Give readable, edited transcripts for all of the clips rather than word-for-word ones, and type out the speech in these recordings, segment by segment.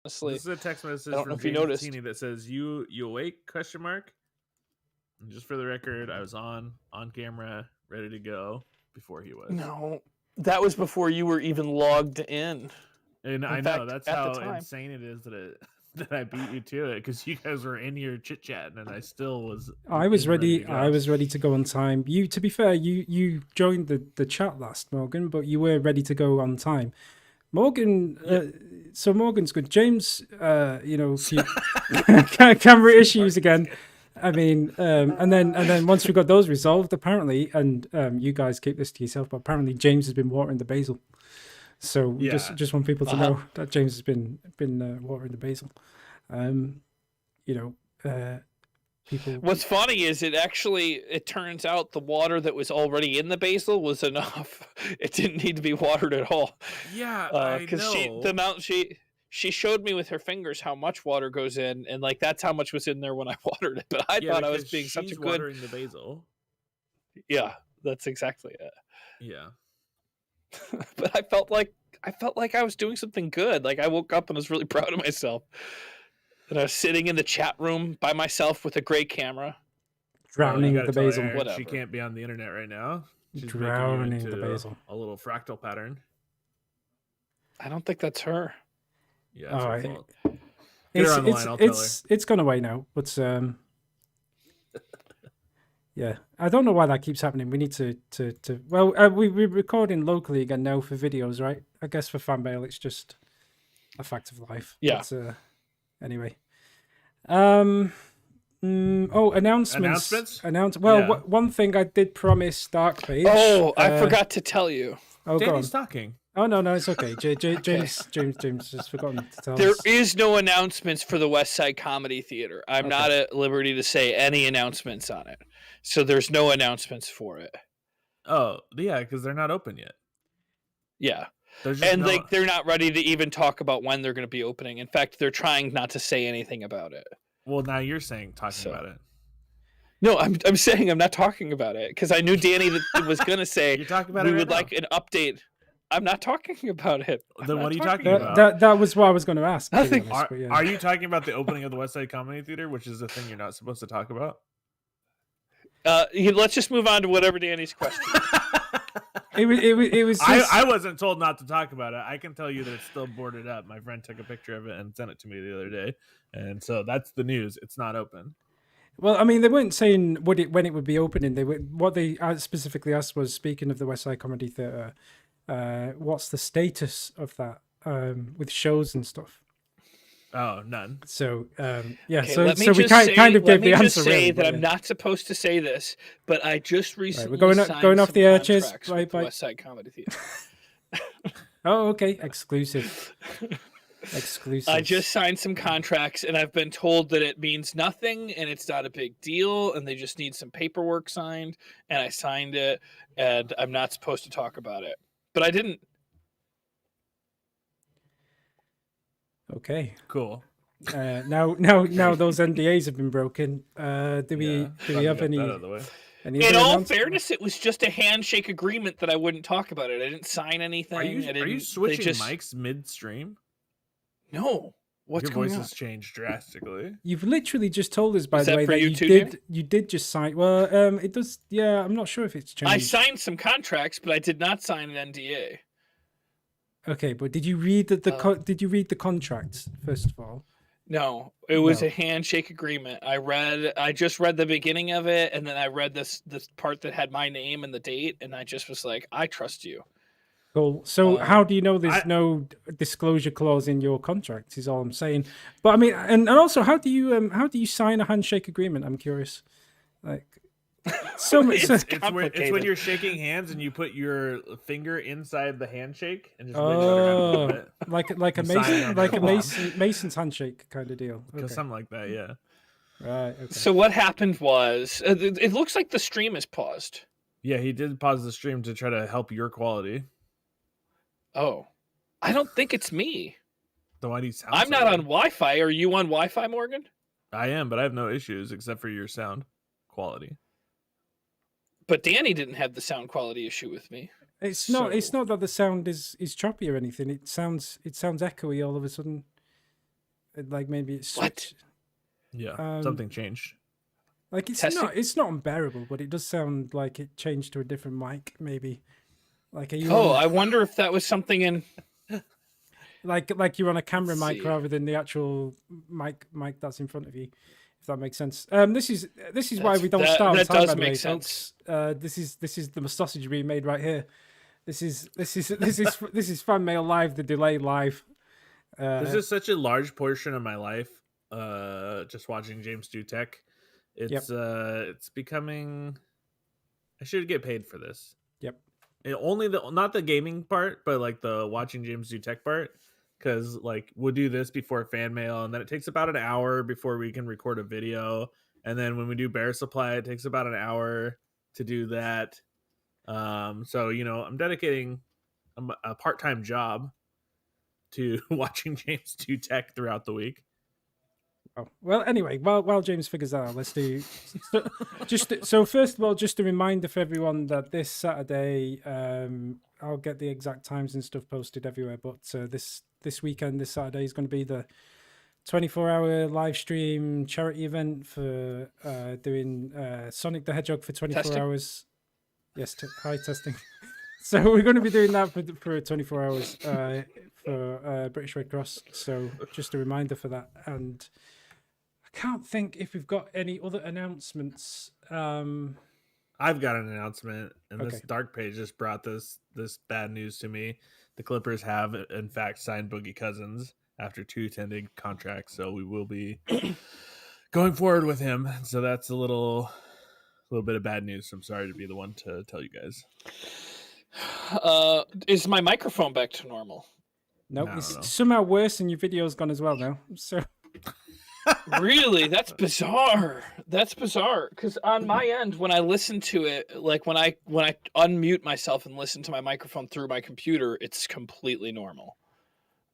Honestly, This is a text message I don't from know if you James noticed. Tini that says, "You awake?" Question mark. And just for the record, I was on camera, ready to go before he was. No, that was before you were even logged in. And I fact, know that's at the how time- insane it is that I beat you to it, because you guys were in here chit chatting and I still was. I was ready. to go. I was ready to go on time. You, to be fair, you joined the chat last, Morgan, but you were ready to go on time. Morgan, so Morgan's good. James, camera issues again. I mean, and then once we got those resolved, apparently, and you guys keep this to yourself, but apparently James has been watering the basil. So we just want people to know that James has been watering the basil. People. What's funny is it turns out the water that was already in the basil was enough. It didn't need to be watered at all. Yeah, because she showed me with her fingers how much water goes in, and like that's how much was in there when I watered it. But I thought I was being such a good watering the basil. Yeah, that's exactly it. Yeah. But I felt like I was doing something good. Like I woke up and was really proud of myself. And I was sitting in the chat room by myself with a great camera. Drowning the basil. Whatever. She can't be on the internet right now. She's drowning the basil. A little fractal pattern. I don't think that's her. Yeah, it's her fault. Get her on the line, I'll tell her. It's gone away now, but yeah, I don't know why that keeps happening. We need to we're recording locally again now for videos, right? I guess for fan mail, it's just a fact of life. Yeah. But, anyway. Announcements. One thing I did promise Dark Page. Oh, I forgot to tell you. Oh, Danny's talking. Oh no, it's okay. James just forgotten to tell us. There is no announcements for the West Side Comedy Theater. I'm not at liberty to say any announcements on it. So there's no announcements for it. Oh, yeah, because they're not open yet. Yeah. They're not ready to even talk about when they're going to be opening. In fact, they're trying not to say anything about it. Well, now you're talking about it. No, I'm saying I'm not talking about it because I knew Danny was going to say you're talking about we would like an update. I'm not talking about it. Then what are you talking about? That was what I was going to ask. Nothing. Are you talking about the opening of the West Side Comedy Theater, which is the thing you're not supposed to talk about? Let's just move on to whatever Danny's question. It was. I wasn't told not to talk about it. I can tell you that it's still boarded up. My friend took a picture of it and sent it to me the other day, and so that's the news. It's not open. Well, I mean, they weren't saying when it would be opening. What they specifically asked was, speaking of the West Side Comedy Theatre, what's the status of that with shows and stuff? Oh, none. So, Okay, so we kind of gave the answer. Let me just say that I'm not supposed to say this, but I just recently we're going off the air. Cheers. Bye. West Side Comedy Theater. Oh, okay. Exclusive. I just signed some contracts, and I've been told that it means nothing, and it's not a big deal, and they just need some paperwork signed, and I signed it, and I'm not supposed to talk about it, but I didn't. Okay. Cool. Now those NDAs have been broken. Do we have any? In all fairness, it was just a handshake agreement that I wouldn't talk about it. I didn't sign anything. Are you switching mics midstream? No. What's Your going voice on? has changed drastically. You've literally just told us, by the way, that you did just sign. Well, it does. Yeah, I'm not sure if it's changed. I signed some contracts, but I did not sign an NDA. Okay, but did you read did you read the contracts first of all? No, it was a handshake agreement. I just read the beginning of it, and then I read this part that had my name and the date, and I just was like, I trust you. Cool. So how do you know there's no disclosure clause in your contract? Is all I'm saying. But I mean, and also, how do you sign a handshake agreement? I'm curious. Like, so much. It's when you're shaking hands and you put your finger inside the handshake and just like a Mason's handshake kind of deal. Okay. Something like that, yeah. Right. Okay. So what happened was, it looks like the stream is paused. Yeah, he did pause the stream to try to help your quality. Oh, I don't think it's me. Then why do you sound? I'm not on Wi-Fi. Are you on Wi-Fi, Morgan? I am, but I have no issues except for your sound quality. But Danny didn't have the sound quality issue with me. It's not that the sound is choppy or anything. It sounds echoey all of a sudden. Like maybe it's What? Yeah, something changed. Like Testing? it's not unbearable, but it does sound like it changed to a different mic. Maybe like are you Oh, on, I wonder if that was something in. like you're on a camera Let's mic see. rather than the actual mic that's in front of you. If that makes sense. This is why we don't start on that time. does By the make way, sense. folks. This is the sausage being made right here. This is fan mail live, the delay live. This is such a large portion of my life. Just watching James do tech. It's becoming. I should get paid for this. Yep. Only not the gaming part, but like the watching James do tech part. Because like we'll do this before fan mail, and then it takes about an hour before we can record a video. And then when we do bear supply, it takes about an hour to do that. So I'm dedicating a part-time job to watching James do tech throughout the week. Oh, well, anyway, while James figures that out, let's do so first of all, just a reminder for everyone that this Saturday, I'll get the exact times and stuff posted everywhere, but this weekend, this Saturday is going to be the 24-hour live stream charity event for doing Sonic the Hedgehog for 24 hours. Yes, hi, testing. So we're going to be doing that for 24 hours for British Red Cross. So just a reminder for that. And I can't think if we've got any other announcements. I've got an announcement, and Okay. this dark page just brought this bad news to me. The Clippers have, in fact, signed Boogie Cousins after 2 10-day contracts, so we will be going forward with him. So that's a little bit of bad news. So I'm sorry to be the one to tell you guys. Is my microphone back to normal? No, it's somehow worse, and your video's gone as well now. So Really, that's bizarre. That's bizarre because on my end, when I listen to it, like when I unmute myself and listen to my microphone through my computer, it's completely normal.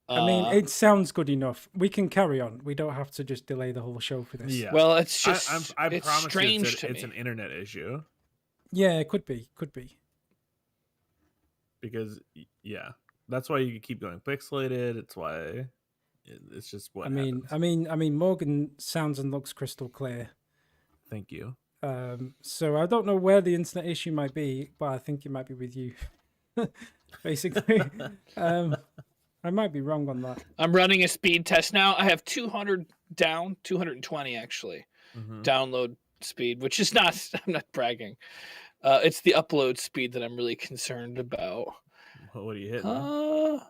I mean, it sounds good enough. We can carry on. We don't have to just delay the whole show for this. Yeah. Well, it's just I it's promise strange you to it's me. an internet issue. Yeah, it could be. Because that's why you keep going pixelated. It's why it's just what happens. I mean, Morgan sounds and looks crystal clear. Thank you. So I don't know where the internet issue might be, but I think it might be with you. Basically, I might be wrong on that. I'm running a speed test now. I have 200 down, 220 actually. Download speed, which is not. I'm not bragging. It's the upload speed that I'm really concerned about. What are you hitting?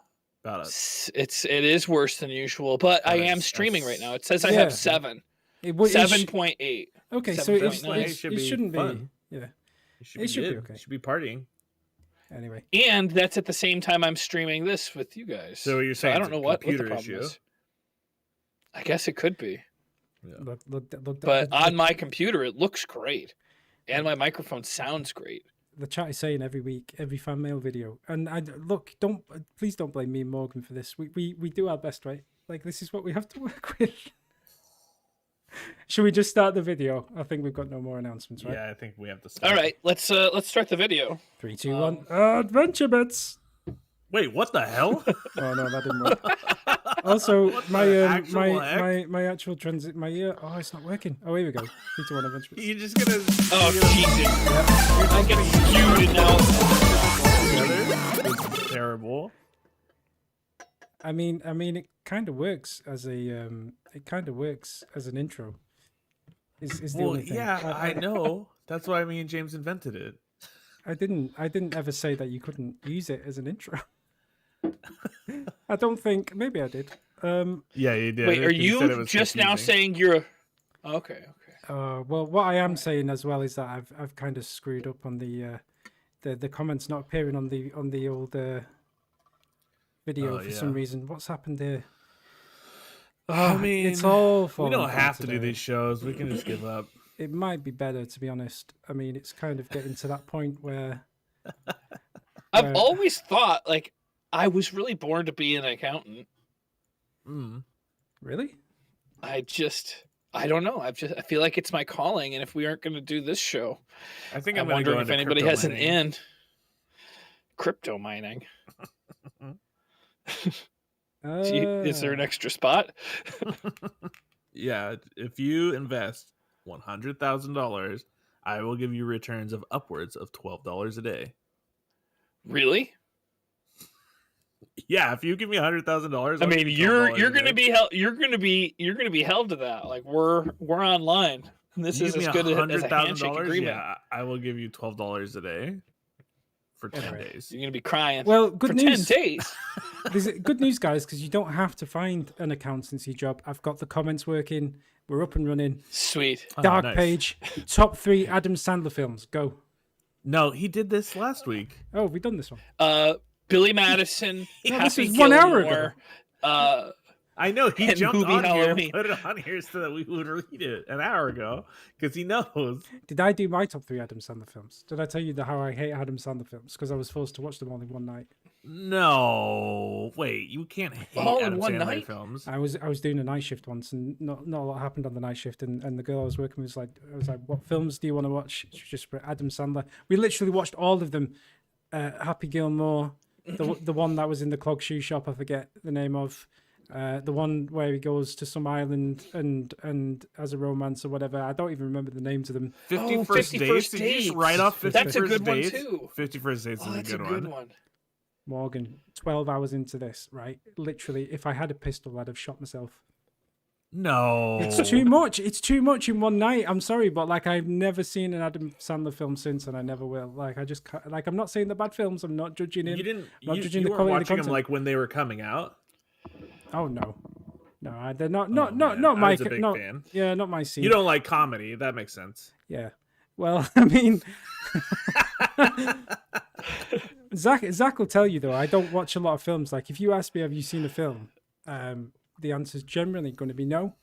It is worse than usual, but I am streaming right now. It says I have 7. 7.8. Okay, 7. so it 8 shouldn't fun. be. Yeah, it should be okay. You should be partying. Anyway, and that's at the same time I'm streaming this with you guys. So you're saying I don't know what the problem issue. is. I guess it could be. Yeah. Look, but on my computer, it looks great, and my microphone sounds great. The chat is saying every week, every fan mail video, and please don't blame me and Morgan for this. We do our best, right? Like this is what we have to work with. Should we just start the video? I think we've got no more announcements, right? Yeah, I think we have to start. All right, let's start the video. 3, 2, 1. Adventure bits. Wait, what the hell? Oh no, that didn't work. Also, my actual transit, my ear. Oh, it's not working. Oh, here we go. 3, 2, 1. Adventure bits. You're just gonna. Oh, Jesus! I'm getting skewed now. It's terrible. I mean, it kind of works as an intro. Is the only thing. Yeah, I know. That's why me and James invented it. I didn't ever say that you couldn't use it as an intro. I don't think. Maybe I did. Yeah, you did. Wait, are you just now saying you're? Okay. Well, what I am saying as well is that I've kind of screwed up on the comments not appearing on the old video for some reason. What's happened there? I mean, it's all. We don't have to do these shows. We can just give up. It might be better, to be honest. I mean, it's kind of getting to that point where I've always thought like I was really born to be an accountant. Really? I don't know. I feel like it's my calling, and if we aren't going to do this show, I think I'm wondering if anybody has an in crypto mining. Is there an extra spot? Yeah, if you invest $100,000, I will give you returns of upwards of $12 a day. Really? Yeah, if you give me $100,000, I mean, you're gonna be held. You're gonna be held to that. Like we're online. And this is as good as a handshake agreement. Yeah, I will give you $12 a day for 10 days. You're gonna be crying. Well, good for news. 10 days. There's good news, guys, because you don't have to find an accountancy job. I've got the comments working. We're up and running. Sweet. Dark nice. page. Top 3 Adam Sandler films. Go. No, he did this last week. Oh, have we done this one? Billy Madison. No, Happy this was 1 hour Gilmore, ago. I know he and jumped movie on Halloween. here and put it on here so that we would read it an hour ago because he knows. Did I do my top 3 Adam Sandler films? Did I tell you how I hate Adam Sandler films? Because I was forced to watch them all in one night. No, wait, you can't hate All in Adam one Sandler night? films. I was doing a night shift once, and not a lot happened on the night shift. And the girl I was working with I was like, "What films do you want to watch?" She just put Adam Sandler. We literally watched all of them. Happy Gilmore, the one that was in the clog shoe shop. I forget the name of. The one where he goes to some island and has a romance or whatever. I don't even remember the names of them. 51st Dates? Did you just write off 51st That's a good Dates? one too. 51st Dates is That's a good one. Morgan, 12 hours into this, right? Literally, if I had a pistol, I'd have shot myself. No. It's too much. It's too much in one night. I'm sorry, but like I've never seen an Adam Sandler film since, and I never will. Like I just like I'm not saying they're bad films. I'm not judging him. You didn't. Not You, judging you the weren't quality of the watching them content. like when they were coming out. Oh no, they're not. Oh, Not man. not I my. was a big not, fan. Yeah, not my scene. You don't like comedy. That makes sense. Yeah. Well, I mean, Zach will tell you though. I don't watch a lot of films. Like if you ask me, have you seen a film? The answer is generally going to be no.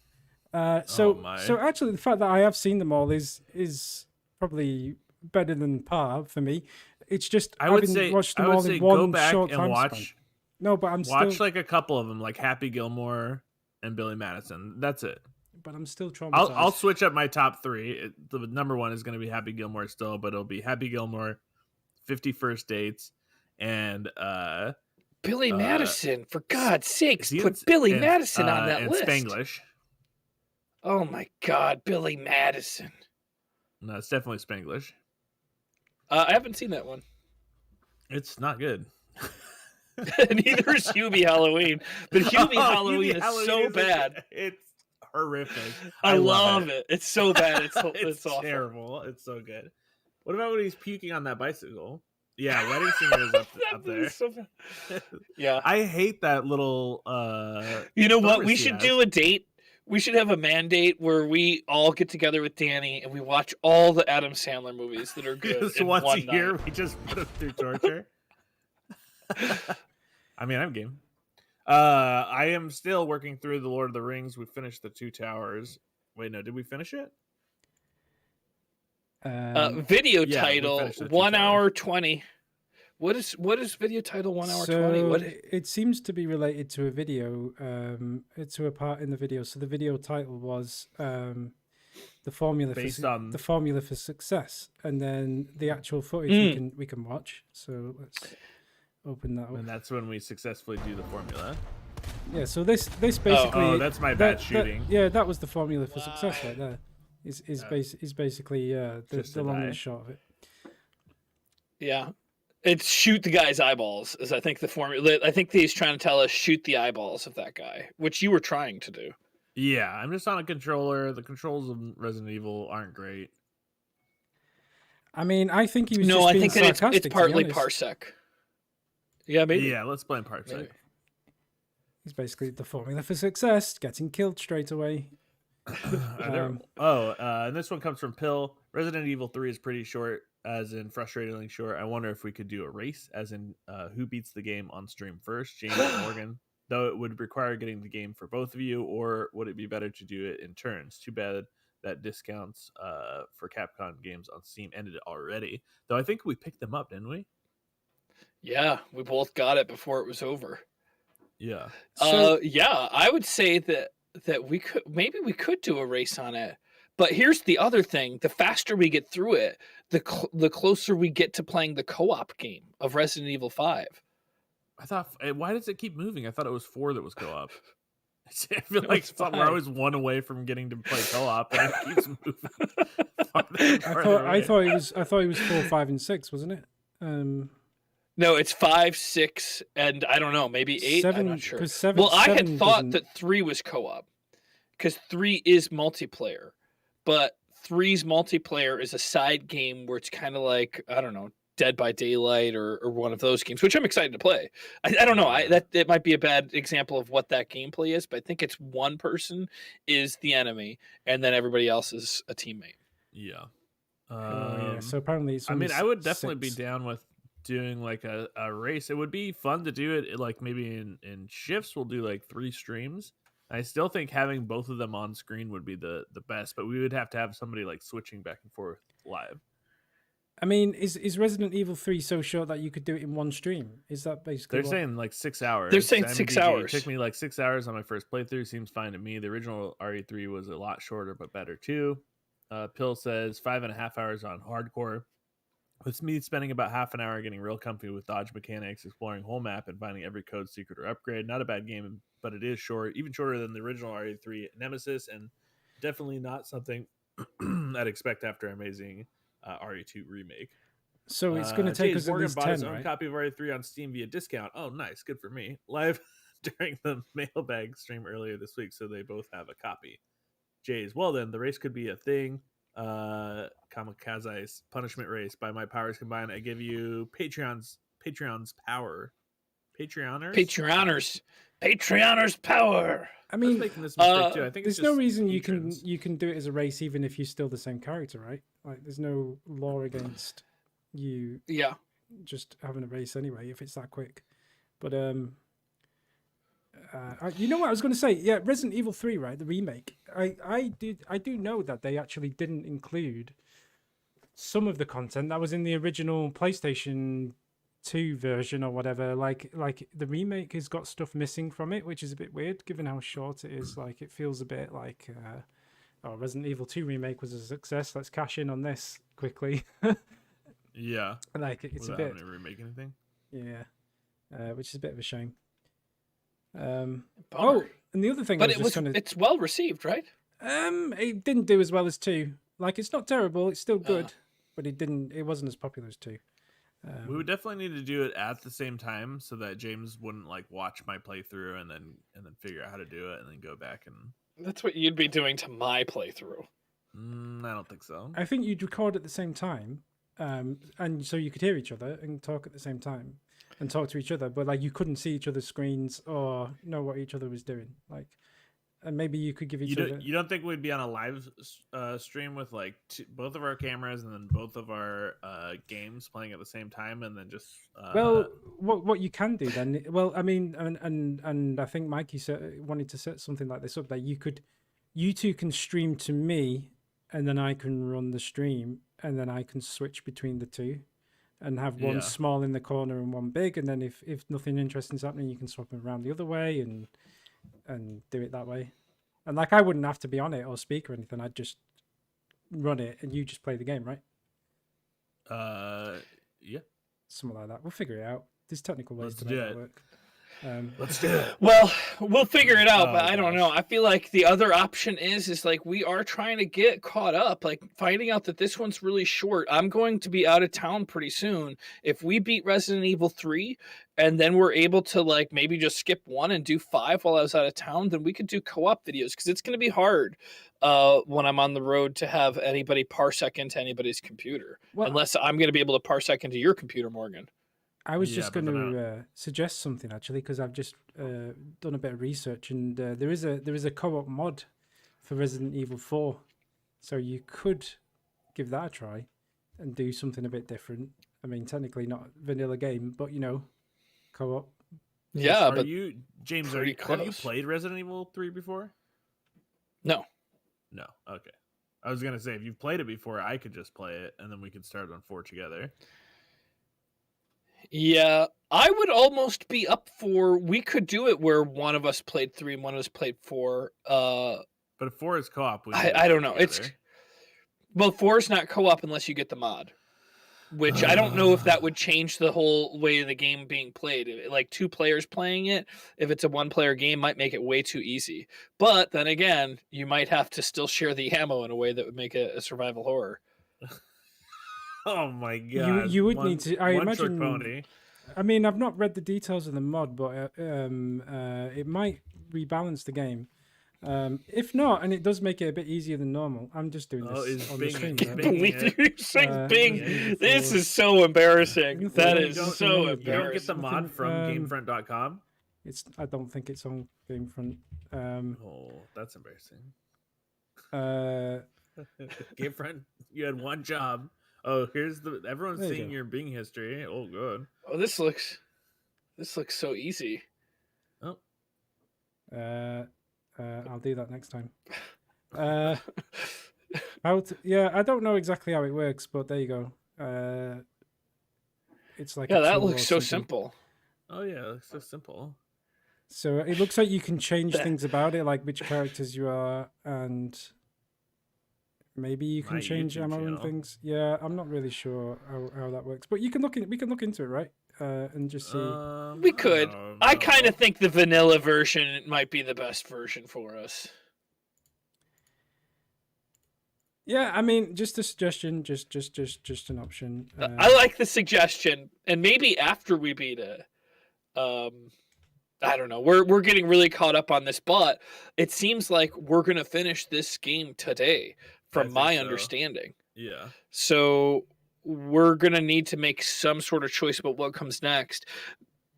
So actually, the fact that I have seen them all is probably better than par for me. It's just I would having say watched them I would all say in one go back short and time watch. span. No, but I'm Watch still. like a couple of them, like Happy Gilmore and Billy Madison. That's it. But I'm still traumatized. I'll switch up my top 3. The number 1 is going to be Happy Gilmore still, but it'll be Happy Gilmore, 51st Dates, and Billy Madison, for God's sakes, put Billy Madison on that list. Spanglish. Oh my God, Billy Madison. No, it's definitely Spanglish. I haven't seen that one. It's not good. Neither is Hubie Halloween, but Hubie Halloween is so bad. It's horrific. I love it. It's so bad. It's awful. Terrible. It's so good. What about when he's puking on that bicycle? Yeah, Wedding Singer is up there. So bad. Yeah, I hate that little. You know what? We should do a date. We should have a mandate where we all get together with Danny and we watch all the Adam Sandler movies that are good. Just in once one a year, night. we just put them through torture. I mean, I'm game. I am still working through the Lord of the Rings. We finished the 2 Towers. Wait, no, did we finish it? Video yeah, title 1 hour 20. What is video title 1 hour 20? What it seems to be related to a video, to a part in the video. So the video title was the formula the formula for success, and then the actual footage we can watch. So let's open that up. And that's when we successfully do the formula. Yeah. So this basically. That's my bad shooting. That was the formula for success right there. Is basically the long and short of it. Yeah. It's shoot the guy's eyeballs, is I think the formula. I think he's trying to tell us shoot the eyeballs of that guy, which you were trying to do. Yeah, I'm just on a controller. The controls of Resident Evil aren't great. I mean, I think he was No, just I being think that sarcastic, it's partly to be honest. Parsec. Yeah, maybe. Yeah, let's blame Parsec. Maybe. It's basically the formula for success, getting killed straight away. And this one comes from Pill. Resident Evil 3 is pretty short, as in frustratingly short. I wonder if we could do a race, as in who beats the game on stream first, James or Morgan. Though it would require getting the game for both of you, or would it be better to do it in turns? Too bad that discounts for Capcom games on Steam ended already. Though I think we picked them up, didn't we? Yeah, we both got it before it was over. Yeah. Yeah, I would say that we could do a race on it. But here's the other thing: the faster we get through it, the closer we get to playing the co-op game of Resident Evil 5. I thought, why does it keep moving? I thought it was 4 that was co-op. I feel No, like it's we're 5. always 1 away from getting to play co-op, and it keeps moving farther and I farther away. thought it was 4, 5, and 6, wasn't it? No, it's 5, 6, and I don't know, maybe 8. 7, I'm not sure. 'cause 7, Well, I had 7 thought doesn't- that 3 was co-op because 3 is multiplayer, but 3's multiplayer is a side game where it's kind of like, I don't know, Dead by Daylight or one of those games, which I'm excited to play. I don't know. That might be a bad example of what that gameplay is, but I think it's one person is the enemy and then everybody else is a teammate. Yeah. yeah. So apparently, it's I mean, I would definitely 6. be down with doing like a race. It would be fun to do it like maybe in shifts. We'll do like 3 streams. I still think having both of them on screen would be the best, but we would have to have somebody like switching back and forth live. I mean, is Resident Evil 3 so short that you could do it in one stream? Is that basically? They're saying like 6 hours. They're saying 6 hours. It took me like 6 hours on my first playthrough. Seems fine to me. The original RE3 was a lot shorter, but better too. Pill says 5.5 hours on hardcore. With me spending about half an hour getting real comfy with dodge mechanics, exploring whole map, and finding every code, secret, or upgrade. Not a bad game, but it is short, even shorter than the original RE3 Nemesis, and definitely not something I'd expect after amazing RE2 remake. So it's going to take us at least bought 10, his own right? copy of RE3 on Steam via discount. Oh, nice, good for me. Live during the mailbag stream earlier this week, so they both have a copy. Jays, well then, the race could be a thing. Kamikaze's punishment race. By my powers combined, I give you Patreon's power. Patreoners power. I mean, making this mistake too. I think there's it's no just reason patrons. you can do it as a race even if you're still the same character, right? Like, there's no law against you. Yeah. Just having a race anyway if it's that quick. But you know what I was going to say? Yeah, Resident Evil 3, right? The remake. I do know that they actually didn't include some of the content that was in the original PlayStation 2 version or whatever. Like the remake has got stuff missing from it, which is a bit weird given how short it is. Like, it feels a bit like Resident Evil 2 remake was a success. Let's cash in on this quickly. Yeah. Like, it's a bit remake anything. Yeah. Which is a bit of a shame. Bummer. Oh, and the other thing, but it's well received, right? It didn't do as well as 2. Like, it's not terrible, it's still good, but it wasn't as popular as 2. We would definitely need to do it at the same time so that James wouldn't like watch my playthrough and then figure out how to do it and then go back and. That's what you'd be doing to my playthrough. I don't think so. I think you'd record at the same time, and so you could hear each other and talk at the same time and talk to each other, but like you couldn't see each other's screens or know what each other was doing. Like, and maybe you could give each other. You don't think we'd be on a live stream with like both of our cameras and then both of our games playing at the same time and then just? Well, what you can do then? Well, I mean, and I think Mikey wanted to set something like this up. That you two can stream to me, and then I can run the stream, and then I can switch between the two, and have one small in the corner and one big, and then if nothing interesting is happening, you can swap them around the other way and do it that way. And like, I wouldn't have to be on it or speak or anything. I'd just run it and you just play the game, right? Yeah. Something like that. We'll figure it out. There's technical ways to make that work. Let's do it. Well, we'll figure it out, but I don't know. I feel like the other option is like we are trying to get caught up, like finding out that this one's really short. I'm going to be out of town pretty soon. If we beat Resident Evil 3 and then we're able to like maybe just skip 1 and do 5 while I was out of town, then we could do co-op videos because it's going to be hard when I'm on the road to have anybody parsec into anybody's computer. Well, unless I'm going to be able to parsec into your computer, Morgan. I was just going to suggest something actually, because I've just done a bit of research, and there is a co-op mod for Resident Evil 4, so you could give that a try and do something a bit different. I mean, technically not vanilla game, but you know, co-op. Yeah, but James, have you played Resident Evil 3 before? No. Okay. I was gonna say, if you've played it before, I could just play it, and then we could start on 4 together. Yeah, I would almost be up for. We could do it where one of us played 3 and one of us played 4. But if 4 is co-op, I don't know. Together. 4 is not co-op unless you get the mod. which I don't know if that would change the whole way of the game being played. Like 2 players playing it, if it's a 1-player game, might make it way too easy. But then again, you might have to still share the ammo in a way that would make it a survival horror. Oh my god! You would need to. I imagine. Pony. I mean, I've not read the details of the mod, but it might rebalance the game. If not, and it does make it a bit easier than normal. I'm just doing this on the stream. I can't believe you saying Bing. This is so embarrassing. That is so embarrassing. You don't get the mod from GameFront.com? I don't think it's on GameFront. Oh, that's embarrassing. GameFront, you had one job. Oh, everyone's seeing your Bing history. Oh, good. Oh, this looks so easy. Oh. I'll do that next time. I don't know exactly how it works, but there you go. It's like that looks so simple. Oh yeah, it looks so simple. So it looks like you can change things about it, like which characters you are, and maybe you can change ammo and things. Yeah, I'm not really sure how that works, but we can look into it, right? And just see. We could. I kind of think the vanilla version might be the best version for us. Yeah, I mean, just a suggestion, just an option. I like the suggestion, and maybe after we beat it, I don't know. We're getting really caught up on this, but it seems like we're gonna finish this game today, from my understanding. Yeah. So we're going to need to make some sort of choice about what comes next.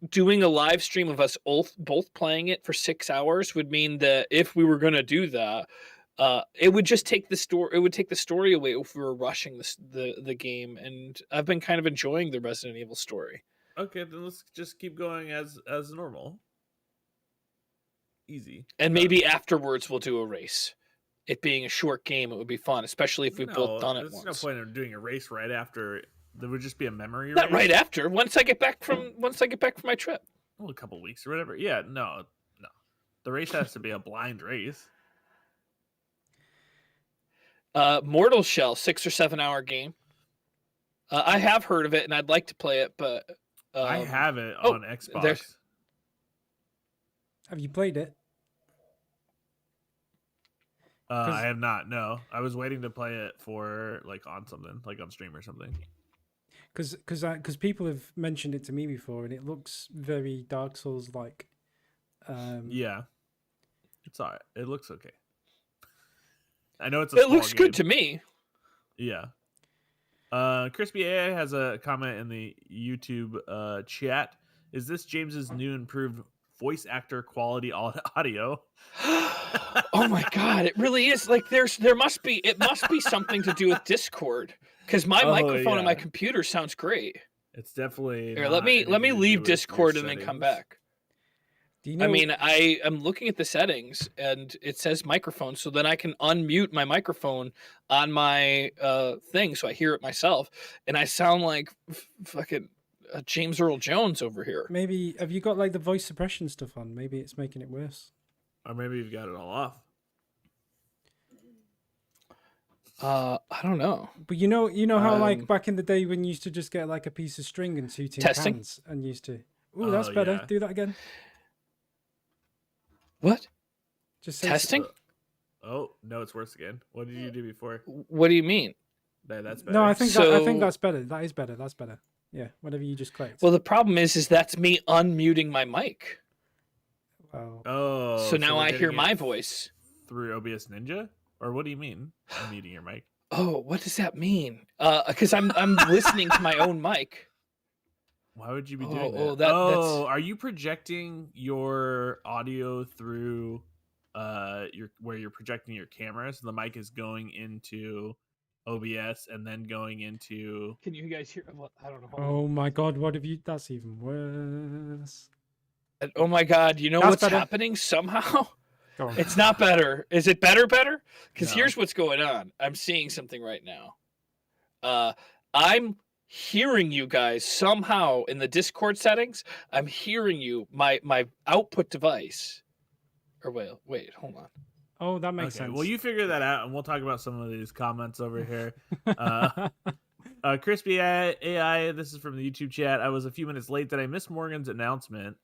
Doing a live stream of us both playing it for 6 hours would mean that if we were going to do that, it would just take the story. It would take the story away if we were rushing the game. And I've been kind of enjoying the Resident Evil story. Okay, then let's just keep going as normal. Easy. And maybe afterwards we'll do a race. It being a short game, it would be fun, especially if we've both done it once. There's no point in doing a race right after. There would just be a memory. Not right after. Once I get back from my trip. Well, a couple of weeks or whatever. Yeah, no. The race has to be a blind race. Mortal Shell, 6 or 7 hour game. I have heard of it and I'd like to play it, but I have it on Xbox. Have you played it? I have not. No, I was waiting to play it for on something, on stream or something. Because people have mentioned it to me before, and it looks very Dark Souls like. Yeah, it's alright. It looks okay. I know it looks good to me. Yeah. Crispy AI has a comment in the YouTube chat. Is this James's new improved voice actor quality audio? Oh my god, it really is. It must be something to do with Discord, because my microphone on my computer sounds great. It's definitely here. Let me leave Discord and then come back. Do you know... I mean, I am looking at the settings and it says microphone, so then I can unmute my microphone on my thing, so I hear it myself, and I sound like fucking James Earl Jones over here. Maybe have you got the voice suppression stuff on? Maybe it's making it worse. Or maybe you've got it all off. I don't know. But you know how back in the day when you used to just get a piece of string and 2 tin cans and used to. Ooh, that's better. Yeah. Do that again. What? Just testing? Oh no, it's worse again. What did you do before? What do you mean? That's better. No, I think that's better. That is better. That's better. Yeah, whatever you just clicked. Well, the problem is that's me unmuting my mic. Wow. Oh. So now I hear my voice through OBS Ninja, or what do you mean? Unmuting your mic. Oh, what does that mean? Because I'm listening to my own mic. Why would you be doing that? That's... are you projecting your audio through where you're projecting your camera? So the mic is going into OBS and then going into. Can you guys hear? Well, I don't know. Oh my god, what have you? That's even worse. Oh my god, you know what's happening somehow? It's not better. Is it better? Because here's what's going on. I'm seeing something right now. I'm hearing you guys somehow in the Discord settings. I'm hearing you. My output device. Or wait, hold on. Oh, that makes sense. Well, you figure that out, and we'll talk about some of these comments over here. Crispy AI, this is from the YouTube chat. I was a few minutes late. Did I miss Morgan's announcement?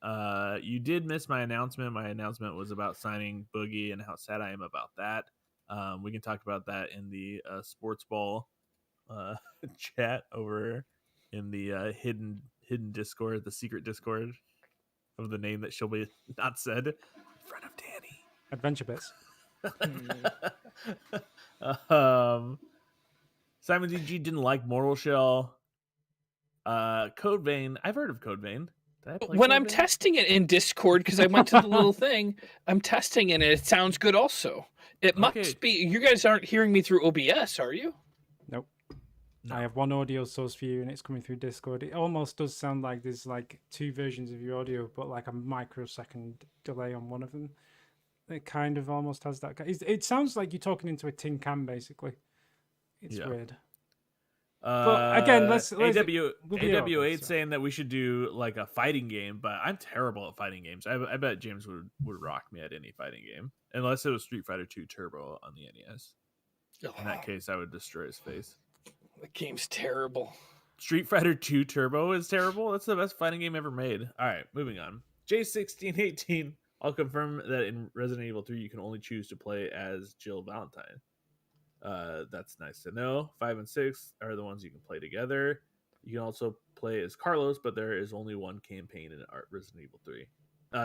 You did miss my announcement. My announcement was about signing Boogie and how sad I am about that. We can talk about that in the sports ball chat over in the hidden Discord, the secret Discord of the name that shall be not said in front of Danny. Adventure Bits. Simon DG didn't like Mortal Shell. Code Vein. I've heard of Code Vein. When I'm testing it in Discord, because I went to the little thing, I'm testing it and it sounds good also. It must be, you guys aren't hearing me through OBS, are you? Nope. No. I have one audio source for you and it's coming through Discord. It almost does sound like there's like two versions of your audio, but like a microsecond delay on one of them. It kind of almost has that. It sounds like you're talking into a tin can, basically. It's weird. But again, let's AW8 saying that we should do like a fighting game, but I'm terrible at fighting games. I bet James would rock me at any fighting game, unless it was Street Fighter 2 Turbo on the NES. In that case, I would destroy his face. The game's terrible. Street Fighter 2 Turbo is terrible. That's the best fighting game ever made. All right, moving on. J1618. I'll confirm that in Resident Evil 3, you can only choose to play as Jill Valentine. That's nice to know. 5 and 6 are the ones you can play together. You can also play as Carlos, but there is only one campaign in Resident Evil 3.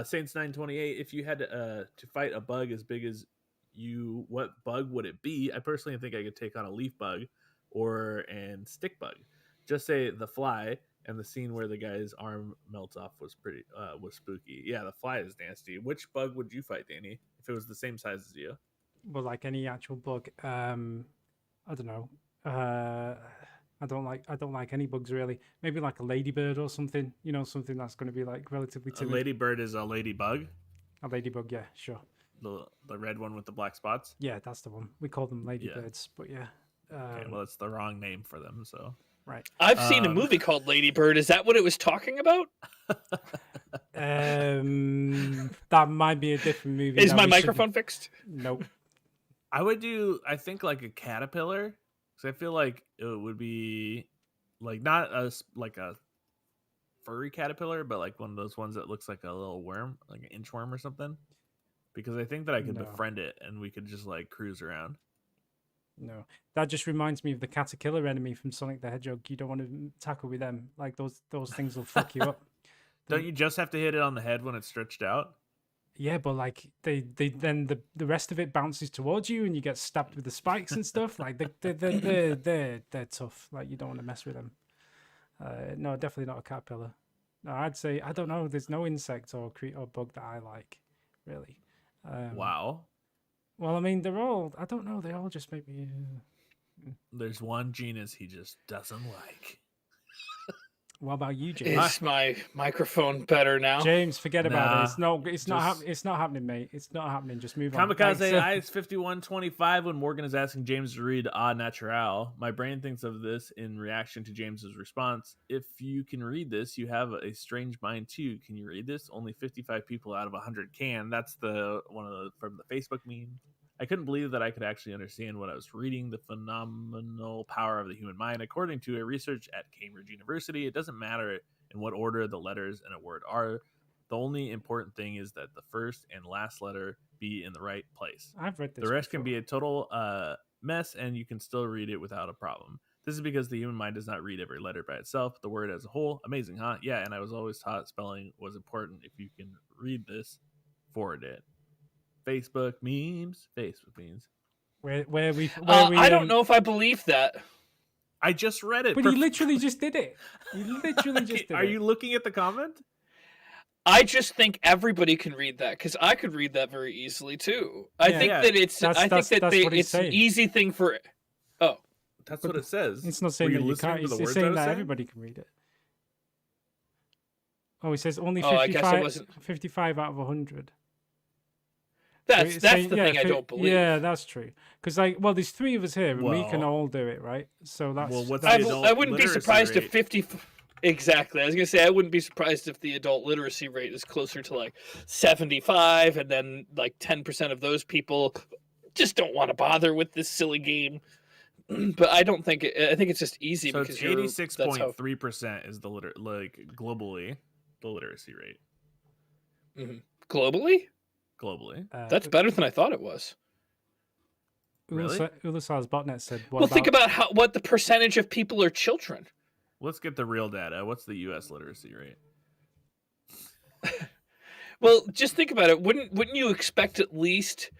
Saints 928, if you had to fight a bug as big as you, what bug would it be? I personally think I could take on a leaf bug and stick bug. Just say the fly, and the scene where the guy's arm melts off was was spooky. Yeah, the fly is nasty. Which bug would you fight, Danny, if it was the same size as you? Well, like any actual bug, I don't know. I don't like any bugs really. Maybe like a ladybird or something. You know, something that's going to be like relatively timid. A ladybird is a ladybug. A ladybug, yeah, sure. The red one with the black spots. Yeah, that's the one. We call them ladybirds, but yeah. Okay, well, it's the wrong name for them, so. Right. I've seen a movie called Lady Bird. Is that what it was talking about? That might be a different movie. Is my microphone fixed? Nope. I would do, I think, like a caterpillar, because I feel like it would be like not like a furry caterpillar, but like one of those ones that looks like a little worm, like an inchworm or something. Because I think that I could befriend it and we could just like cruise around. No, that just reminds me of the caterpillar enemy from Sonic the Hedgehog. You don't want to tackle with them. Like those things will fuck you up. Don't you just have to hit it on the head when it's stretched out? Yeah, but like they then the rest of it bounces towards you and you get stabbed with the spikes and stuff. Like they're tough. Like you don't want to mess with them. No, definitely not a caterpillar. No, I'd say I don't know. There's no insect or bug that I like, really. Wow. Well, I mean, they're all, I don't know, they all just make me... There's one genus he just doesn't like. What about you, James? Is my microphone better now? James, forget about it. It's not happening, mate. It's not happening. Just move on. Kamikaze Ice 5125 when Morgan is asking James to read A Natural. My brain thinks of this in reaction to James's response. If you can read this, you have a strange mind too. Can you read this? Only 55 people out of 100 can. That's the one from the Facebook meme. I couldn't believe that I could actually understand what I was reading. The phenomenal power of the human mind. According to a research at Cambridge University, it doesn't matter in what order the letters in a word are. The only important thing is that the first and last letter be in the right place. I've read this. The rest can be a total mess, and you can still read it without a problem. This is because the human mind does not read every letter by itself, but the word as a whole. Amazing, huh? Yeah, and I was always taught spelling was important. If you can read this, forward it. Facebook memes. I don't know if I believe that. I just read it. But he literally just did it. Are you looking at the comment? I just think everybody can read that because I could read that very easily too. I think that it's an easy thing for it. Oh, that's what it says. It's not saying that you can't. It's saying that everybody can read it. Oh, it says only 55 out of 100. That's the thing I don't believe. Yeah, that's true. Because there's three of us here, and we can all do it, right? So that's. Well, what's I wouldn't be surprised if 50. Exactly. I was gonna say I wouldn't be surprised if the adult literacy rate is closer to like 75, and then like 10% of those people just don't want to bother with this silly game. but I don't think I think it's just easy So because it's 86.3% is the globally the literacy rate. Globally. That's better than I thought it was. Really? Ulusar's botnet said. Think about what the percentage of people are children. Let's get the real data. What's the U.S. literacy rate? Well, just think about it. Wouldn't you expect at least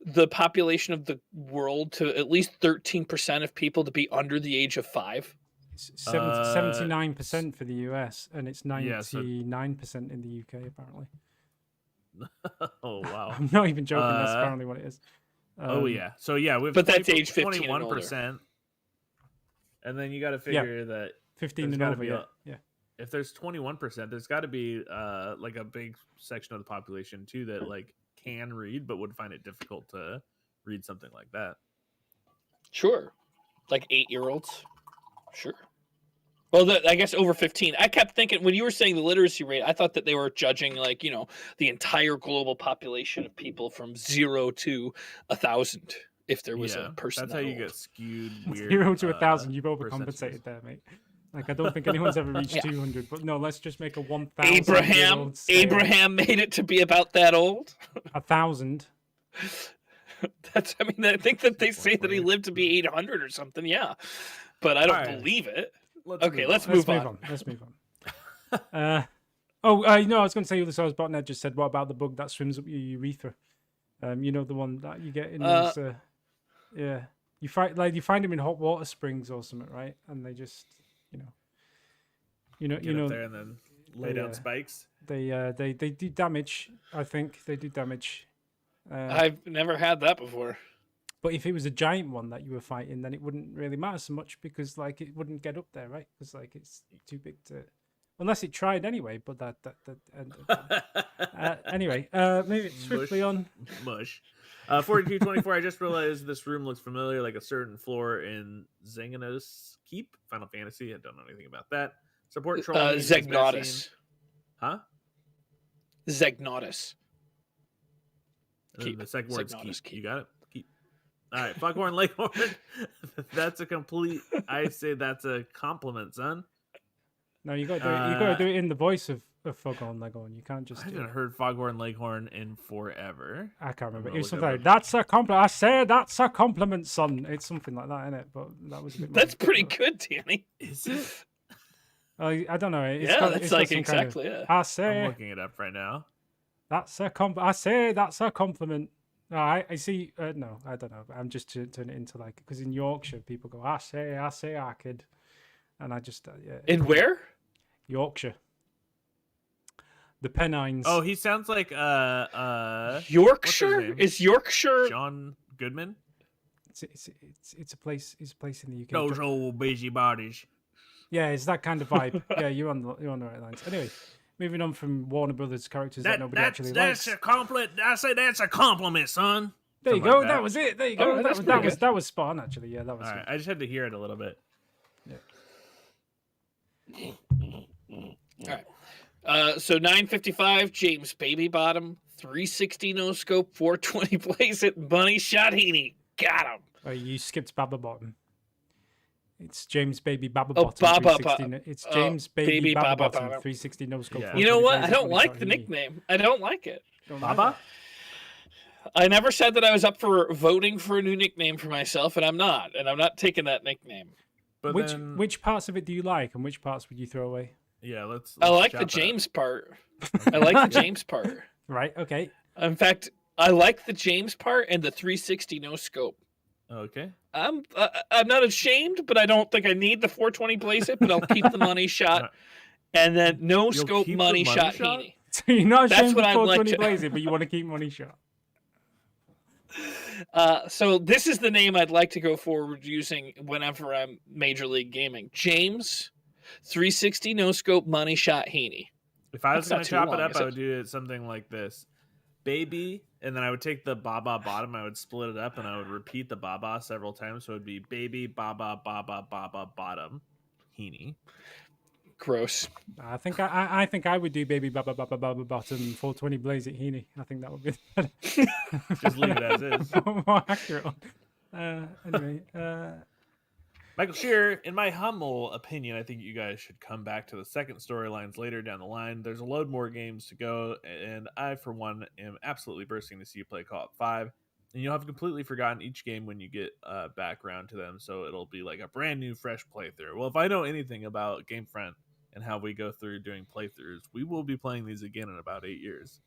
the population of the world to at least 13% of people to be under the age of 5? 79% for the US, and it's 99% in the UK apparently. Oh wow! I'm not even joking. That's apparently what it is. So yeah, but that's age 15 21%, and then you got to figure that 15 and over. Yeah. If there's 21%, there's got to be like a big section of the population too that like can read but would find it difficult to read something like that. Sure, like 8-year-olds. Sure. Well, I guess over 15. I kept thinking when you were saying the literacy rate, I thought that they were judging like the entire global population of people from 0 to 1,000. If there was a person, that's how you get skewed. Weird. 0 to 1,000. You've overcompensated there, mate. Like I don't think anyone's ever reached 200. But no, let's just make a 1,000. Abraham made it to be about that old. 1,000. That's. I mean, I think that they say that he lived to be 800 or something. Yeah, but I don't believe it. Let's move on. Let's move on. I was going to say Ulusar's botnet just said, what about the bug that swims up your urethra? The one that you get in those, you find them in hot water springs or something, right? And they just, get up there and then lay down spikes. They do damage. I think they do damage. I've never had that before. But if it was a giant one that you were fighting, then it wouldn't really matter so much because like it wouldn't get up there, right? Because like it's too big to, unless it tried anyway. But anyway, maybe swiftly on. Mush. 4224. I just realized this room looks familiar, like a certain floor in Zengana's Keep, Final Fantasy. I don't know anything about that. Support troll. Zegnatus. Huh? Zegnatus. The second word's Keep. You got it. All right, Foghorn Leghorn. That's a complete. I say that's a compliment, son. No, you got to do it in the voice of Foghorn Leghorn. You can't just. I haven't heard Foghorn Leghorn in forever. I can't remember. It was something like that's a compliment. I say that's a compliment, son. It's something like that, isn't it? But that was a bit. That's pretty good, Danny. Is it? I don't know. It's like exactly. I say. I'm looking it up right now. That's a I say that's a compliment. No, I see. No, I don't know. I'm just turning it into like because in Yorkshire people go, I say, kid, and I just In where? Yorkshire. The Pennines. Oh, he sounds like Yorkshire. Is Yorkshire John Goodman? It's a place. It's a place in the UK. Those old busybodies. Yeah, it's that kind of vibe. Yeah, you're on the right lines. Anyway. Moving on from Warner Brothers characters that nobody actually likes. That's a compliment. I say that's a compliment, son. There you go. Like that was it. There you go. That was spot on, actually. Yeah, that was. All right. I just had to hear it a little bit. Yeah. All right. So 955 James Baby Bottom, 360 no scope, 420 plays it, Bunny Shot Heaney. Got him. Oh, you skipped Baba Bottom. It's James Baby Baba Bottom. It's James Baby Baba Bottom 360 no scope. Yeah. You know what? I don't like the nickname. I don't like it. Baba? I never said that I was up for voting for a new nickname for myself, and I'm not taking that nickname. But which parts of it do you like, and which parts would you throw away? Yeah, let's I like the James part. I like the James part. Right. Okay. In fact, I like the James part and the 360 no scope. Okay. I'm not ashamed, but I don't think I need the 420 plays it, but I'll keep the money shot. And then no scope money shot Heaney. So you're not ashamed of 420 plays it, but you want to keep money shot. So this is the name I'd like to go forward using whenever I'm Major League Gaming. James 360 no scope money shot Heaney. If I was going to chop it up, I would do it something like this. Baby, and then I would take the Baba Bottom, I would split it up, and I would repeat the Baba several times. So it would be Baby, Baba, Baba, Baba, Bottom, Heaney. Gross. I think I would do Baby, Baba, Baba, Baba, Bottom, 420 blaze at Heaney. I think that would be better. Just leave it as is. More accurate. Anyway, Michael Shearer, in my humble opinion, I think you guys should come back to the second storylines later down the line. There's a load more games to go, and I, for one, am absolutely bursting to see you play Co-op 5. And you'll have completely forgotten each game when you get back around to them, so it'll be like a brand new, fresh playthrough. Well, if I know anything about GameFront and how we go through doing playthroughs, we will be playing these again in about 8 years.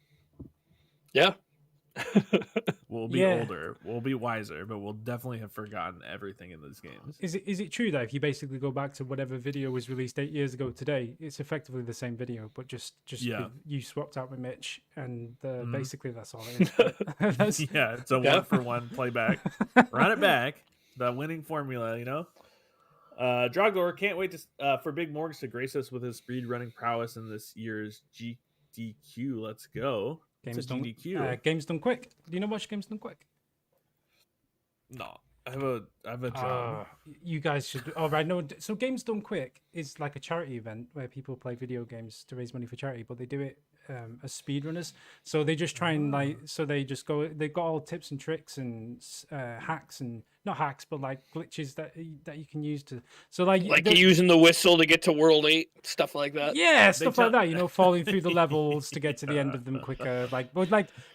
Yeah. We'll be older, we'll be wiser, but we'll definitely have forgotten everything in those games. Is it true that if you basically go back to whatever video was released 8 years ago today, it's effectively the same video, but just you swapped out with Mitch, and basically that's all it is. Yeah, it's a 1-for-1 playback. Run it back, the winning formula, you know. Drogor can't wait for Big Morgs to grace us with his speedrunning prowess in this year's GDQ. Let's go. Games Done Quick. Do you know watch Games Done Quick? No, I have a job. You guys should. Oh, right. No, so Games Done Quick is like a charity event where people play video games to raise money for charity, but they do it as speedrunners. So they just try and they've got all tips and tricks and hacks, and not hacks, but like glitches that you can use to. So like using the whistle to get to World 8, stuff like that. Yeah, stuff like that. You know, falling through the levels to get to the end of them quicker. But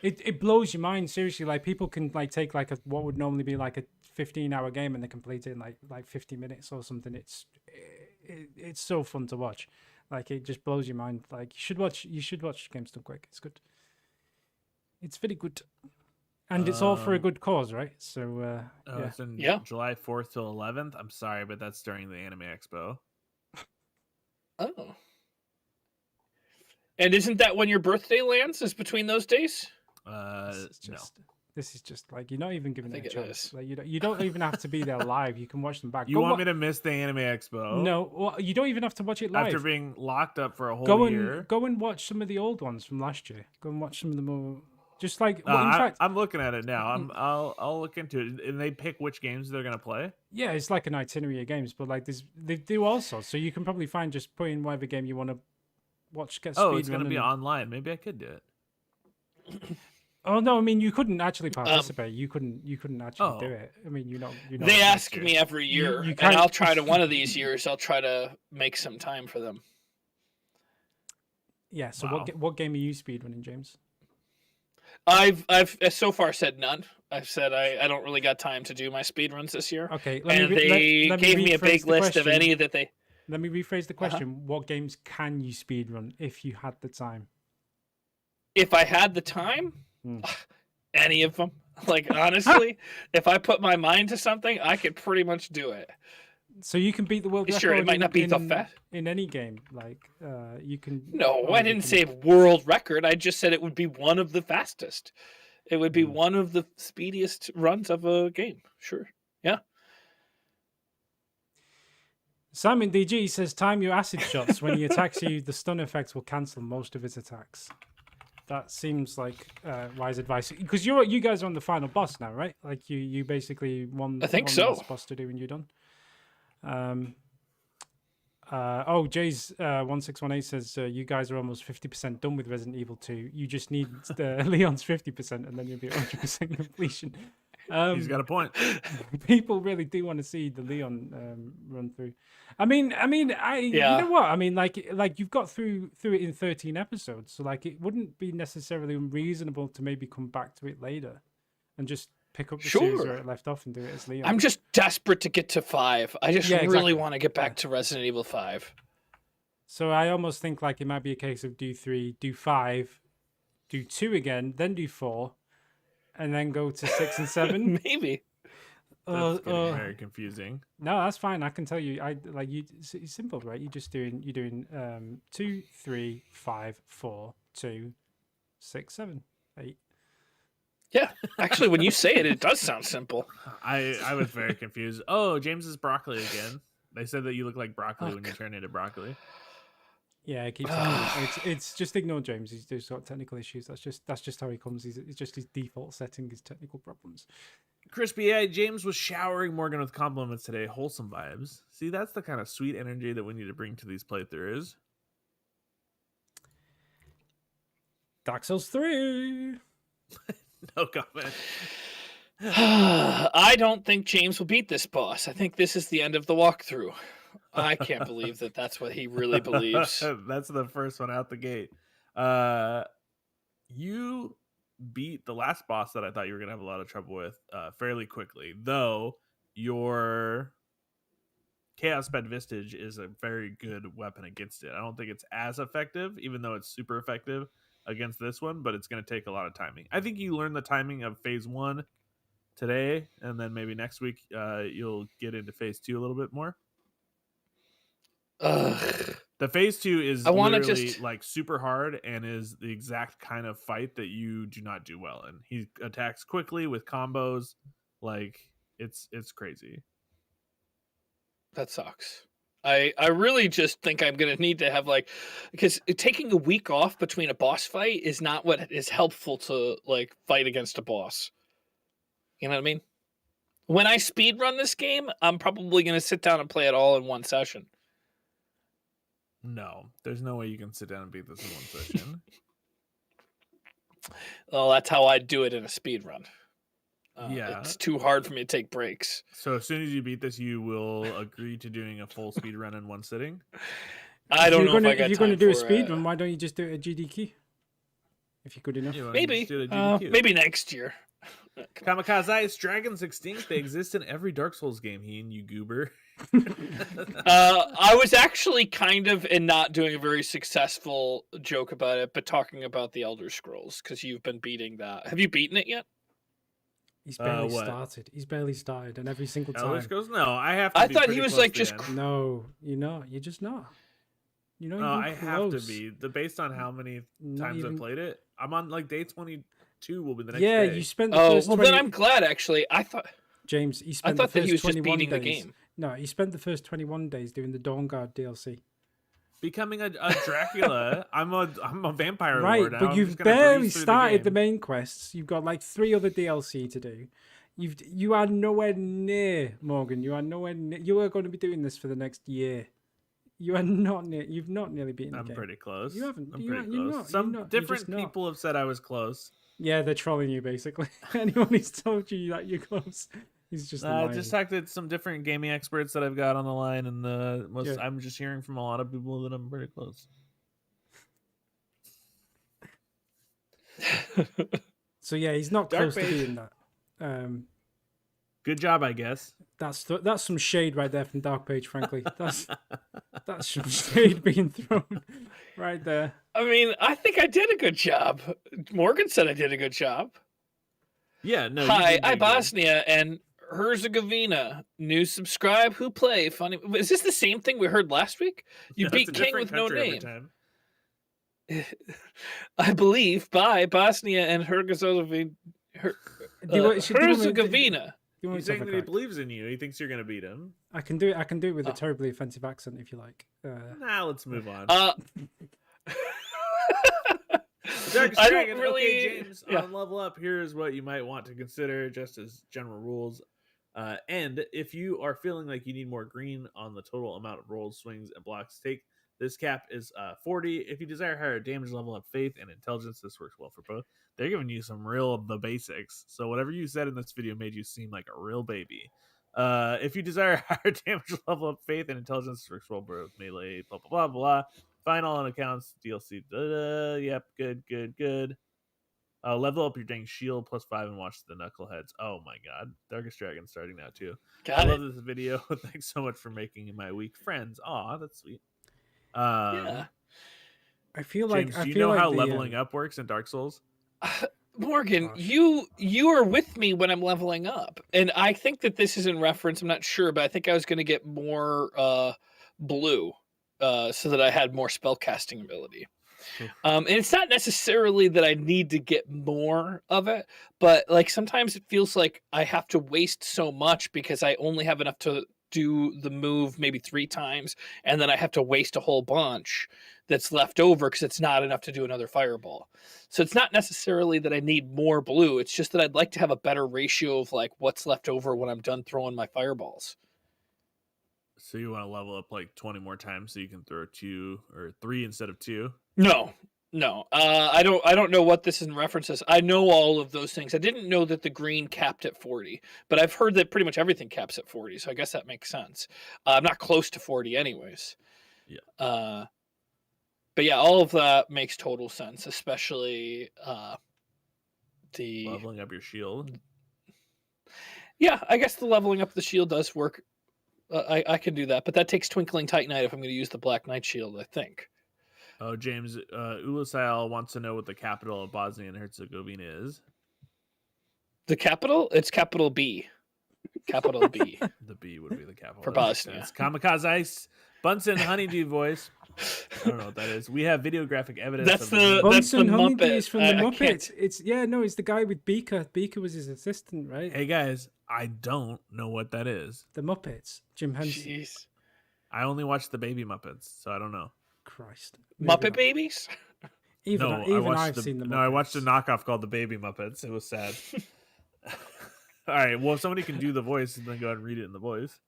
it blows your mind, seriously. Like people can take like what would normally be like a 15-hour game and they complete it in like 50 minutes or something. It's so fun to watch. Like it just blows your mind. Like you should watch Games Done Quick. It's good. It's very good. And it's all for a good cause, right? So it's in July 4th till 11th. I'm sorry, but that's during the Anime Expo. Oh. And isn't that when your birthday lands? Is between those days? No. This is just like you're not even giving it a chance. Like you don't even have to be there live. You can watch them back. You want me to miss the Anime Expo? No, well, you don't even have to watch it live. After being locked up for a whole year. Go and watch some of the old ones from last year. Go and watch some of the more. Just like in fact, I'm looking at it now. I'll look into it, and they pick which games they're gonna play. Yeah, it's like an itinerary of games, but like they do also. So you can probably find just put in whatever game you want to watch. Get it's gonna be online. Maybe I could do it. Oh no! I mean, you couldn't actually participate. You couldn't actually do it. I mean, They ask me every year, and I'll try to one of these years. I'll try to make some time for them. Yeah. So what game are you speedrunning, James? I've so far said none. I've said I don't really got time to do my speedruns this year. Okay. They gave me a big list of any that they. Let me rephrase the question. What games can you speedrun if you had the time? If I had the time. Any of them. Like honestly, if I put my mind to something, I could pretty much do it. So you can beat the world record. Sure, it might not be the fast in any game. Like you can. No, I didn't say world record. I just said it would be one of the fastest. It would be one of the speediest runs of a game. Sure, yeah. Simon DG says, "Time your acid shots. When he attacks you, the stun effects will cancel most of his attacks." That seems like wise advice, because you guys are on the final boss now, right? Like you basically won. I think so. The boss to do when you're done. Jay's 1618 says you guys are almost 50% done with Resident Evil 2. You just need Leon's 50%, and then you'll be 100% completion. He's got a point. People really do want to see the Leon run through. You know what? I mean, like you've got through it in 13 episodes, so like it wouldn't be necessarily unreasonable to maybe come back to it later and just pick up the series where it left off and do it as Leon. I'm just desperate to get to 5. I just really want to get back to Resident Evil 5. So I almost think like it might be a case of do 3, do 5, do 2 again, then do 4. And then go to 6 and 7. Maybe. That's getting very confusing. No, that's fine. I can tell you. It's simple, right? You're doing 2, 3, 5, 4, 2, 6, 7, 8. Yeah, actually, when you say it, it does sound simple. I was very confused. Oh, James is broccoli again. They said that you look like broccoli when you turn into broccoli. Yeah, it keeps. It's just ignore James. He's got technical issues. That's just how he comes. It's just his default setting, his technical problems. Crispy James was showering Morgan with compliments today. Wholesome vibes. See, that's the kind of sweet energy that we need to bring to these playthroughs. Dark Souls 3. No comment. I don't think James will beat this boss. I think this is the end of the walkthrough. I can't believe that that's what he really believes. That's the first one out the gate. You beat the last boss that I thought you were going to have a lot of trouble with fairly quickly, though your Chaos Sped Vistage is a very good weapon against it. I don't think it's as effective, even though it's super effective against this one, but it's going to take a lot of timing. I think you learn the timing of phase 1 today, and then maybe next week you'll get into phase 2 a little bit more. The phase 2 is literally like super hard and is the exact kind of fight that you do not do well in. He attacks quickly with combos, like it's crazy. That sucks. I really just think I'm gonna need to have because taking a week off between a boss fight is not what is helpful to like fight against a boss. You know what I mean? When I speedrun this game, I'm probably gonna sit down and play it all in one session. No, there's no way you can sit down and beat this in one session. Well, that's how I'd do it in a speedrun. Yeah, it's too hard for me to take breaks. So as soon as you beat this, you will agree to doing a full speed run in one sitting? I don't know if I got time for it. If you're going to do a speed run, why don't you just do it at GDQ? If you're good enough. Maybe. Maybe next year. Kamikaze, dragons extinct. They exist in every Dark Souls game, you goober. I was actually kind of not doing a very successful joke about it, but talking about the Elder Scrolls, because you've been beating that. Have you beaten it yet? He's barely started. He's barely started, and every single time. Elder Scrolls? No, I have to. I thought he was like just. No, you're not. You're just not. You know, I have to be. Based on how many times I've played it, I'm on like day 22. Will be the next day. Yeah, you spent the first. Well, then I'm glad actually. I thought James. He spent. I thought that he was 21 just beating days. the game. No, he spent the first 21 days doing the Dawnguard DLC. Becoming a Dracula. I'm a vampire right, lord. But you've barely started the main quests. You've got like 3 other DLC to do. You are nowhere near, Morgan. You are nowhere near. You are going to be doing this for the next year. You are not near. You've not nearly beaten the game. I'm pretty close. You haven't. I'm pretty close. Some different people have said I was close. Yeah, they're trolling you basically. Anyone who's told you that you're close, he's just lying. I just talked to some different gaming experts that I've got on the line, and I'm just hearing from a lot of people that I'm pretty close. So yeah, he's not close to being that. Good job, I guess. That's some shade right there from Dark Page. Frankly, that's some shade being thrown right there. I mean, I think I did a good job. Morgan said I did a good job. Yeah, no. Hi, I'm Bosnia and Herzegovina. New subscribe. Who play? Funny. Is this the same thing we heard last week? You beat King with no name. I believe by Bosnia and Herzegovina. Herzegovina. He's saying that he believes in you. He thinks you're going to beat him. I can do it with a terribly offensive accent if you like. Let's move on. I don't really. Okay, James, on Level Up, here's what you might want to consider just as general rules. And if you are feeling like you need more green on the total amount of rolls, swings, and blocks to take, this cap is 40. If you desire higher damage level up, faith, and intelligence, this works well for both. They're giving you some the basics. So whatever you said in this video made you seem like a real baby. If you desire higher damage level up, faith, and intelligence, this works well for melee, blah, blah, blah, blah. Final on accounts, DLC. Yep, good. Level up your dang shield +5 and watch the knuckleheads. Oh my god. Darkest Dragon starting now too. I love this video. Thanks so much for making my week friends. Aw, that's sweet. Yeah. I feel like James, do you know how leveling up works in Dark Souls? Morgan, you are with me when I'm leveling up, and I think that this is in reference. I'm not sure, but I think I was going to get more blue, so that I had more spellcasting ability. And it's not necessarily that I need to get more of it, but like sometimes it feels like I have to waste so much because I only have enough to do the move maybe 3 times, and then I have to waste a whole bunch that's left over because it's not enough to do another fireball. So it's not necessarily that I need more blue. It's just that I'd like to have a better ratio of like what's left over when I'm done throwing my fireballs. So you want to level up like 20 more times so you can throw 2 or 3 instead of 2? No, No, I don't know what this in references. I know all of those things. I didn't know that the green capped at 40, but I've heard that pretty much everything caps at 40. So I guess that makes sense. I'm not close to 40 anyways. Yeah. But yeah, all of that makes total sense, especially the leveling up your shield. Yeah, I guess the leveling up the shield does work. I can do that, but that takes Twinkling Titanite if I'm going to use the Black Knight shield, I think. Oh, James, Ulusail wants to know what the capital of Bosnia and Herzegovina is. The capital? It's capital B. Capital B. The B would be the capital. For Bosnia. It's Kamikaze Ice. Bunsen Honeydew voice. I don't know what that is. We have videographic evidence. That's the Honeydew is from the Muppets. It's it's the guy with Beaker. Beaker was his assistant, right? Hey guys, I don't know what that is. The Muppets. Jim Henson. Jeez. I only watched the Baby Muppets, so I don't know. Christ. Muppet Babies? I've seen the Muppets. No, I watched a knockoff called the Baby Muppets. It was sad. All right, well, if somebody can do the voice, then go ahead and read it in the voice.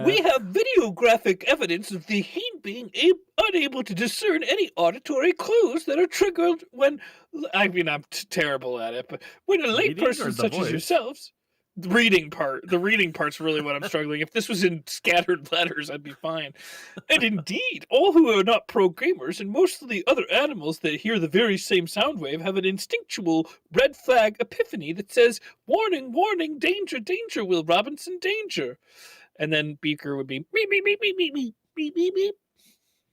We have videographic evidence of the Heat being unable to discern any auditory clues that are triggered when... I mean, I'm terrible at it, but when a layperson such as yourselves... The reading part's really what I'm struggling. If this was in scattered letters, I'd be fine. And indeed, all who are not pro gamers and most of the other animals that hear the very same sound wave have an instinctual red flag epiphany that says, "Warning, warning, danger, danger, Will Robinson, danger." And then Beaker would be me, me, me, me, me, me, me, me, me.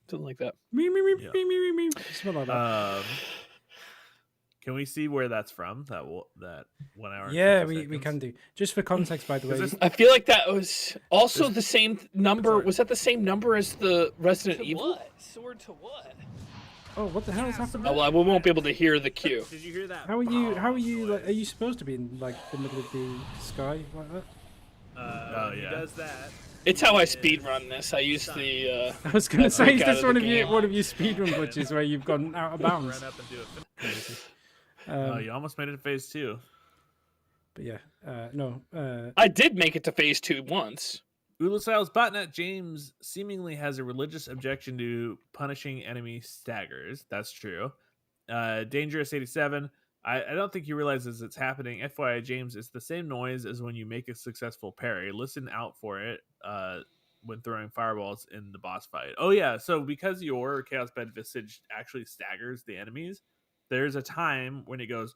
Something like that. Me, me, me, me, me, me, me. Something like that. Can we see where that's from? That 1 hour. Yeah, we can do. Just for context, by the way. I feel like that was also the same number. Was that the same number as the Resident Evil? What? Sword to what? Oh, what the hell is happening? Oh, well, we won't be able to hear the cue. Did you hear that? How are you? Like, are you supposed to be in like the middle of the sky like that? Oh yeah. He does that. It's how I speedrun this. I use the. I was gonna say, is this one of game. your speedrun glitches where you've gone out of bounds? Run up and do it. You almost made it to phase 2. But yeah, no. I did make it to phase 2 once. Ulusail's botnet James seemingly has a religious objection to punishing enemy staggers. That's true. Dangerous 87. I don't think he realizes it's happening. FYI, James, it's the same noise as when you make a successful parry. Listen out for it when throwing fireballs in the boss fight. Oh yeah, so because your Chaos Bed Visage actually staggers the enemies, there's a time when it goes,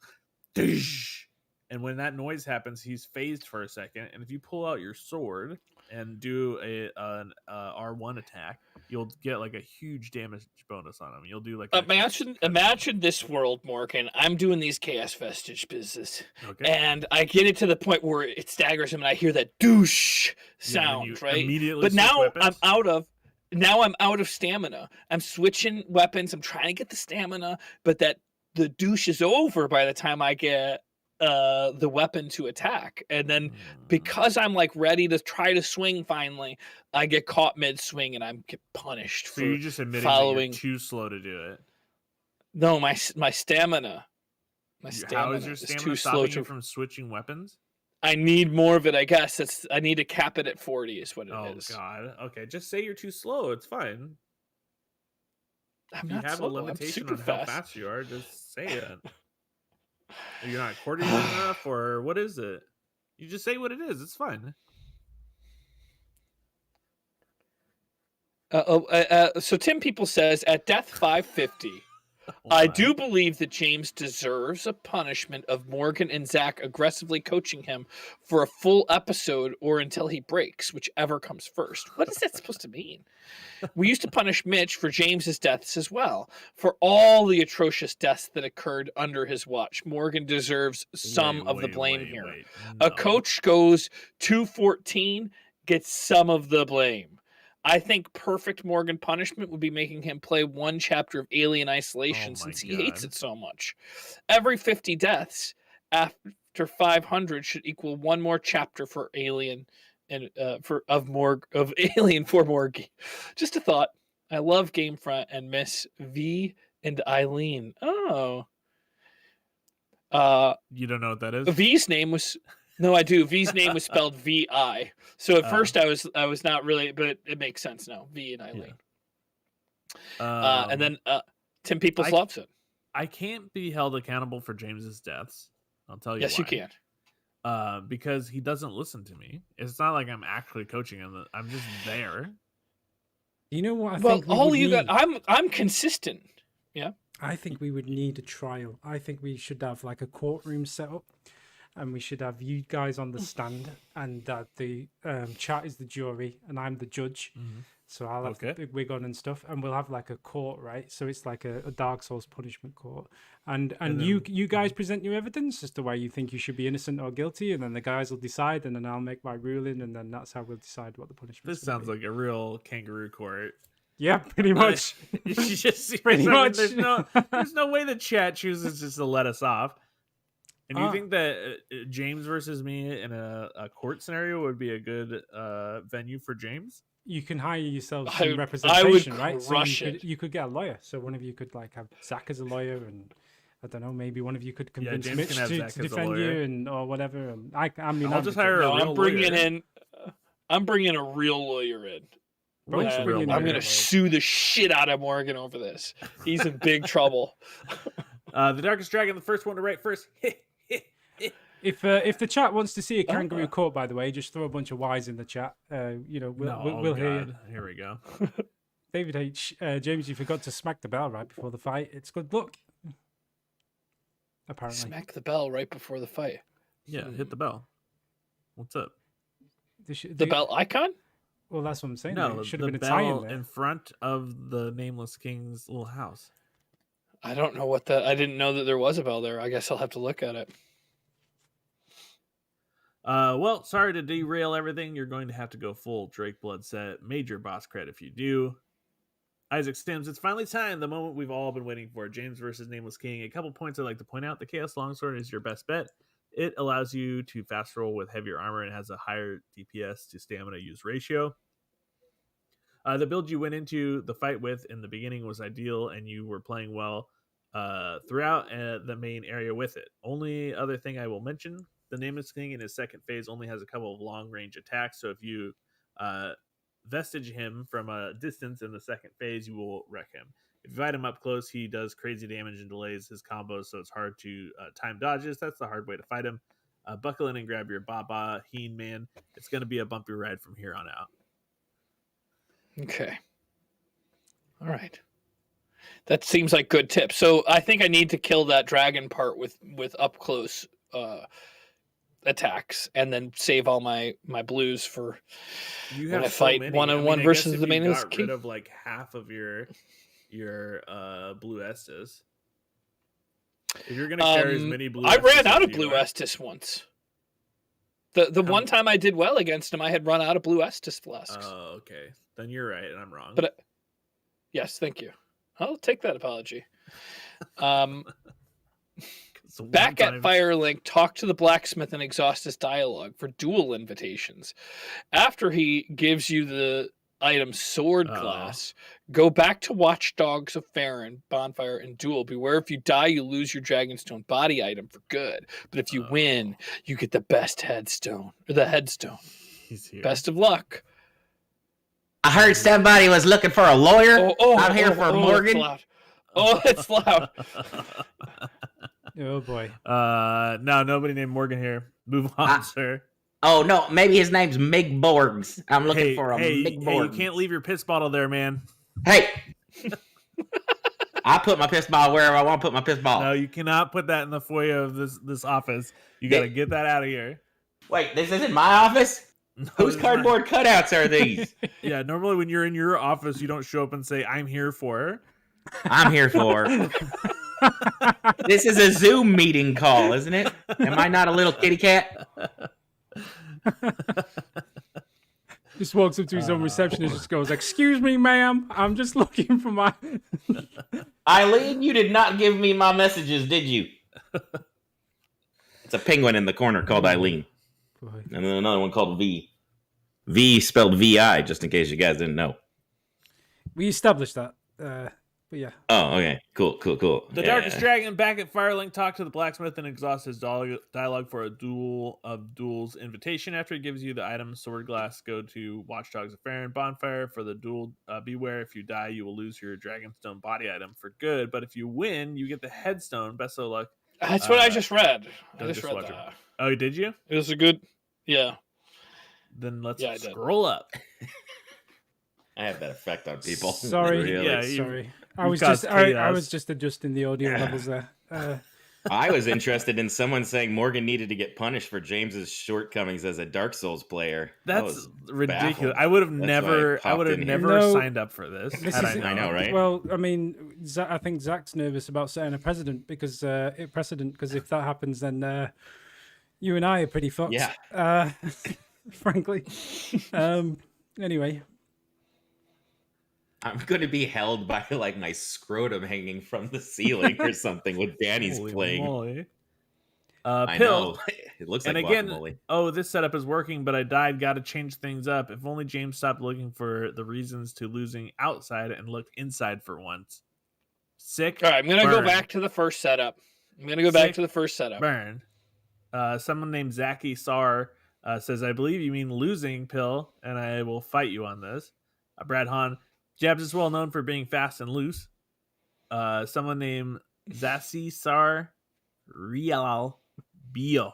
Dish! And when that noise happens, he's phased for a second. And if you pull out your sword and do an R1 attack, you'll get like a huge damage bonus on him. You'll do like imagine this world, Morgan. I'm doing these Chaos Vestige business, okay. And I get it to the point where it staggers him, and I hear that douche sound, right? Immediately, but now I'm out of stamina. I'm switching weapons. I'm trying to get the stamina, but the douche is over by the time I get the weapon to attack. And then because I'm like ready to try to swing finally, I get caught mid swing and I get punished for you're just admitting following that you're too slow to do it. No, my stamina. How is your stamina too stopping slow you from switching weapons? I need more of it, I guess. I need to cap it at 40 is what it is. Oh god. Okay, just say you're too slow. It's fine. I'm if not you have slow. a limitation on fast. how fast you are, just say it. You're not coordinated enough, or what is it? You just say what it is. It's fine. So Tim People says, at death 550, I do believe that James deserves a punishment of Morgan and Zach aggressively coaching him for a full episode or until he breaks, whichever comes first. What is that supposed to mean? We used to punish Mitch for James's deaths as well. For all the atrocious deaths that occurred under his watch, Morgan deserves some of the blame here. No. A coach goes 214, gets some of the blame. I think perfect Morgan punishment would be making him play one chapter of Alien Isolation since he hates it so much. Every 50 deaths after 500 should equal one more chapter for Alien and of Alien for Morgan. Just a thought. I love Gamefront and miss V and Eileen. Oh. You don't know what that is? V's name was No, I do. V's name was spelled V-I. So at first I was not really, but it makes sense now. V and Eileen. Yeah. And then Tim Peoples loves it. I can't be held accountable for James's deaths. I'll tell you. Yes, why. you can. Because he doesn't listen to me. It's not like I'm actually coaching him. I'm just there. You know what? I'm consistent. Yeah. I think we would need a trial. I think we should have like a courtroom set up, and we should have you guys on the stand, and the chat is the jury, and I'm the judge. Mm-hmm. So I'll have the big wig on and stuff, and we'll have like a court, right? So it's like a Dark Souls punishment court, and you guys present your evidence as to why you think you should be innocent or guilty, and then the guys will decide, and then I'll make my ruling, and then that's how we'll decide what the punishment. This sounds like a real kangaroo court. Yeah, pretty much. Pretty much. There's no way the chat chooses just to let us off. And you think that James versus me in a court scenario would be a good venue for James? You can hire yourself some representation, right? So you could get a lawyer. So one of you could like have Zach as a lawyer, and I don't know, maybe one of you could convince Mitch to defend you, or whatever. And I mean, I'll just hire a real lawyer. I'm bringing a real lawyer in. I'm going to sue the shit out of Morgan over this. He's in big trouble. The Darkest Dragon, the first one to write first. If the chat wants to see a kangaroo court, by the way, just throw a bunch of Y's in the chat. We'll hear you. Here we go. David H. James, you forgot to smack the bell right before the fight. It's good luck. Apparently. Smack the bell right before the fight. Yeah, hit the bell. What's up? The bell icon? Well, that's what I'm saying. No, it should have been a bell tie-in in front of the Nameless King's little house. I don't know I didn't know that there was a bell there. I guess I'll have to look at it. Well, sorry to derail everything. You're going to have to go full Drake Blood set. Major boss cred if you do. Isaac Stims, it's finally time. The moment we've all been waiting for. James versus Nameless King. A couple points I'd like to point out. The Chaos Longsword is your best bet. It allows you to fast roll with heavier armor and has a higher DPS to stamina use ratio. The build you went into the fight with in the beginning was ideal, and you were playing well throughout the main area with it. Only other thing I will mention, the Nameless King in his second phase only has a couple of long-range attacks, so if you vestige him from a distance in the second phase, you will wreck him. If you fight him up close, he does crazy damage and delays his combos, so it's hard to time dodges. That's the hard way to fight him. Buckle in and grab your Baba Heen Man. It's going to be a bumpy ride from here on out. Okay. All right. That seems like good tips. So I think I need to kill that dragon part with up close attacks, and then save all my blues for when I fight one-on-one versus the Nameless King. Rid of like half of your blue Estus. If you're gonna carry as many blue, I ran out of blue Estus once. The one time I did well against him, I had run out of blue Estus flasks. Oh, okay. Then you're right, and I'm wrong. But yes, thank you. I'll take that apology. Back at Firelink, talk to the blacksmith and exhaust his dialogue for duel invitations. After he gives you the item sword class, go back to Watchdogs of Farron, Bonfire, and Duel. Beware, if you die, you lose your Dragonstone body item for good. But if you win, you get the best headstone. He's here. Best of luck. I heard somebody was looking for a lawyer. I'm here for Morgan. It's loud. Oh boy. No, nobody named Morgan here. Move on, sir. Oh no, maybe his name's Mig Borgs. I'm looking for a Mig Borgs. Hey, you can't leave your piss bottle there, man. Hey. I put my piss bottle wherever I want to put my piss bottle. No, you cannot put that in the foyer of this office. You got to get that out of here. Wait, this isn't my office? No, whose cardboard cutouts are these? Yeah, normally when you're in your office, you don't show up and say, I'm here for. I'm here for. This is a Zoom meeting call, isn't it? Am I not a little kitty cat? Just walks up to his own receptionist, just goes, "Excuse me, ma'am, I'm just looking for my." Eileen, you did not give me my messages, did you? It's a penguin in the corner called Eileen. Boy. And then another one called V. V spelled V-I, just in case you guys didn't know. We established that. But But yeah. Oh, okay. Cool. The Darkest Dragon back at Firelink talked to the blacksmith and exhausts his dialogue for a Duel of Duels invitation. After he gives you the item Sword Glass, go to Watchdogs of Farron Bonfire for the duel. Beware, if you die, you will lose your Dragonstone body item for good. But if you win, you get the headstone. Best of luck. That's what I just read. I just read that. Oh, did you? It was a good... Yeah. Then let's scroll up. I have that effect on people. Sorry. Really. Sorry. I was just adjusting the audio levels there. I was interested in someone saying Morgan needed to get punished for James's shortcomings as a Dark Souls player. That's ridiculous. I would have never signed up for this. I know, right? Well, I mean, I think Zach's nervous about setting a precedent because if that happens, then you and I are pretty fucked. Yeah. Frankly. Anyway. I'm going to be held by like my scrotum hanging from the ceiling or something with Danny's playing. Moly. I Pill. know. It looks and like again, guacamole. This setup is working, but I died. Got to change things up. If only James stopped looking for the reasons to losing outside and looked inside for once. Sick. All right, I'm going to go back to the first setup. Burn. Someone named Zaki Sar says, I believe you mean losing, Pill, and I will fight you on this. Brad Hahn. Jabs is well known for being fast and loose. Someone named Zassi Sar Rial Bio.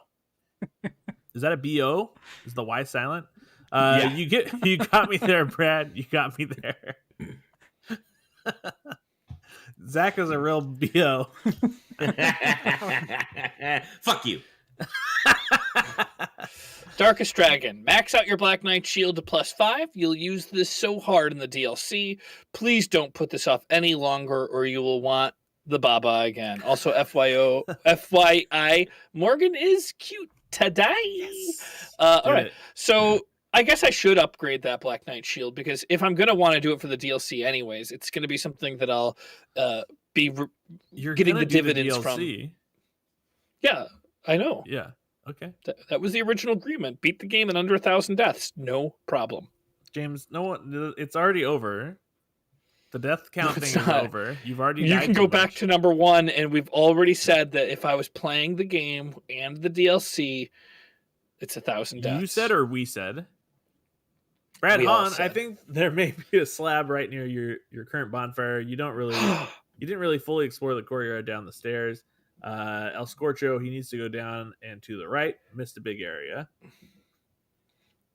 Is that a B-O? Is the Y silent? Yeah. You got me there, Brad. You got me there. Zach is a real B-O. Fuck you. Darkest Dragon. Max out your Black Knight shield to +5. You'll use this so hard in the DLC. Please don't put this off any longer or you will want the Baba again. Also, FYI, Morgan is cute today. Yes. All right. So I guess I should upgrade that Black Knight shield because if I'm going to want to do it for the DLC anyways, it's going to be something that I'll be You're getting the dividends from. Yeah, I know. Yeah. Okay. That was the original agreement. Beat the game in under 1,000 deaths. No problem. James, it's already over. The death count thing is over. You've already You can go back to number 1, and we've already said that if I was playing the game and the DLC, it's 1,000 deaths. You said or we said? Brad Hahn, I think there may be a slab right near your current bonfire. You didn't really fully explore the courtyard down the stairs. El Scorcho, he needs to go down and to the right. Missed a big area.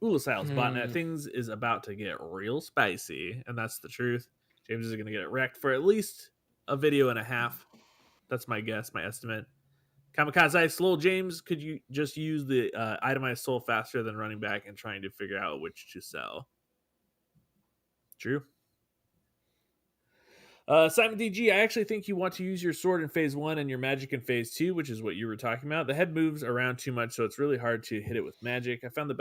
Ulasal's botnet. Things is about to get real spicy, and that's the truth. James is going to get it wrecked for at least a video and a half. That's my guess, my estimate. Kamikaze, slow James, could you just use the itemized soul faster than running back and trying to figure out which to sell? True. Simon DG, I actually think you want to use your sword in phase 1 and your magic in phase 2, which is what you were talking about. The head moves around too much, so it's really hard to hit it with magic. I found the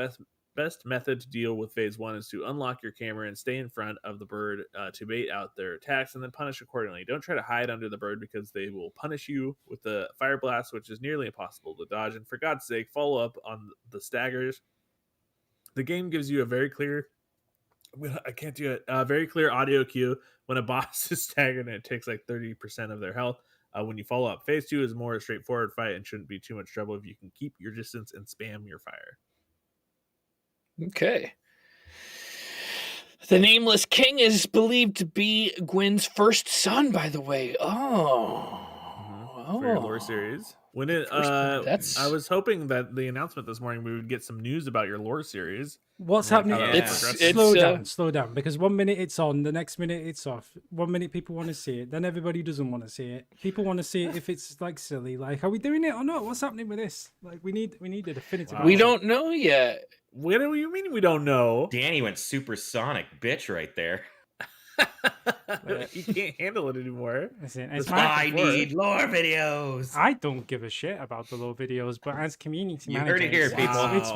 best method to deal with phase 1 is to unlock your camera and stay in front of the bird to bait out their attacks and then punish accordingly. Don't try to hide under the bird because they will punish you with the fire blast, which is nearly impossible to dodge. And for God's sake, follow up on the staggers. The game gives you a very clear... I can't do it. Very clear audio cue when a boss is staggered and it takes like 30% of their health. When you follow up, phase 2 is more a straightforward fight and shouldn't be too much trouble if you can keep your distance and spam your fire. Okay. The Nameless King is believed to be Gwyn's first son, by the way. For your lore series. When it I was hoping that the announcement this morning we would get some news about your lore series. What's happening? It's slow down, because 1 minute it's on, the next minute it's off. 1 minute people want to see it, then everybody doesn't want to see it. People want to see it if it's like silly. Like, are we doing it or not? What's happening with this? Like, we need a definitive. We don't know yet. What do you mean we don't know? Danny went supersonic bitch right there. You can't handle it anymore. I need lore videos. I don't give a shit about the lore videos, but as community you manager, heard it here, people. It's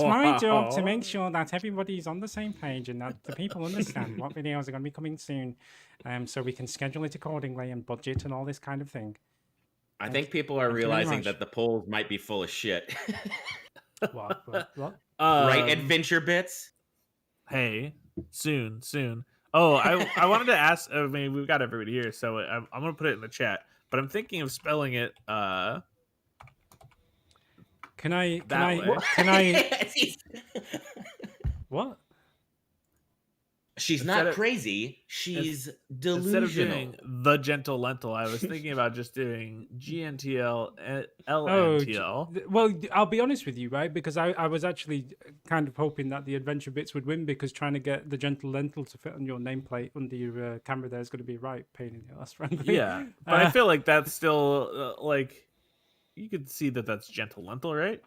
my job to make sure that everybody's on the same page and that the people understand what videos are going to be coming soon, so we can schedule it accordingly and budget and all this kind of thing. I think people are realizing that the polls might be full of shit. What? Right, adventure bits? Hey, soon. Oh, I wanted to ask. I mean, we've got everybody here, so I'm gonna put it in the chat. But I'm thinking of spelling it. Can I? What? She's not crazy. She's delusional. Instead of doing the gentle lentil, I was thinking about just doing GNTL LNTL. Well, I'll be honest with you, right? Because I was actually kind of hoping that the adventure bits would win, because trying to get the gentle lentil to fit on your nameplate under your camera there is going to be a right pain in the ass, frankly. Yeah, but I feel like that's still like you could see that that's gentle lentil, right?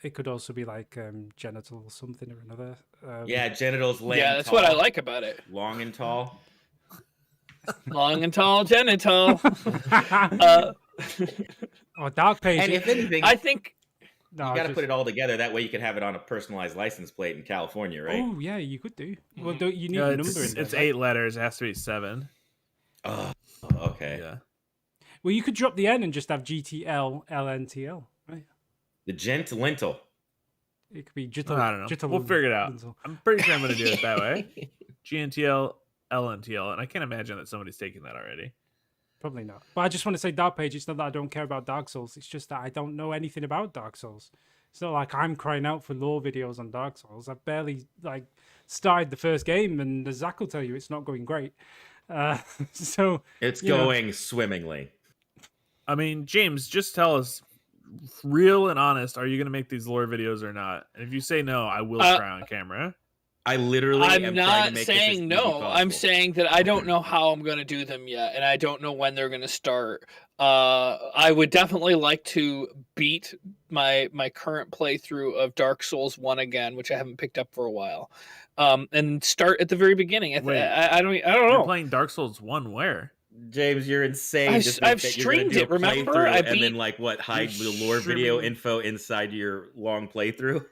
It could also be like genital something or another. Yeah, genitals. Yeah, that's what I like about it. Long and tall. Long and tall genital. Dark Page. And if anything, I think you got to put it all together. That way, you can have it on a personalized license plate in California, right? Oh yeah, you could do. Well, don't you need a number? It's 8 letters. It has to be 7. Oh, okay. Yeah. Well, you could drop the N and just have GTL LNTL, right? The gentle lentil. It could be I don't know. We'll figure it out. Lentil. I'm pretty sure I'm going to do it that way. GNTL LNTL, and I can't imagine that somebody's taking that already. Probably not. But I just want to say, Dark Page, it's not that I don't care about Dark Souls. It's just that I don't know anything about Dark Souls. It's not like I'm crying out for lore videos on Dark Souls. I've barely started the first game, and as Zach will tell you, it's not going great. So it's going swimmingly. I mean, James, just tell us, real and honest, are you going to make these lore videos or not? And if you say no, I will cry on camera. I literally I'm not saying no. I'm saying that I don't know how I'm going to do them yet, and I don't know when they're going to start. I would definitely like to beat my current playthrough of Dark Souls 1 again, which I haven't picked up for a while, and start at the very beginning. I don't know. You're playing Dark Souls 1 where? James, you're insane. I've streamed it. Remember, and then hide the lore video info inside your long playthrough.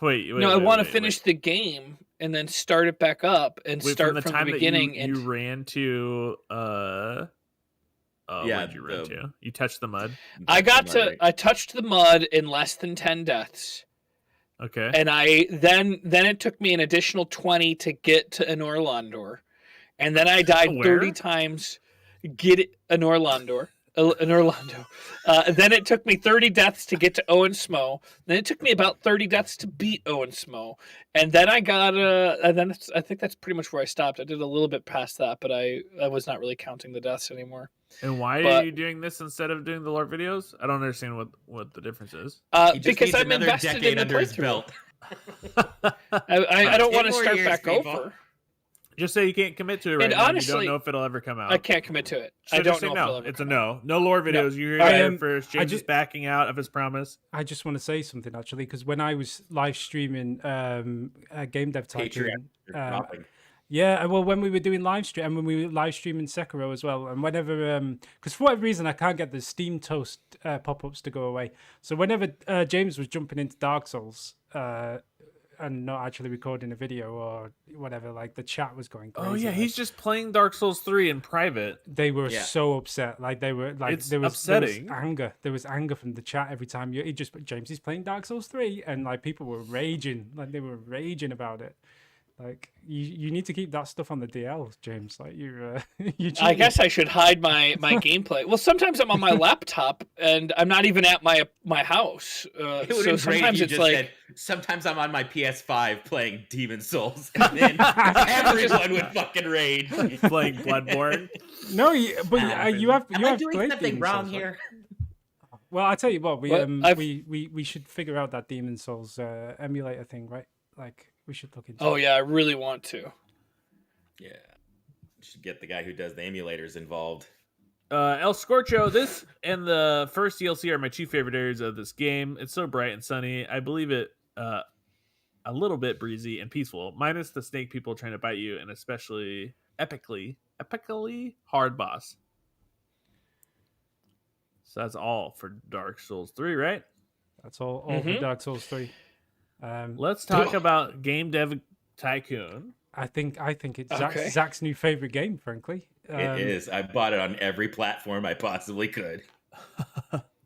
Wait. No, I want to finish the game and then start it back up and start from the beginning. You ran to where'd you run to? You touched the mud. I touched the mud in less than 10 deaths. Okay. And then it took me an additional 20 to get to an Orlandor. And then I died 30 times. Get it, an Orlando. Then it took me 30 deaths to get to Owen Smo. Then it took me about 30 deaths to beat Owen Smo. And then I got I think that's pretty much where I stopped. I did a little bit past that, but I was not really counting the deaths anymore. And why are you doing this instead of doing the lore videos? I don't understand what the difference is. Because I'm invested in the playthrough. I don't want to start back over. Just say you can't commit to it right now. Honestly, you don't know if it'll ever come out. I can't commit to it. So I don't know if it'll ever It's a no. No lore videos. No. You hear that first. James is backing out of his promise. I just want to say something, actually, because when I was live streaming Game Dev Tycoon, when we were doing live stream, and when we were live streaming Sekiro as well, and whenever, because for whatever reason I can't get the Steam Toast pop-ups to go away. So whenever James was jumping into Dark Souls, and not actually recording a video or whatever, the chat was going crazy. Oh yeah, he's just playing Dark Souls 3 in private. They were so upset. There was upsetting. Anger. There was anger from the chat every time James is playing Dark Souls 3, and people were raging. They were raging about it. You need to keep that stuff on the DL, James. You I guess I should hide my gameplay. Well, sometimes I'm on my laptop and I'm not even at my house. So sometimes it's said, sometimes I'm on my PS5 playing Demon Souls, and then everyone would fucking rage. Playing Bloodborne. No, but you have doing played something Demon wrong Souls, here. Right? Well, I tell you what, we should figure out that Demon Souls emulator thing, right? We should look into. Oh yeah, I really want to. Yeah, we should get the guy who does the emulators involved. El Scorcho, this and the first DLC are my two favorite areas of this game. It's so bright and sunny. I believe it a little bit breezy and peaceful, minus the snake people trying to bite you, and especially epically hard boss. So that's all for Dark Souls 3, right? That's all for Dark Souls 3. Let's talk about Game Dev Tycoon. I think it's Zach's new favorite game, frankly. It is. I bought it on every platform I possibly could.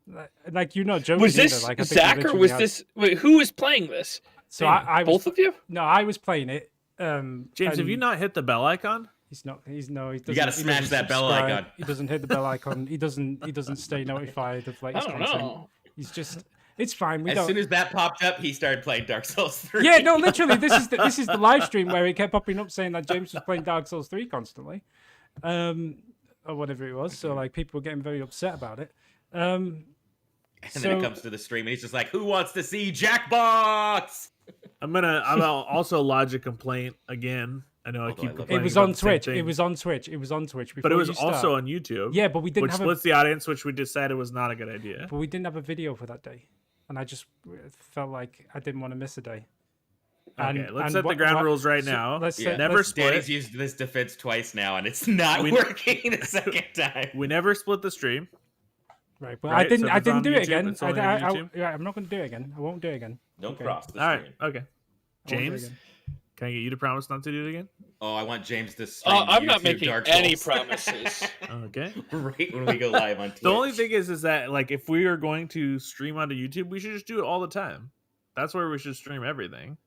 You're not joking. Was this Zach or was this? Wait, who was playing this? So I both of you? No, I was playing it. James, have you not hit the bell icon? He's not. He doesn't. You got to smash that bell subscribe. icon. He doesn't hit the bell icon. He doesn't stay notified of latest I don't content. know. He's just. It's fine. As soon as that popped up, he started playing Dark Souls 3. Yeah, no, literally, this is the live stream where it kept popping up saying that James was playing Dark Souls 3 constantly, or whatever it was. So like people were getting very upset about it. And then it comes to the stream, and he's just like, "Who wants to see Jackbox?" I'm also lodge a complaint again. I know I keep complaining. It was on Twitch. It was on Twitch. It was on Twitch. But it was also on YouTube. Yeah, but we didn't which have splits the audience, which we decided was not a good idea. But we didn't have a video for that day, and I just felt like I didn't want to miss a day. Okay, let's set the ground rules right now. Never split. Danny's used this defense twice now, and it's not working the second time. We never split the stream. Right, but I didn't do it again. I'm not going to do it again. I won't do it again. Don't cross the stream. All right, okay. James, can I get you to promise not to do it again? Oh, I want James to stream I'm not making Dark any Souls. promises. Okay. Right when we go live on Twitch. The only thing is that like if we are going to stream onto YouTube, we should just do it all the time. That's where we should stream everything.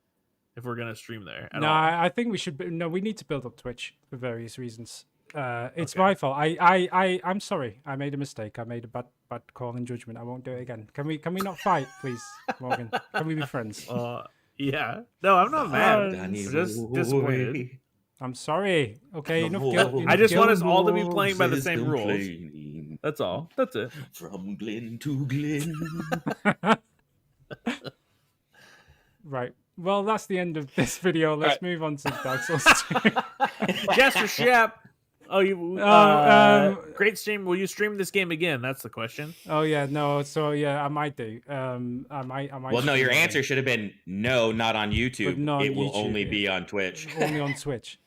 If we're going to stream there. No, I think we should. No, we need to build up Twitch for various reasons. It's my fault. I'm sorry. I made a mistake. I made a bad call in judgment. I won't do it again. Can we not fight, please, Morgan? Can we be friends? Yeah. No, I'm not mad. I'm just disappointed. I'm sorry. Okay, enough guilt. I just want us all to be playing by the same rules. That's all. That's it. From Glen to Glen. Right. Well, that's the end of this video. Let's move on to Dark Souls 2. Jasper Shep. Oh, great stream. Will you stream this game again? That's the question. Oh yeah, no. So yeah, I might do. I might. Well, no. Your answer should have been no, not on YouTube. Not it will YouTube, only be on Twitch. Only on Twitch.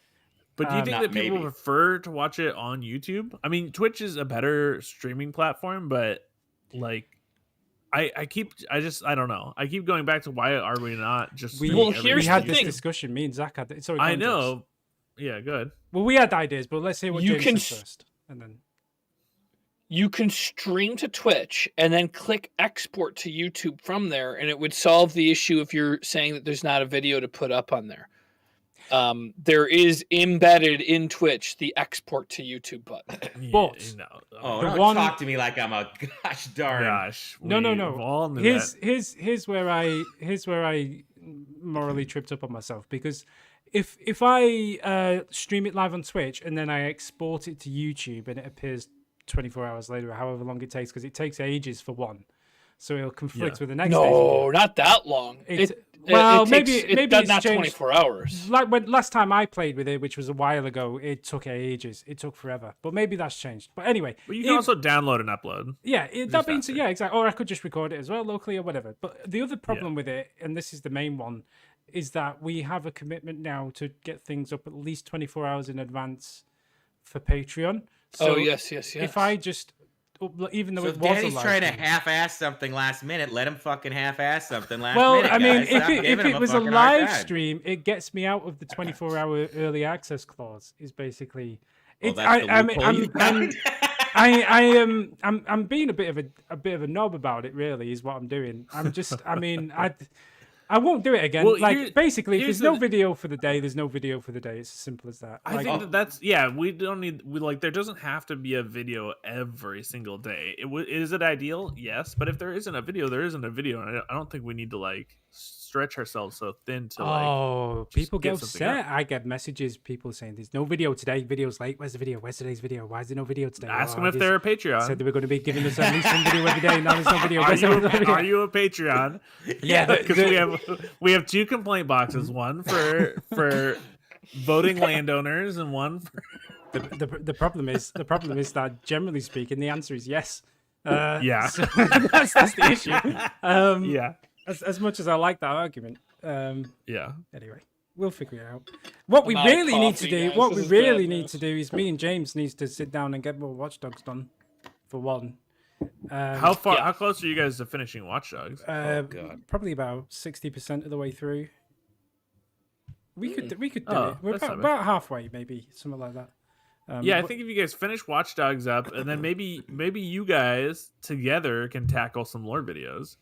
But do you think that people prefer to watch it on YouTube? I mean, Twitch is a better streaming platform, but like, I don't know. I keep going back to why are we not just? We had this discussion. Me and Zach had it. Sorry, I know. Yeah, good. Well, we had ideas, but let's hear what James said first, and then you can stream to Twitch and then click export to YouTube from there, and it would solve the issue if you're saying that there's not a video to put up on there. There is embedded in Twitch the export to YouTube button. But don't talk to me like I'm a gosh darn. No. Here's where I morally tripped up on myself, because if I stream it live on Twitch and then I export it to YouTube and it appears 24 hours later or however long it takes, because it takes ages for one, so it'll conflict with the next day. No, not that long. Maybe it's not 24 hours. Like when last time I played with it, which was a while ago, it took ages. It took forever. But maybe that's changed. But anyway, you can also download and upload. Yeah, that means exactly. Or I could just record it as well locally or whatever. But the other problem with it, and this is the main one, is that we have a commitment now to get things up at least 24 hours in advance for Patreon. So yes. If I just, even though if Danny's trying to half-ass something last minute, let him fucking half-ass something last minute. Well, I mean, if it was a live stream, it gets me out of the 24-hour early access clause. Is basically it. I'm being a bit of a knob about it. Really, is what I'm doing. I won't do it again. Well, basically, if there's no video for the day, there's no video for the day. It's as simple as that. I think that's we don't need there doesn't have to be a video every single day. Is it ideal? Yes, but if there isn't a video, there isn't a video, and I don't think we need to stretch ourselves so thin to people get upset. I get messages, people saying there's no video today. Video's late. Where's the video? Where's today's video? Why is there no video today? Ask them if they're a Patreon. Said they were going to be giving us at least one video every day. Now there's no video. Are you a Patreon? Yeah, because we have two complaint boxes. One for voting landowners, and one for the problem is that generally speaking, the answer is yes. So that's the issue. As much as I like that argument. Anyway, we'll figure it out. What we really need to do is me and James needs to sit down and get more Watch Dogs done. For one. How close are you guys to finishing Watch Dogs? Probably about 60% of the way through. We could do it. We're about halfway, maybe something like that. I think if you guys finish Watch Dogs up, and then maybe you guys together can tackle some lore videos.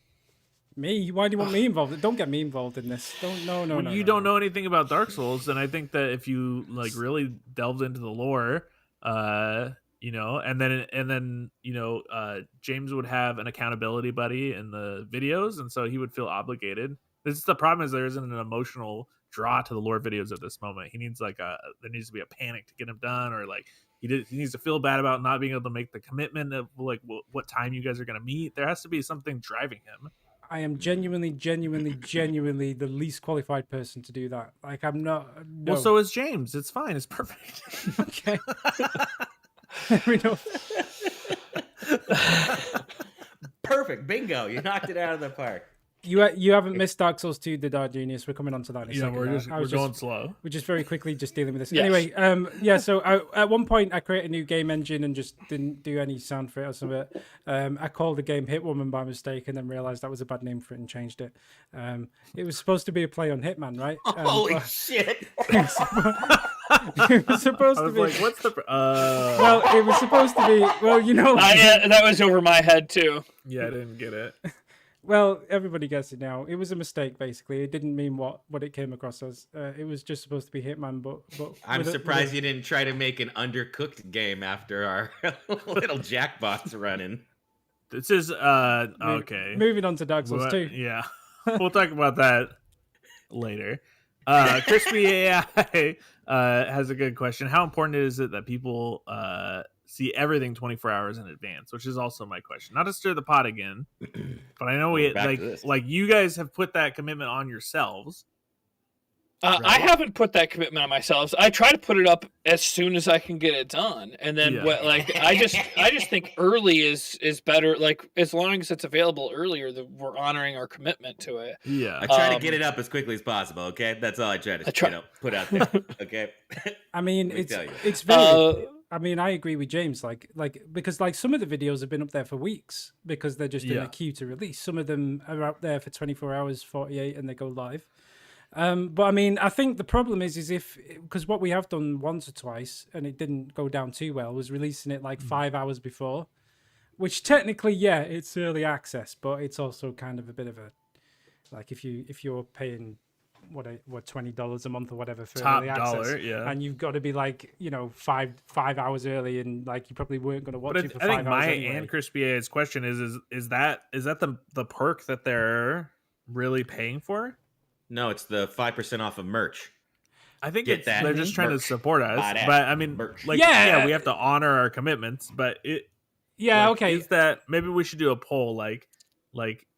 Me? Why do you want me involved? Don't get me involved in this. No. You don't know anything about Dark Souls, and I think that if you like really delved into the lore, and then James would have an accountability buddy in the videos, and so he would feel obligated. This is the problem: is there isn't an emotional draw to the lore videos at this moment. He needs there needs to be a panic to get him done, or like he needs to feel bad about not being able to make the commitment of like what time you guys are going to meet. There has to be something driving him. I am genuinely the least qualified person to do that. Like, I'm not. No. Well, so is James. It's fine. It's perfect. Okay. We know. Perfect. Bingo. You knocked it out of the park. You haven't missed Dark Souls 2, did I, Genius? We're coming on to that in a second. We're going slow. We're just very quickly just dealing with this. Yes. Anyway, so at one point I created a new game engine and just didn't do any sound for it or something. I called the game Hitwoman by mistake and then realized that was a bad name for it and changed it. It was supposed to be a play on Hitman, right? Holy shit. It was supposed to be. Like, what's the? Well, it was supposed to be. Well, that was over my head too. Yeah, I didn't get it. Well, everybody gets it now. It was a mistake, basically. It didn't mean what it came across as. It was just supposed to be Hitman, but I'm surprised you didn't try to make an undercooked game after our little jackbots running. This is okay. Moving on to Dark Souls 2. Yeah, we'll talk about that later. Crispy AI has a good question. How important is it that people see everything 24 hours in advance? Which is also my question. Not to stir the pot again, but I know like you guys have put that commitment on yourselves. Right? I haven't put that commitment on myself. I try to put it up as soon as I can get it done, and then I just think early is better. Like, as long as it's available earlier, we're honoring our commitment to it. Yeah, I try to get it up as quickly as possible. Okay, that's all I try to put out there. Okay. I mean, it's very. I mean, I agree with James. Like because some of the videos have been up there for weeks because they're just in a queue to release. Some of them are out there for 24 hours, 48, and they go live. But I mean, I think the problem is because what we have done once or twice and it didn't go down too well was releasing it like 5 hours before, which technically, it's early access, but it's also kind of a bit of a, like if you're paying what $20 a month or whatever for top early access, dollar, and you've got to be like 5 hours early, and like you probably weren't going to watch it for 5 hours. I think my anyway. And Crispy A's question is that the perk that they're really paying for? No, it's the 5% off of merch. I think they're just trying to support us. But I mean, we have to honor our commitments. But okay. Is that maybe we should do a poll? Like,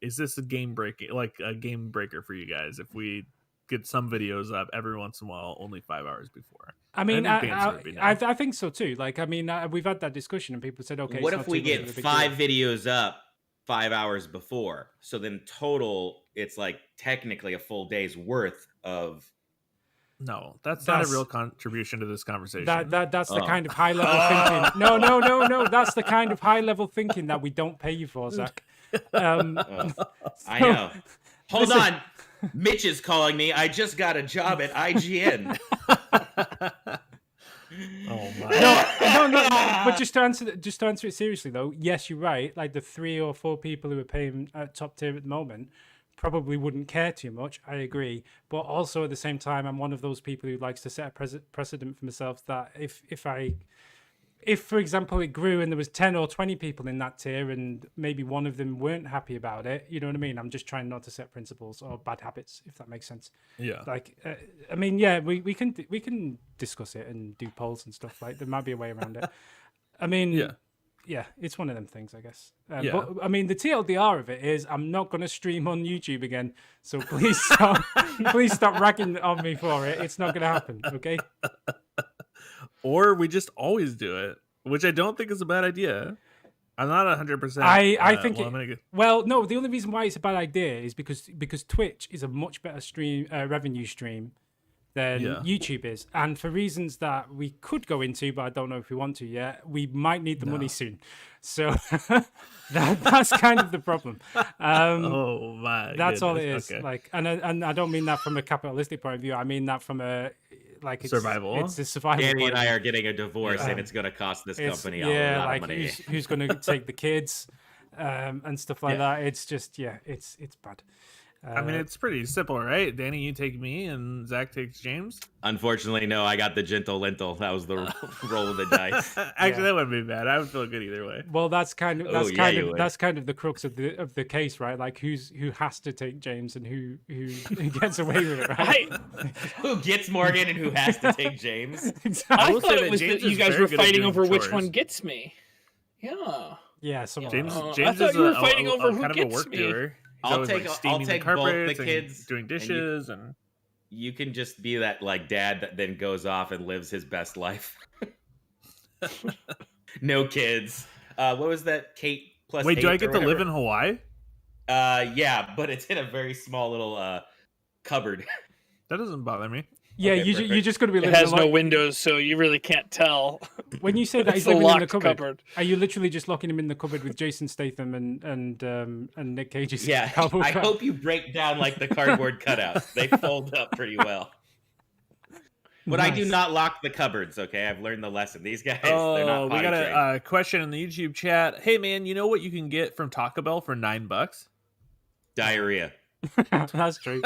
is this a game breaker for you guys if we get some videos up every once in a while, only 5 hours before? I mean, I think so too. Like, I mean, we've had that discussion and people said, okay, what if we get 5 videos up 5 hours before? So then total, it's like technically a full day's worth of. No, that's not a real contribution to this conversation. That's the kind of high level thinking. No. That's the kind of high level thinking that we don't pay you for, Zach. I know. Hold on. Mitch is calling me. I just got a job at IGN. Oh my! No. But just to answer it seriously, though, yes, you're right. Like the 3 or 4 people who are paying at top tier at the moment probably wouldn't care too much. I agree, but also at the same time, I'm one of those people who likes to set a precedent for myself that if for example it grew and there was 10 or 20 people in that tier and maybe one of them weren't happy about it, you know what I mean? I'm just trying not to set principles or bad habits, if that makes sense. Yeah. Like, I mean, we can discuss it and do polls and stuff. Like, there might be a way around it. I mean, yeah, it's one of them things, I guess. But I mean, the TLDR of it is I'm not going to stream on YouTube again. So please stop ragging on me for it. It's not going to happen. Okay. Or we just always do it, which I don't think is a bad idea. I'm not 100%. I think well, no, the only reason why it's a bad idea is because Twitch is a much better revenue stream than YouTube is. And for reasons that we could go into, but I don't know if we want to yet, we might need the money soon. So that's kind of the problem. Oh my! That's all it is. Okay. Like, and I don't mean that from a capitalistic point of view. I mean that from a survival. It's a survival. Danny and I are getting a divorce, and it's going to cost this company a lot of money. Who's going to take the kids? and stuff like that. It's just it's bad. I mean, it's pretty simple, right? Danny, you take me, and Zach takes James. Unfortunately, no. I got the gentle lentil. That was the roll of the dice. Actually, that wouldn't be bad. I would feel good either way. Well, that's kind of the crux of the case, right? Like who has to take James and who gets away with it, right? Who gets Morgan and who has to take James? Exactly. I thought it was that you guys were fighting over which one gets me. Yeah. Yeah. James I is thought you were fighting over who kind of a gets work me. doer. I'll take both the kids, doing dishes, and you can just be that like dad that then goes off and lives his best life. No kids. What was that? Kate plus. Wait, do I get to whatever? live in Hawaii? Yeah, but it's in a very small little cupboard. That doesn't bother me. Yeah, Okay, you're just going to be living. It has no windows, so you really can't tell. When you say that he's It's a living in the locked cupboard, are you literally just locking him in the cupboard with Jason Statham and Nick Cage's Yeah, cowboy I hat? hope you break down like the cardboard cutouts. They fold up pretty well. But I do not lock the cupboards, okay? I've learned the lesson. These guys, they're not we got trained. a question in the YouTube chat. Hey, man, you know what you can get from Taco Bell for $9? Diarrhea. That's true.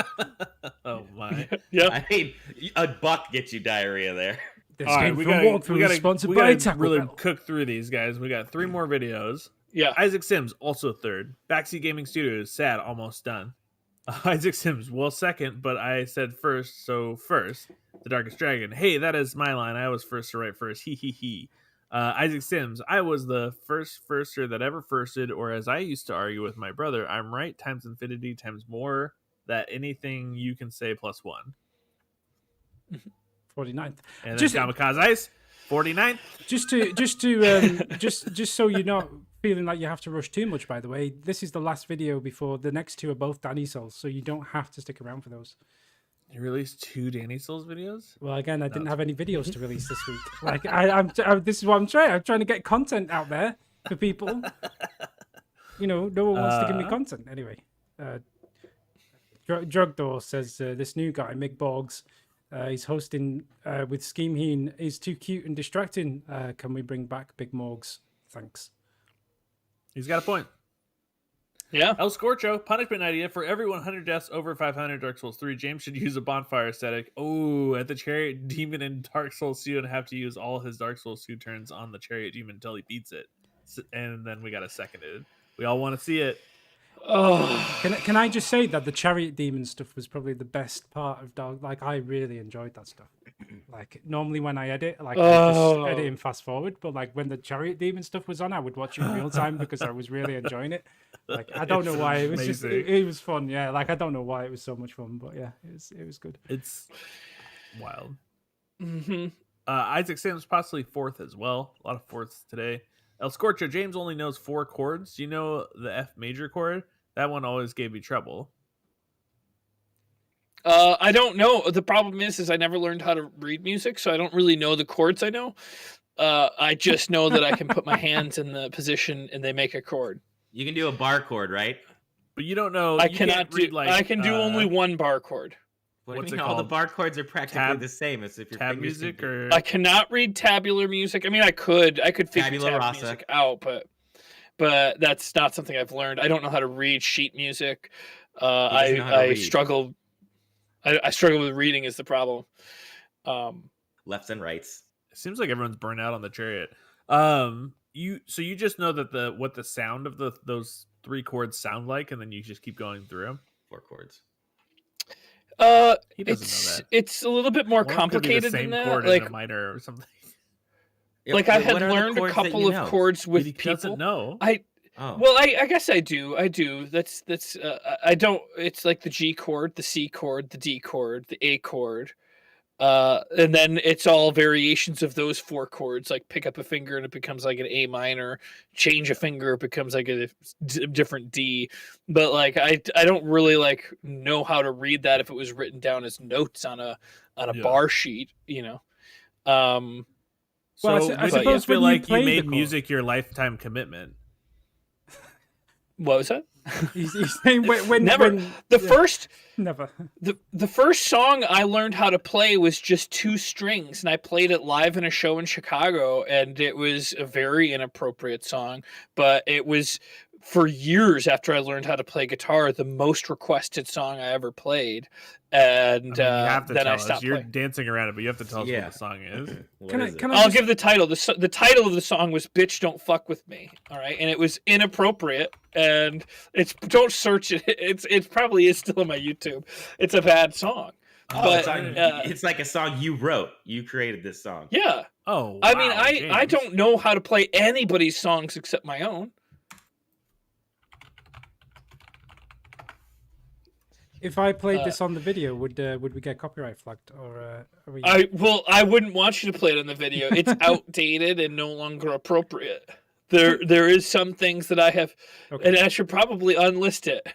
Oh, my. Yeah. I mean, $1 gets you diarrhea there. This All right, game we from Walkthrough is sponsored by Taco really Bell. cook through these, guys. We got 3 more videos. Yeah. Isaac Sims, also 3rd. Backseat Gaming Studios, sad, almost done. Isaac Sims, well, 2nd, but I said 1st, so 1st. The Darkest Dragon. Hey, that is my line. I was first to write first. He he he. Isaac Sims, I was the firster that ever firsted, or as I used to argue with my brother, I'm right times infinity times more that anything you can say plus 1. 49th. And then Kamikaze Ice, 49th. Just so you're not feeling like you have to rush too much, by the way, this is the last video before the next 2 are both Danny Souls, so you don't have to stick around for those. You released 2 Danny Souls videos? Well, again, I didn't have any videos to release this week. Like, this is what I'm trying. I'm trying to get content out there for people. You know, no one wants to give me content anyway. Drug Door says this new guy, Mick Boggs, he's hosting with Scheme Heen. Is too cute and distracting. Can we bring back Big Morgs? Thanks. He's got a point. Yeah. El Scorcho, punishment idea for every 100 deaths over 500 Dark Souls 3. James should use a bonfire aesthetic. Oh, at the Chariot Demon in Dark Souls 2 and have to use all his Dark Souls 2 turns on the Chariot Demon until he beats it. And then we got a seconded. We all want to see it. Oh. Can I just say that the Chariot Demon stuff was probably the best part of Dark. Like, I really enjoyed that stuff. Like, normally when I edit, like, I just edit in fast forward, but like when the Chariot Demon stuff was on, I would watch it in real time because I was really enjoying it. Like, I don't know why, it was just it was fun. Yeah, like, I don't know why it was so much fun, but yeah, it was good. It's wild. Mm-hmm. Isaac Sims possibly 4th as well. A lot of 4ths today. El Scorcho, James only knows 4 chords. You know the F major chord? That one always gave me trouble. I don't know. The problem is I never learned how to read music, so I don't really know the chords I know. I just know that I can put my hands in the position and they make a chord. You can do a bar chord, right? But you don't know. I you cannot can't read, do. like, I can do only one bar chord. What do What's you it mean? All the called? bar chords are practically the same as if your tab fingers music can do- or I cannot read tabular music. I mean, I could figure Tabula tab rasa. music out, but that's not something I've learned. I don't know how to read sheet music. doesn't know how to I read. struggle. I struggle with reading is the problem. lefts and rights. it seems like everyone's burnt out on the Chariot. You just know that what the sound of those 3 chords sound like, and then you just keep going through them. 4 chords. He doesn't know that. It's a little bit more One could be the complicated same than chord that. Like in a minor or something. like I What had are the learned a chords that couple you of know? chords with He people. doesn't know. Oh. Well, I guess I do. That's I don't. It's like the G chord, the C chord, the D chord, the A chord, and then it's all variations of those 4 chords. Like pick up a finger and it becomes like an A minor. Change a finger, it becomes like a different D. But like I don't really like know how to read that if it was written down as notes on a bar sheet. You know. So Well, I I suppose feel when you like play you the made chord- music your lifetime commitment. What was that? He's saying when Never. when- The yeah, first. never. The first song I learned how to play was just 2 strings, and I played it live in a show in Chicago, and it was a very inappropriate song, but it was for years after I learned how to play guitar, the most requested song I ever played. And you have to then tell I us. stopped You're playing. dancing around it, but you have to tell us what the song is. I'll give the title. The title of the song was "Bitch Don't Fuck With Me." All right, and it was inappropriate. And don't search it. It probably is still on my YouTube. It's a bad song. But it's like a song you wrote. You created this song. Yeah. Oh, I mean, I don't know how to play anybody's songs except my own. If I played this on the video, would we get copyright flagged, or are we? I wouldn't want you to play it on the video. It's outdated and no longer appropriate. There is some things that I have, and I should probably unlist it.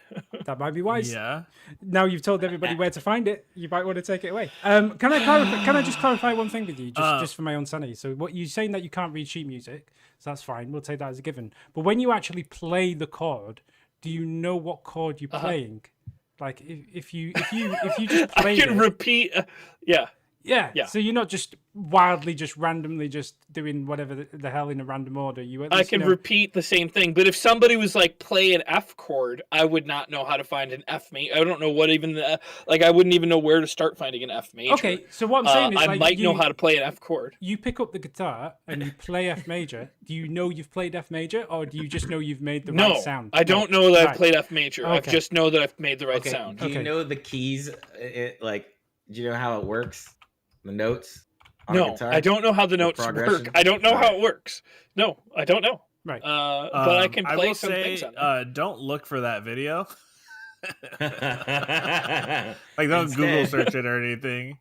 That might be wise. Yeah. Now you've told everybody where to find it. You might want to take it away. Can I just clarify one thing with you, just for my own sanity? So, what you're saying that you can't read sheet music, so that's fine. We'll take that as a given. But when you actually play the chord, do you know what chord you're playing? Like if you just play I can repeat. Yeah. So you're not just wildly, just randomly, just doing whatever the hell in a random order. I can repeat the same thing, but if somebody was like play an F chord, I would not know how to find an F major. I don't know what even I wouldn't even know where to start finding an F major. Okay, so what I'm saying is, I might know how to play an F chord. You pick up the guitar and you play F major. Do you know you've played F major, or do you just know you've made the right sound? I don't know that I've played F major. I just know that I've made the right sound. Do you know the keys? Do you know how it works? The notes on no, the guitar? I don't know how the notes work. I don't know how it works. No, I don't know. Right. But I can play some things on it. Don't look for that video. Don't Google search it or anything.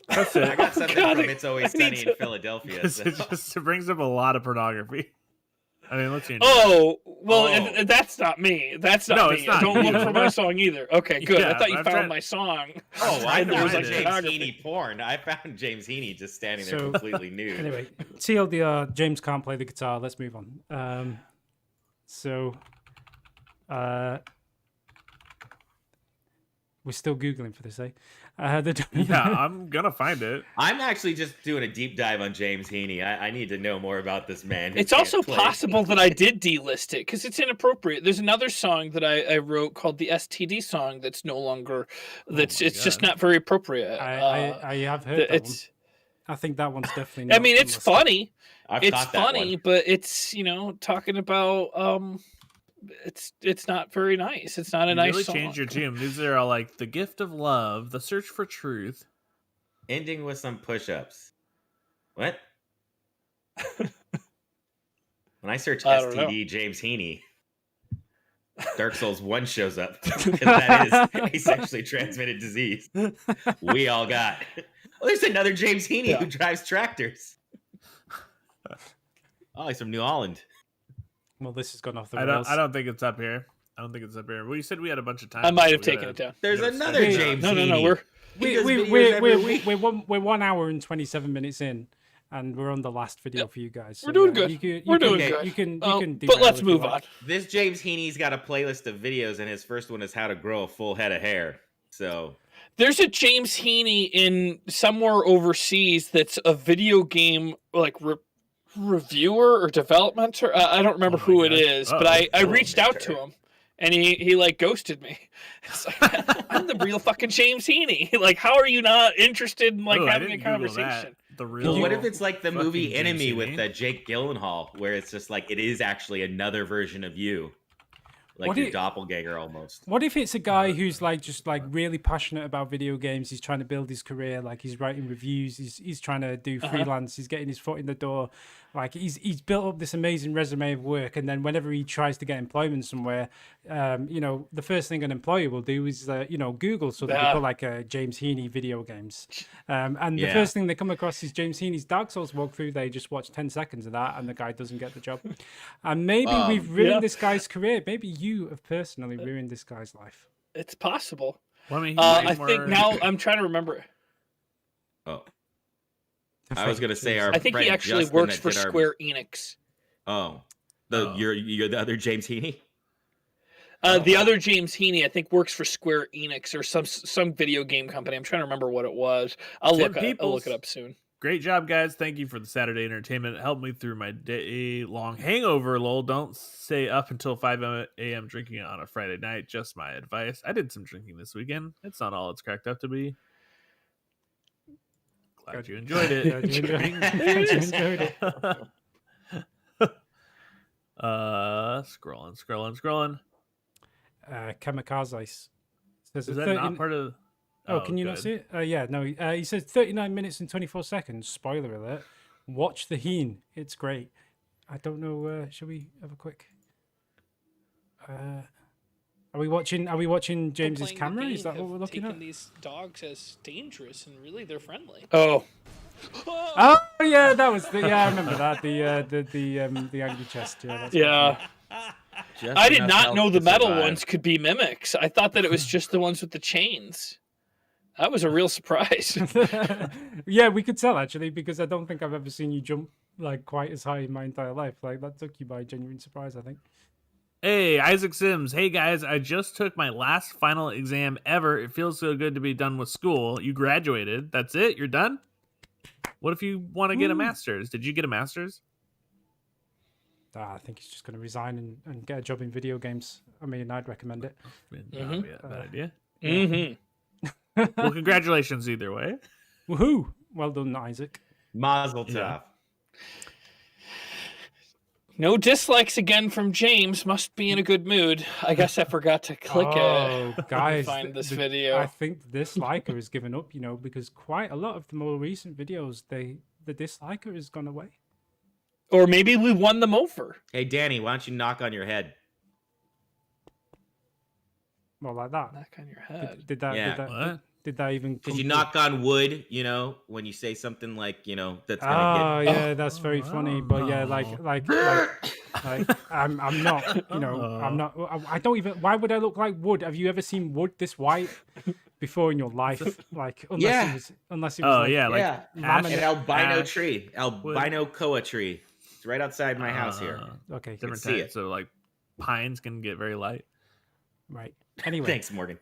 That's it. I got something from It's Always Sunny in Philadelphia. So. It brings up a lot of pornography. I mean, let's see. And that's not me. That's not me. It's not. Don't look for my song either. Okay, good. I thought you found my song. Oh, I found James Heaney porn. I found James Heaney just standing there completely nude. Anyway, TLDR, James can't play the guitar. Let's move on. We're still Googling for this, eh? I'm going to find it. I'm actually just doing a deep dive on James Heaney. I need to know more about this man. It's also possible that I did delist it because it's inappropriate. There's another song that I wrote called the STD song that's no longer, it's just not very appropriate. I have heard that one. I think that one's definitely not. I mean, it's funny. It's funny, but it's, talking about... It's not very nice. It's not a nice really song. Change your tune. These are all like the gift of love, the search for truth, ending with some push-ups. What? When I search STD James Heaney, Dark Souls 1 shows up because that is a sexually transmitted disease. We all got. Oh, there's another James Heaney who drives tractors. Oh, he's from New Holland. Well, this has gone off the rails. I don't think it's up here. Well, you said we had a bunch of time. I might have taken it down. There's another James Heaney. No. We're 1 hour and 27 minutes in, and we're on the last video for you guys. So we're doing good. We're doing good. You can do but let's move on. This James Heaney's got a playlist of videos, and his first one is how to grow a full head of hair. So there's a James Heaney in somewhere overseas that's a video game reviewer or developmenter. I don't remember who it is, but I reached out to him and he ghosted me. It's like, I'm the real fucking James Heaney. Like, how are you not interested in having a conversation? What if it's like the movie Enemy with Jake Gyllenhaal, where it's just like it is actually another version of you, like your doppelganger almost. What if it's a guy who's just really passionate about video games? He's trying to build his career, he's writing reviews, he's trying to do freelance, he's getting his foot in the door. He's built up this amazing resume of work, and then whenever he tries to get employment somewhere, the first thing an employer will do is Google something called James Heaney video games, and the first thing they come across is James Heaney's Dark Souls walkthrough. They just watch 10 seconds of that, and the guy doesn't get the job. And maybe we've ruined this guy's career. Maybe you have personally ruined this guy's life. It's possible. I think now I'm trying to remember. Oh. I was gonna say I think he actually works for Square Enix. Oh, you're the other James Heaney. The other James Heaney, I think, works for Square Enix or some video game company. I'm trying to remember what it was. I'll look it up soon. Great job, guys. Thank you for the Saturday entertainment. It helped me through my day-long hangover, lol. Don't stay up until 5 a.m. drinking on a Friday night. Just my advice. I did some drinking this weekend. It's not all it's cracked up to be. Glad you enjoyed it. Glad you enjoyed it. Scrolling. Kamikaze says Is that not part of... Oh, can you not see it? Yeah, no. He says 39 minutes and 24 seconds. Spoiler alert. Watch The Heen. It's great. I don't know. Shall we have a quick? Are we watching James's camera? Is that what we're looking at? These dogs as dangerous, and really they're friendly. Oh yeah, that was I remember that the angry chest. Yeah. I did not know the metal ones could be mimics. I thought that it was just the ones with the chains. That was a real surprise. Yeah, we could tell actually, because I don't think I've ever seen you jump like quite as high in my entire life. Like that took you by genuine surprise, I think. Hey, Isaac Sims. Hey guys, I just took my last final exam ever. It feels so good to be done with school. You graduated. That's it? You're done? What if you want to get a master's? Did you get a master's? I think he's just going to resign and get a job in video games. I mean, I'd recommend it. Yeah, bad idea. Mm-hmm. Well, congratulations either way. Woohoo! Well done, Isaac. Mazel tov. Yeah. No dislikes again from James. Must be in a good mood. I guess I forgot to click it. Guys, find this video. I think the disliker has given up, because quite a lot of the more recent videos, the disliker has gone away. Or maybe we won them over. Hey, Danny, why don't you knock on your head? Well, like that. Knock on your head. Did that even? Because you knock on wood, when you say something like, that's gonna get. Yeah, that's very funny. But yeah, like I'm not. I'm not. I don't even. Why would I look like wood? Have you ever seen wood this white before in your life? Like, unless it was. An albino tree, albino koa tree. It's right outside my house here. Okay, different types. So like, pines can get very light. Right. Anyway, thanks, Morgan.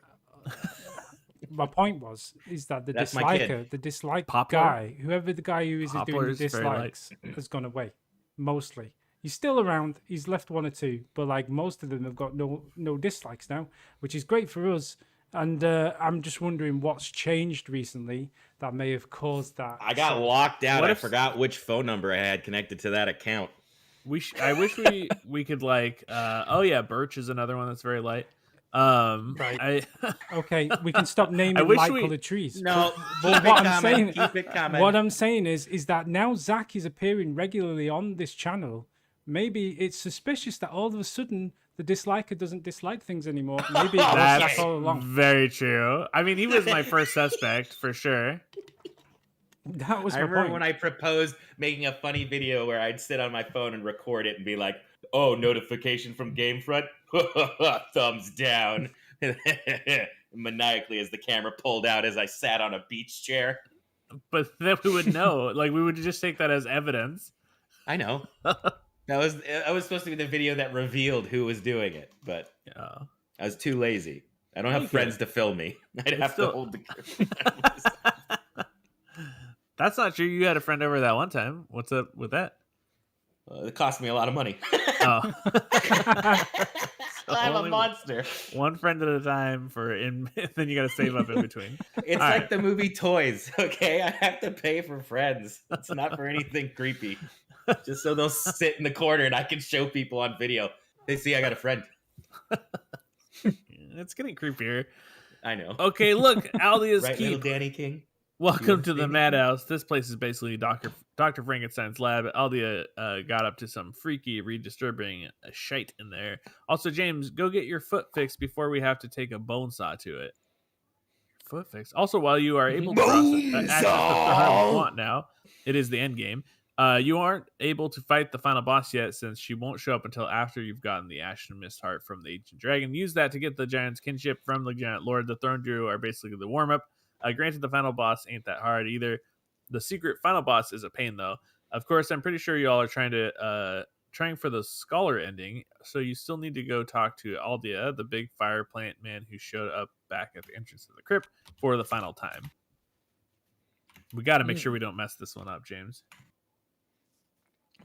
My point is that the dislike guy, whoever the guy who is doing the dislikes, has gone away. Mostly, he's still around. He's left one or two, but like most of them have got no dislikes now, which is great for us. And I'm just wondering what's changed recently that may have caused that. I got locked out. I forgot which phone number I had connected to that account. I wish we could like. Birch is another one that's very light. Right. Okay, we can stop naming light-colored trees. No, but what I'm saying is that now Zach is appearing regularly on this channel. Maybe it's suspicious that all of a sudden the disliker doesn't dislike things anymore. Maybe that's all along. Very true. I mean, he was my first suspect for sure. That was I remember when I proposed making a funny video where I'd sit on my phone and record it and be like, "Oh, notification from GameFront, thumbs down," maniacally as the camera pulled out as I sat on a beach chair. But then we would know, like we would just take that as evidence. I know. That was supposed to be the video that revealed who was doing it, but I was too lazy. I don't have friends to film me. I'd have to hold the. That's not true. You had a friend over that one time. What's up with that? It cost me a lot of money. Oh. I'm a monster. One friend at a time then you got to save up in between. It's all like the movie Toys, okay? I have to pay for friends. It's not for anything creepy. Just so they'll sit in the corner and I can show people on video. They see I got a friend. It's getting creepier. I know. Okay, look, Aldia's right, Keep. Little Danny King. Welcome to the Madhouse. This place is basically Dr. Frankenstein's lab. Aldia got up to some freaky, redisturbing shite in there. Also, James, go get your foot fixed before we have to take a bone saw to it. Foot fixed. Also, while you are able to access the harm you want now, it is the end game. You aren't able to fight the final boss yet, since she won't show up until after you've gotten the Ashen Mist Heart from the Ancient Dragon. Use that to get the Giant's kinship from the Giant Lord. The Throne Drew are basically the warm-up. Granted, the final boss ain't that hard either. The secret final boss is a pain, though. Of course, I'm pretty sure you all are trying for the Scholar ending, so you still need to go talk to Aldia, the big fire plant man who showed up back at the entrance of the crypt for the final time. We got to make sure we don't mess this one up, James.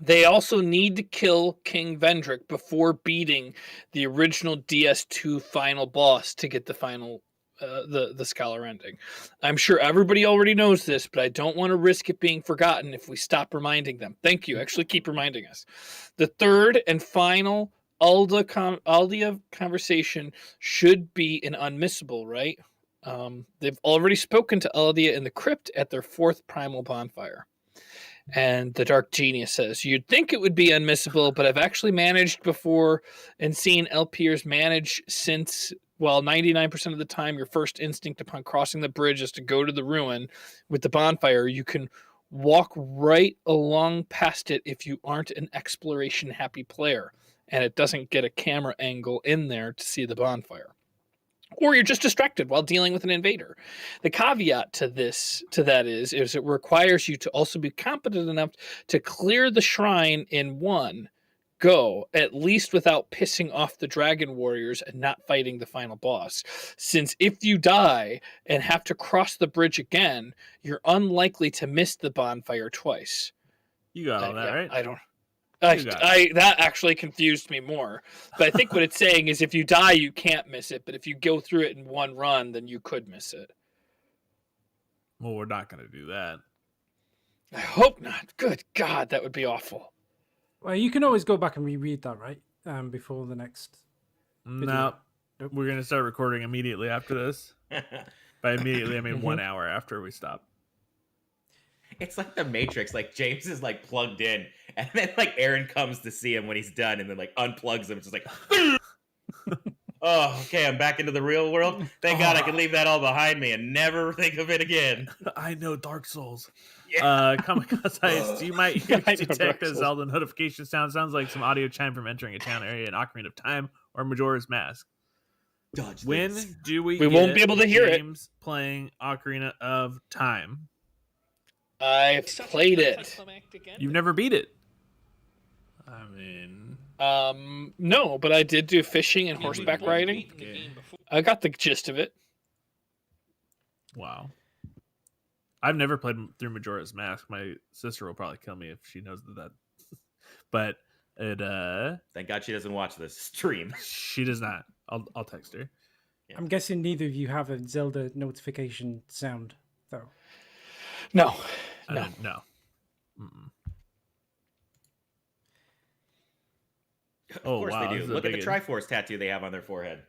They also need to kill King Vendrick before beating the original DS2 final boss to get the final the scholar ending. I'm sure everybody already knows this, but I don't want to risk it being forgotten if we stop reminding them. Thank you. Actually, keep reminding us. The third and final Aldia conversation should be an unmissable, right? They've already spoken to Aldia in the crypt at their fourth primal bonfire. And the Dark Genius says, you'd think it would be unmissable, but I've actually managed before and seen LPers manage since, well, 99% of the time, your first instinct upon crossing the bridge is to go to the ruin with the bonfire. You can walk right along past it if you aren't an exploration happy player and it doesn't get a camera angle in there to see the bonfire. Or you're just distracted while dealing with an invader. The caveat to that is it requires you to also be competent enough to clear the shrine in one go, at least without pissing off the dragon warriors and not fighting the final boss. Since if you die and have to cross the bridge again, you're unlikely to miss the bonfire twice. You got all that, right? I don't. That actually confused me more. But I think what it's saying is if you die, you can't miss it. But if you go through it in one run, then you could miss it. Well, we're not going to do that. I hope not. Good God, that would be awful. Well, you can always go back and reread that, right? Before the next video. No, nope. We're going to start recording immediately after this. By immediately, I mean 1 hour after we stop. It's like the Matrix. Like James is like plugged in, and then like Aaron comes to see him when he's done, and then like unplugs him. It's just like, oh, okay, I'm back into the real world. Thank God I can leave that all behind me and never think of it again. I know Dark Souls. Yeah. Kamikaze, you might detect a Zelda notification sound. Sounds like some audio chime from entering a town area in Ocarina of Time or Majora's Mask. Dodge when this. Do we won't be able to hear James playing Ocarina of Time? I've played it. You've never beat it. I mean, no, but I did do fishing and horseback riding. I got the gist of it. Wow. I've never played through Majora's Mask. My sister will probably kill me if she knows that. But it. Thank God she doesn't watch this stream. She does not. I'll text her. Yeah. I'm guessing neither of you have a Zelda notification sound, though. No. No. Of course they do. Look at the Triforce tattoo they have on their forehead.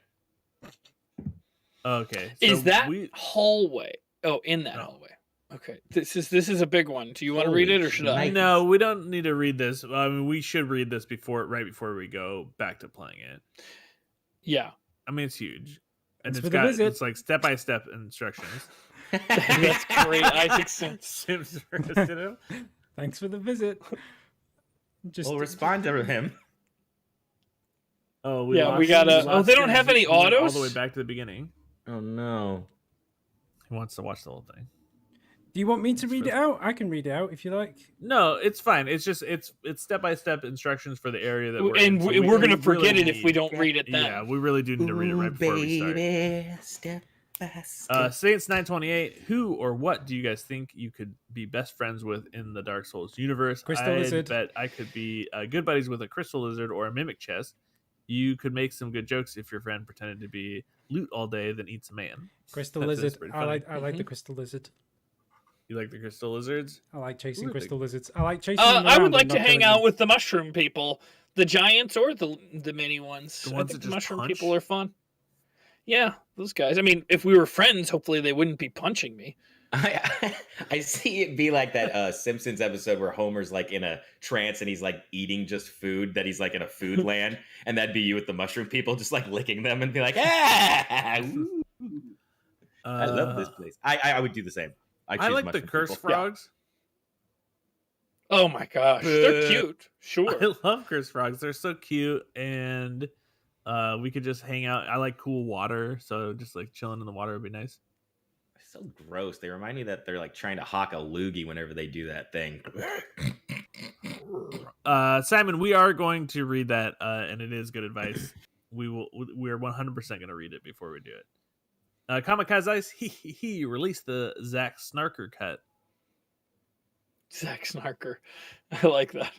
Okay. So is that hallway? Oh, in that hallway. Okay. This is a big one. Do you want to read it or should I? No, we don't need to read this. I mean, we should read this right before we go back to playing it. Yeah. I mean, it's huge. And it's like step-by-step instructions. That's great. Isaac Sims. Thanks for the visit. We'll respond to him. Oh, we gotta. Oh, they don't have any autos. All the way back to the beginning. Oh no. He wants to watch the whole thing. Do you want me to read it out? I can read it out if you like. No, it's fine. It's just it's step-by-step instructions for the area that we're in. And we're gonna forget it if we don't read it then. Yeah, we really do need to read it right before we start. Saints 928, who or what do you guys think you could be best friends with in the Dark Souls universe? Crystal Lizard. Bet I could be good buddies with a Crystal Lizard or a Mimic Chest. You could make some good jokes if your friend pretended to be loot all day, then eats a man. Crystal Lizard. I like the Crystal Lizard. You like the Crystal Lizards? I like chasing Crystal Lizards. I like chasing them I would like to hang out with the mushroom people, the giants or the mini ones. The ones I think that the mushroom punch? people are fun. Yeah, those guys. I mean, if we were friends, hopefully they wouldn't be punching me. I see it be like that Simpsons episode where Homer's like in a trance and he's like eating just food that he's like in a food land, and that'd be you with the mushroom people just like licking them and be like, ah! I love this place. I would do the same. I like the curse frogs. Yeah. Oh my gosh, they're cute. Sure, I love curse frogs. They're so cute, and we could just hang out. I like cool water, so just like chilling in the water would be nice. So gross. They remind me that they're like trying to hawk a loogie whenever they do that thing. Simon, we are going to read that, and it is good advice. We are 100% going to read it before we do it. Kamikaze, he released the Zack Snarker cut Zach Snarker. I like that.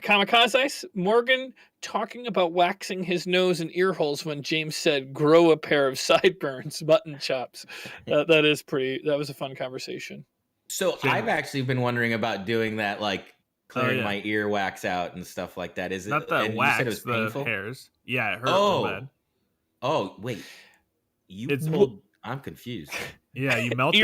Kamikaze Morgan talking about waxing his nose and ear holes when James said, grow a pair of sideburns, mutton chops. That was a fun conversation. So I've actually been wondering about doing that, like clearing my ear wax out and stuff like that. Is it not the wax? You said it was painful? The hairs. Yeah, it hurt real bad. Oh, wait. I'm confused. Yeah, you melt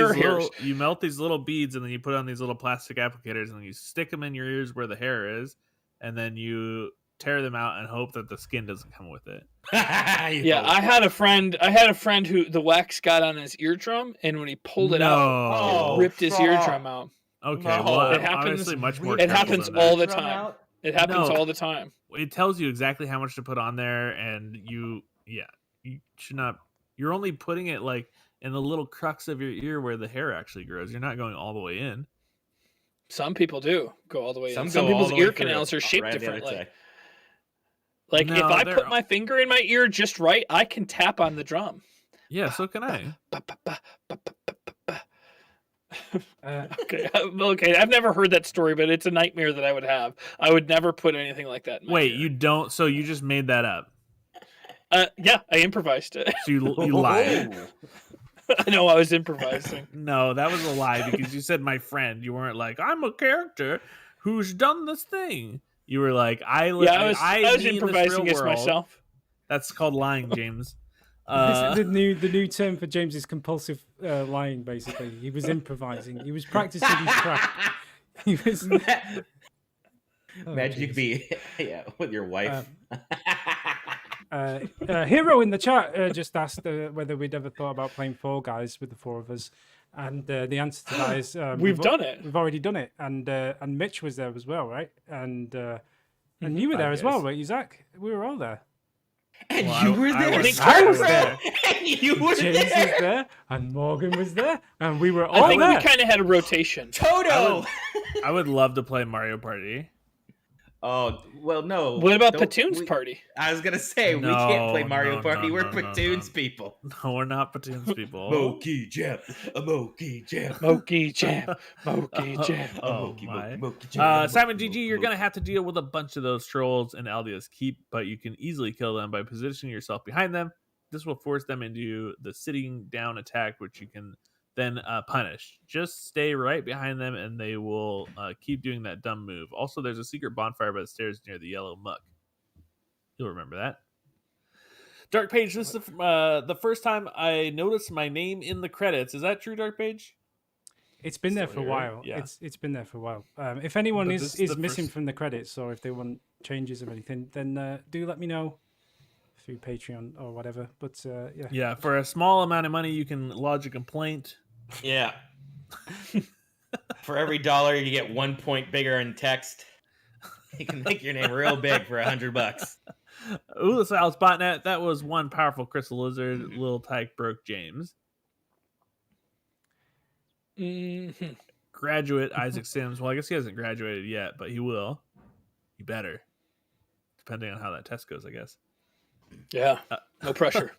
these little beads, and then you put on these little plastic applicators, and you stick them in your ears where the hair is, and then you tear them out and hope that the skin doesn't come with it. Yeah, I had a friend who the wax got on his eardrum, and when he pulled it out, it ripped his eardrum out. Okay, well, it happens much more. It happens all the time. It happens all the time. It tells you exactly how much to put on there, and you should not. You're only putting it like in the little crux of your ear where the hair actually grows. You're not going all the way in. Some people do go all the way in. Some people's ear canals are shaped differently. Like if I put my finger in my ear just right, I can tap on the drum. Yeah, so can I. Okay. I've never heard that story, but it's a nightmare that I would have. I would never put anything like that in my ear. You don't? So you just made that up? Yeah, I improvised it. So you lied. I know I was improvising. No, that was a lie because you said my friend. You weren't like, I'm a character who's done this thing. You were like, I was improvising as myself. That's called lying, James. This is the new term for James's compulsive lying. Basically, he was improvising. He was practicing his craft. He was. Imagine you could be with your wife. Hero in the chat just asked whether we'd ever thought about playing Fall Guys with the four of us, and the answer to that is we've done it. We've already done it, and Mitch was there as well, right? And you were there as well, right, Zach? We were all there. And you were there. I was there. And you were James was there, and Morgan was there, and we were all I think there. we kind of had a rotation. Toto. I would love to play Mario Party. Oh, well, no. What about Platoon's Party? I was going to say, we can't play Mario Party. We're Platoon's people. No, we're not Platoon's people. Moki Jam. A Moki Jam. Moki Jam. Moki Jam. Oh, my. Simon GG, you're going to have to deal with a bunch of those trolls in Aldia's Keep, but you can easily kill them by positioning yourself behind them. This will force them into the sitting down attack, which you can then punish. Just stay right behind them and they will keep doing that dumb move. Also, there's a secret bonfire by the stairs near the yellow muck. You'll remember that. Dark Page, this is the first time I noticed my name in the credits. Is that true, Dark Page? It's been there for a while. Yeah. It's been there for a while. If anyone is missing from the credits or if they want changes or anything, then do let me know through Patreon or whatever. But yeah, for a small amount of money, you can lodge a complaint. Yeah. For every $1, you get 1 point bigger in text. You can make your name real big for $100. Ooh, Sal's botnet. That was one powerful crystal lizard. Little Tyke broke James. Mm-hmm. Graduate Isaac Sims. Well, I guess he hasn't graduated yet, but he will. He better. Depending on how that test goes, I guess. Yeah. No pressure.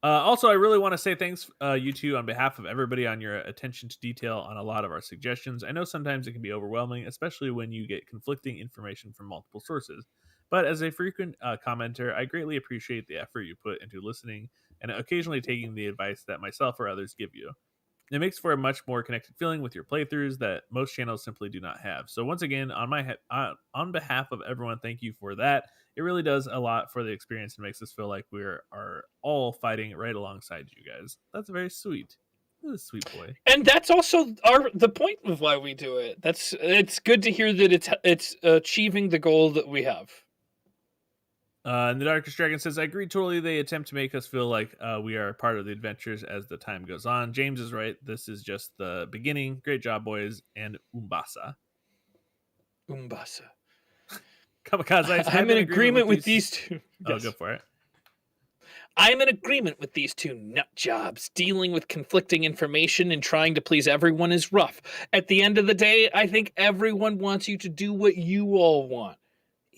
Also, I really want to say thanks, you two, on behalf of everybody on your attention to detail on a lot of our suggestions. I know sometimes it can be overwhelming, especially when you get conflicting information from multiple sources. But as a frequent commenter, I greatly appreciate the effort you put into listening and occasionally taking the advice that myself or others give you. It makes for a much more connected feeling with your playthroughs that most channels simply do not have. So once again, on behalf of everyone, thank you for that. It really does a lot for the experience and makes us feel like we are all fighting right alongside you guys. That's very sweet. That's a sweet boy. And that's also the point of why we do it. It's good to hear that it's achieving the goal that we have. And the Darkest Dragon says, I agree totally. They attempt to make us feel like we are part of the adventures as the time goes on. James is right. This is just the beginning. Great job, boys. And Umbasa. Kamikaze. I'm in agreement with these two. Oh, yes. Go for it. I'm in agreement with these two nut jobs. Dealing with conflicting information and trying to please everyone is rough. At the end of the day, I think everyone wants you to do what you all want.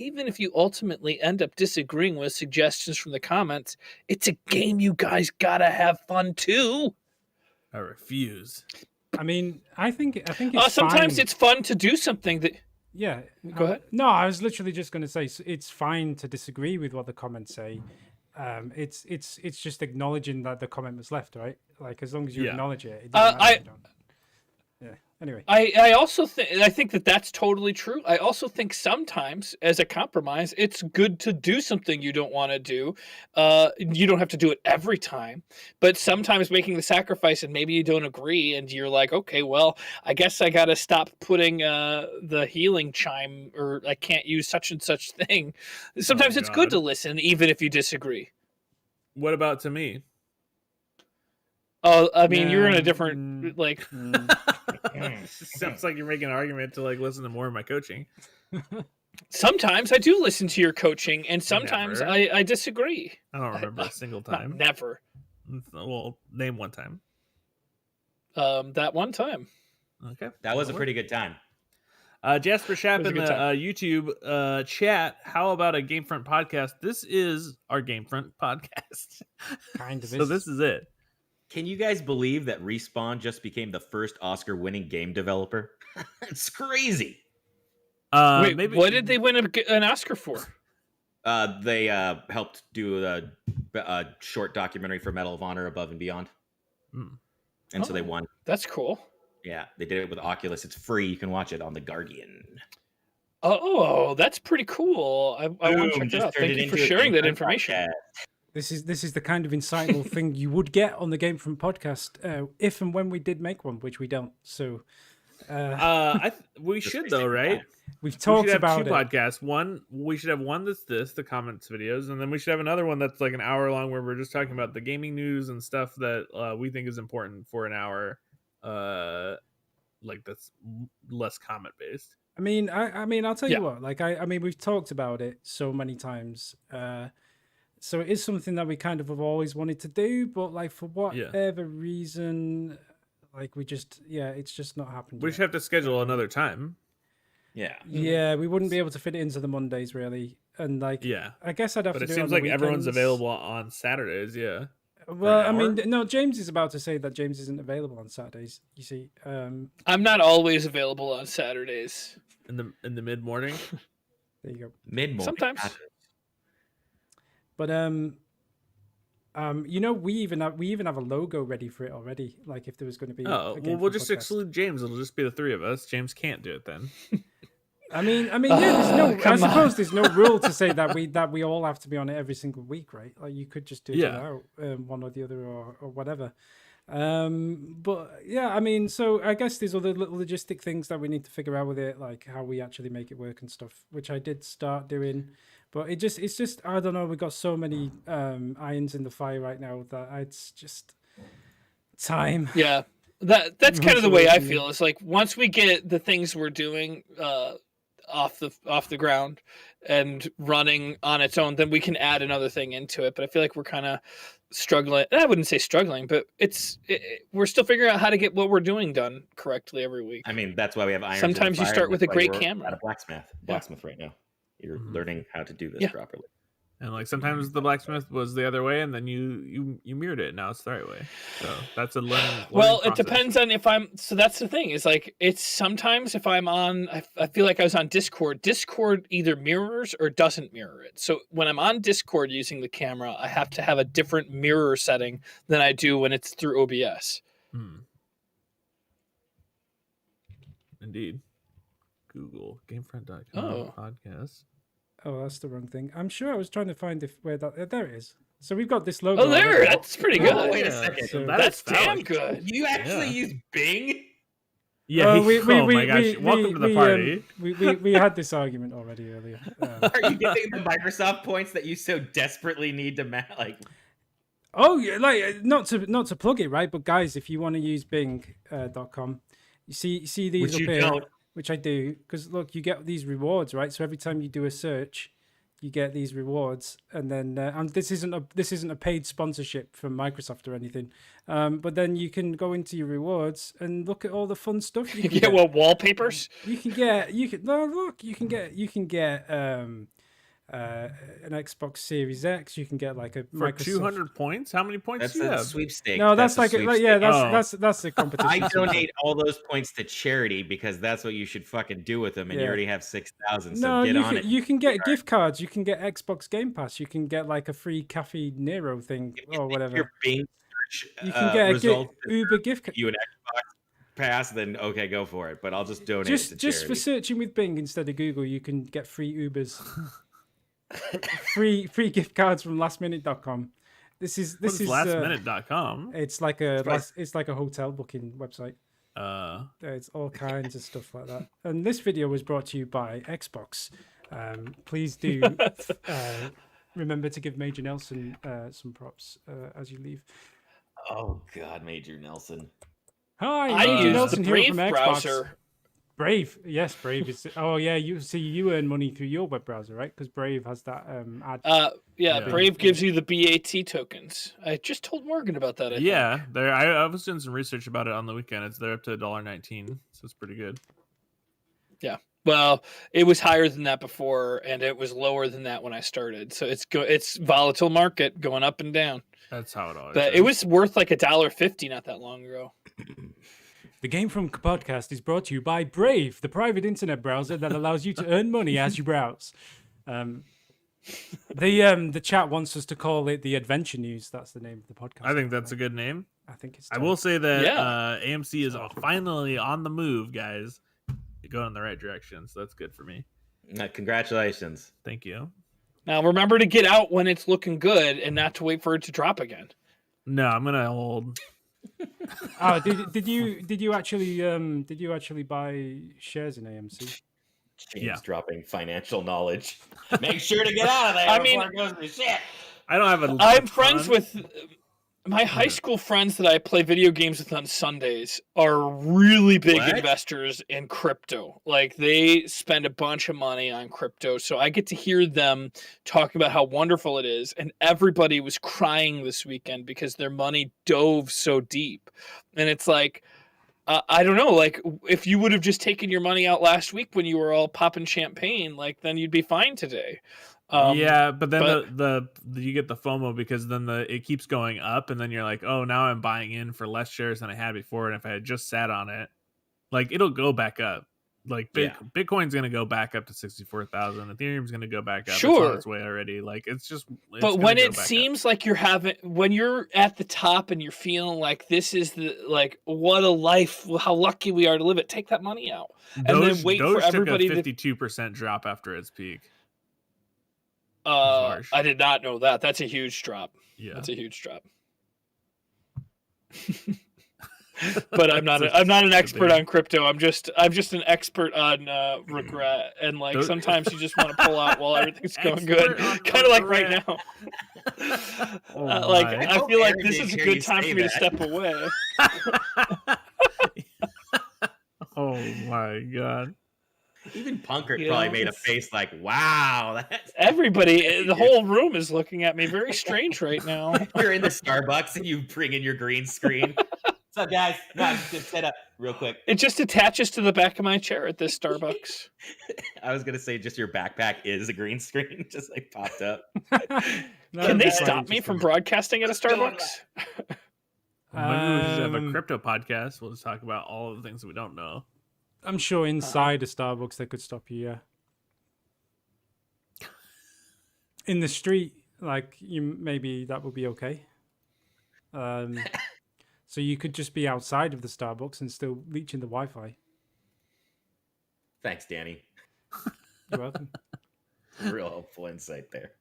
Even if you ultimately end up disagreeing with suggestions from the comments, it's a game you guys gotta have fun too. I refuse. I mean, I think it's sometimes fine. it's fun to do something that. Yeah. Go ahead. No, I was literally just going to say it's fine to disagree with what the comments say. It's just acknowledging that the comment was left, right? Like as long as you acknowledge it, it doesn't matter if you don't. Yeah. Anyway, I also think that that's totally true. I also think sometimes, as a compromise, it's good to do something you don't want to do. You don't have to do it every time, but sometimes making the sacrifice and maybe you don't agree, and you're like, okay, well, I guess I got to stop putting the healing chime, or I can't use such and such thing. Sometimes it's good to listen, even if you disagree. What about to me? Oh, I mean, you're in a different Sounds like you're making an argument to like listen to more of my coaching. Sometimes I do listen to your coaching, and sometimes I disagree. I don't remember a single time. Never. Well, name one time. That one time. Okay, that was a pretty good time. Jasper Schapp in the YouTube chat. How about a GameFront podcast? This is our GameFront podcast. Kind of. So this is it. Can you guys believe that Respawn just became the first Oscar-winning game developer? It's crazy. Wait, maybe what did they win an Oscar for? They helped do a short documentary for Medal of Honor Above and Beyond. And so they won. That's cool. Yeah, they did it with Oculus. It's free. You can watch it on The Guardian. Oh, that's pretty cool. I want to check that out. Thank you for sharing that information. Podcast. This is the kind of insightful thing you would get on the GameFront podcast if and when we did make one, which we don't. So we should though, right? We've talked about two podcasts. One, we should have one that's the comments videos, and then we should have another one that's like an hour long where we're just talking about the gaming news and stuff that we think is important for an hour. Like that's less comment based. I mean, I'll tell you what. Like, I mean, we've talked about it so many times. So it is something that we kind of have always wanted to do, but like for whatever reason, like we just it's just not happened. We should have to schedule another time. Yeah, we wouldn't be able to fit it into the Mondays really, and like I guess I'd have to. But do it seems it on like the everyone's weekends. available on Saturdays. Yeah. Well, I mean, no. James is about to say that James isn't available on Saturdays. You see, I'm not always available on Saturdays. In the mid morning. There you go. Mid morning. Sometimes. But you know, we even have a logo ready for it already. Like if there was going to be, we'll just exclude James. It'll just be the three of us. James can't do it then. I mean, yeah. There's no. I suppose there's no rule to say that we all have to be on it every single week, right? Like you could just do it without one or the other or whatever. But yeah, I mean, so I guess there's other little logistic things that we need to figure out with it, like how we actually make it work and stuff, which I did start doing. But it's just I don't know. We've got so many irons in the fire right now that it's just time. Yeah, that's kind of the way I feel. It's like once we get the things we're doing off the ground and running on its own, then we can add another thing into it. But I feel like we're kind of struggling. I wouldn't say struggling, but we're still figuring out how to get what we're doing done correctly every week. I mean, that's why we have irons. Sometimes you start with a great camera. At a blacksmith right now. You're learning how to do this properly. And like sometimes the blacksmith was the other way, and then you mirrored it. Now it's the right way. So that's a learning well, process. It depends on if I'm. So that's the thing. Is like it's sometimes if I'm on. I feel like I was on Discord. Discord either mirrors or doesn't mirror it. So when I'm on Discord using the camera, I have to have a different mirror setting than I do when it's through OBS. Indeed. Google GameFront.com podcast. Oh, that's the wrong thing. I'm sure I was trying to find where that there it is. So we've got this logo. Oh, there. That's pretty good. Oh, wait a second. So that's damn good. You actually use Bing? Yeah. Oh my gosh! Welcome to the party. We had this argument already earlier. Are you getting the Microsoft points that you so desperately need to like? Oh, yeah, like not to plug it, right? But guys, if you want to use Bing.com, you see these Which up you here. don't. Which I do, because look, you get these rewards, right? So every time you do a search, you get these rewards, and then and this isn't a paid sponsorship from Microsoft or anything, but then you can go into your rewards and look at all the fun stuff you can get. Well, wallpapers. You can get an Xbox Series X. You can get like a For Microsoft... 200 points. How many points That's do you a have? sweepstake. No, that's like that's a I competition. donate all those points to charity because that's what you should fucking do with them, and you already have 6,000. So No, get on it. You can get gift cards. You can get Xbox Game Pass. You can get like a free Cafe Nero thing or whatever. Your Bing search, You can get a Uber gift card. You an Xbox Pass, then okay, go for it. But I'll just donate it to Just charity. for searching with Bing instead of Google, you can get free Ubers. free gift cards from lastminute.com. This is lastminute.com. It's like a hotel booking website. It's all kinds of stuff like that. And this video was brought to you by Xbox. Please do remember to give Major Nelson some props as you leave. Oh God, Major Nelson. Hi, I Major use Nelson the here Brave from Xbox. browser. Brave, yes, Brave is. Oh yeah, you earn money through your web browser, right? Because Brave has that ad. Yeah, Brave gives you the BAT tokens. I just told Morgan about that. I think. I was doing some research about it on the weekend. They're up to $1.19, so it's pretty good. Yeah, well, it was higher than that before, and it was lower than that when I started. So it's volatile market going up and down. That's how it always. But it was worth like $1.50 not that long ago. The GameFront podcast is brought to you by Brave, the private internet browser that allows you to earn money as you browse. The chat wants us to call it the Adventure News. That's the name of the podcast. I think that's a good name. I think it's. I will say that AMC is finally on the move, guys. You're going in the right direction, so that's good for me. Congratulations. Thank you. Now remember to get out when it's looking good, and not to wait for it to drop again. No, I'm gonna hold. Oh, did you actually buy shares in AMC? James dropping financial knowledge. Make sure to get out of there before it goes to shit. I don't have I'm friends with my high school friends that I play video games with on Sundays are really big investors in crypto. Like they spend a bunch of money on crypto. So I get to hear them talking about how wonderful it is. And everybody was crying this weekend because their money dove so deep. And it's like, I don't know, like if you would have just taken your money out last week when you were all popping champagne, like then you'd be fine today. But then you get the FOMO because then it keeps going up, and then you're like, oh, now I'm buying in for less shares than I had before, and if I had just sat on it, like it'll go back up. Like Bitcoin's gonna go back up to 64,000. Ethereum's gonna go back up. Sure, it's on its way already. Like it's but when it seems like when you're at the top and you're feeling like this is what a life, how lucky we are to live it. Take that money out and then wait for everybody. Took a 52% drop after its peak. I did not know that. That's a huge drop. Yeah, that's a huge drop. But I'm not an expert on crypto. I'm just an expert on regret, and like sometimes you just want to pull out while everything's going good, kind of like right now. I feel like this is a good time for me to step away. Oh my god. Even Punkert probably made a face like, wow. Everybody, the whole room is looking at me very strange right now. You're in the Starbucks and you bring in your green screen. What's up, guys? No, just set up real quick. It just attaches to the back of my chair at this Starbucks. I was going to say just your backpack is a green screen. Just like popped up. Can they stop me from broadcasting at a Starbucks? Maybe we should have a crypto podcast. We'll just talk about all of the things that we don't know. I'm sure inside a Starbucks they could stop you, yeah. In the street, like maybe that would be okay. So you could just be outside of the Starbucks and still reaching the Wi-Fi. Thanks, Danny. You're welcome. Real helpful insight there.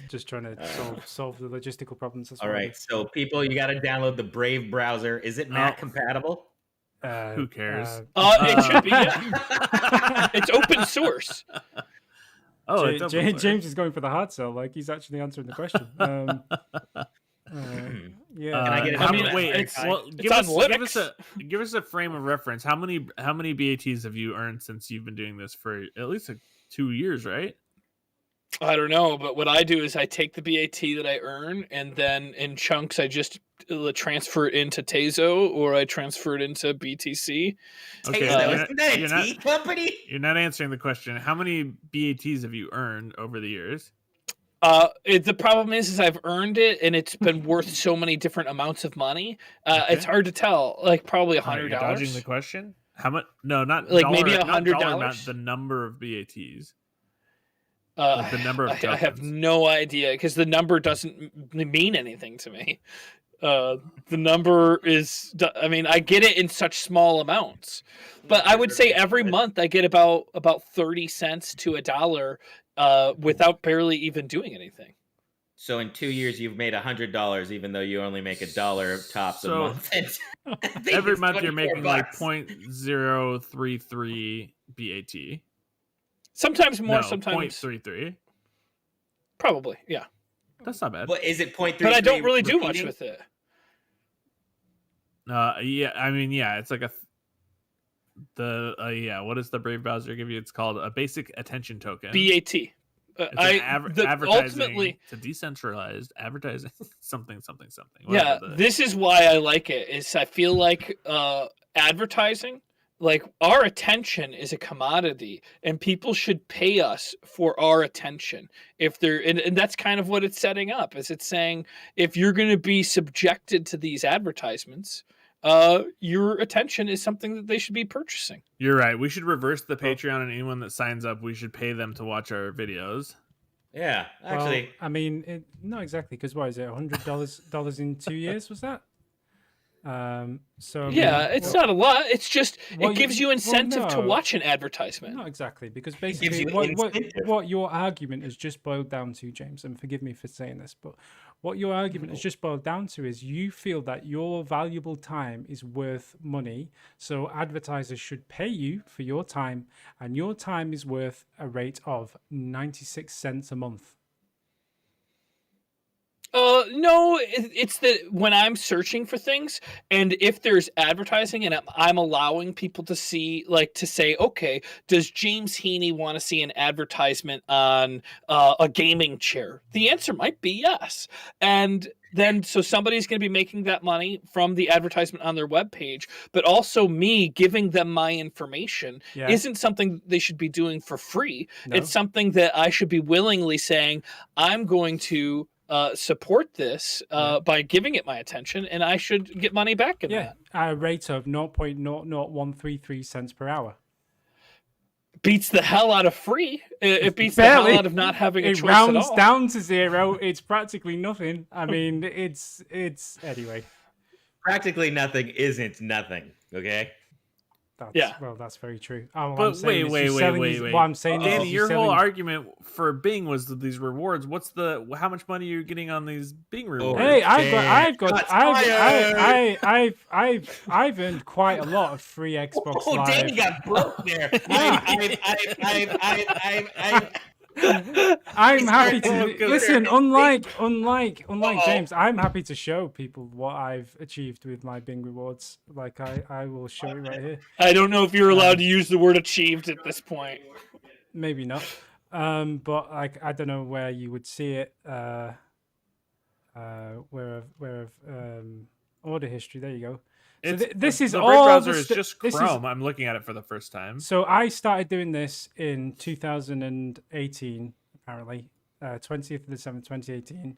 Just trying to solve the logistical problems. All right, so people, you got to download the Brave browser. Is it Mac compatible? Who cares? It should be. Yeah. It's open source. James is going for the hard sell. Like he's actually answering the question. Yeah. Give us a frame of reference. How many BATs have you earned since you've been doing this for at least 2 years, right? I don't know, but what I do is I take the BAT that I earn, and then in chunks I just transfer it into Tezo or I transfer it into BTC. Okay, isn't that a tea company? You're not answering the question. How many BATs have you earned over the years? The problem is I've earned it, and it's been worth so many different amounts of money. It's hard to tell. Like probably $100. Dodging the question. How much? No, not like dollar, maybe $100. The number of BATs. Like the number of I have no idea because the number doesn't mean anything to me. The number is, I mean, I get it in such small amounts, but I would say every month I get about 30 cents to $1 without barely even doing anything. So in 2 years, you've made $100, even though you only make $1 tops a month. Every month you're making like 0.033 BAT. Sometimes more, sometimes 0.33. Probably, yeah. That's not bad. But is it 0.33? But I don't really do much with it. Yeah, I mean, yeah, it's like what does the Brave browser give you? It's called a basic attention token. BAT. Advertising ultimately to decentralized advertising something. Yeah, this is why I like it. Is I feel like advertising, like our attention is a commodity, and people should pay us for our attention. If they're and that's kind of what it's setting up. Is it's saying if you're going to be subjected to these advertisements, your attention is something that they should be purchasing. You're right. We should reverse the Patreon, and anyone that signs up, we should pay them to watch our videos. Yeah, actually, well, I mean, not exactly, because what is it? $100 in 2 years? Was that? So yeah, it's not a lot. It's just it gives you incentive to watch an advertisement. Not exactly, because basically what your argument has just boiled down to, James, and forgive me for saying this, but what your argument has just boiled down to is you feel that your valuable time is worth money, so advertisers should pay you for your time, and your time is worth a rate of 96 cents a month. No, it's that when I'm searching for things, and if there's advertising, and I'm allowing people to see, like to say, okay, does James Heaney want to see an advertisement on a gaming chair? The answer might be yes, and then so somebody's going to be making that money from the advertisement on their webpage, but also me giving them my information isn't something they should be doing for free. No. It's something that I should be willingly saying, I'm going to support this by giving it my attention, and I should get money back in that. At a rate of 0.00133 cents per hour. Beats the hell out of free. It beats the hell out of not having a choice at all. It rounds down to zero. It's practically nothing. I mean, it's anyway. Practically nothing isn't nothing. Okay. Well, that's very true. But wait. What I'm saying, Danny, your whole argument for Bing was these rewards. How much money are you getting on these Bing rewards? Hey, I've earned quite a lot of free Xbox Live. Danny got broke there. I'm happy to listen. Unlike James, I'm happy to show people what I've achieved with my Bing rewards. Like I will show it right here. I don't know if you're allowed to use the word achieved at this point. Maybe not. But like I don't know where you would see it. Where order history. There you go. So this is the all browser is just Chrome. I'm looking at it for the first time. So I started doing this in 2018, apparently, 20th of December 2018.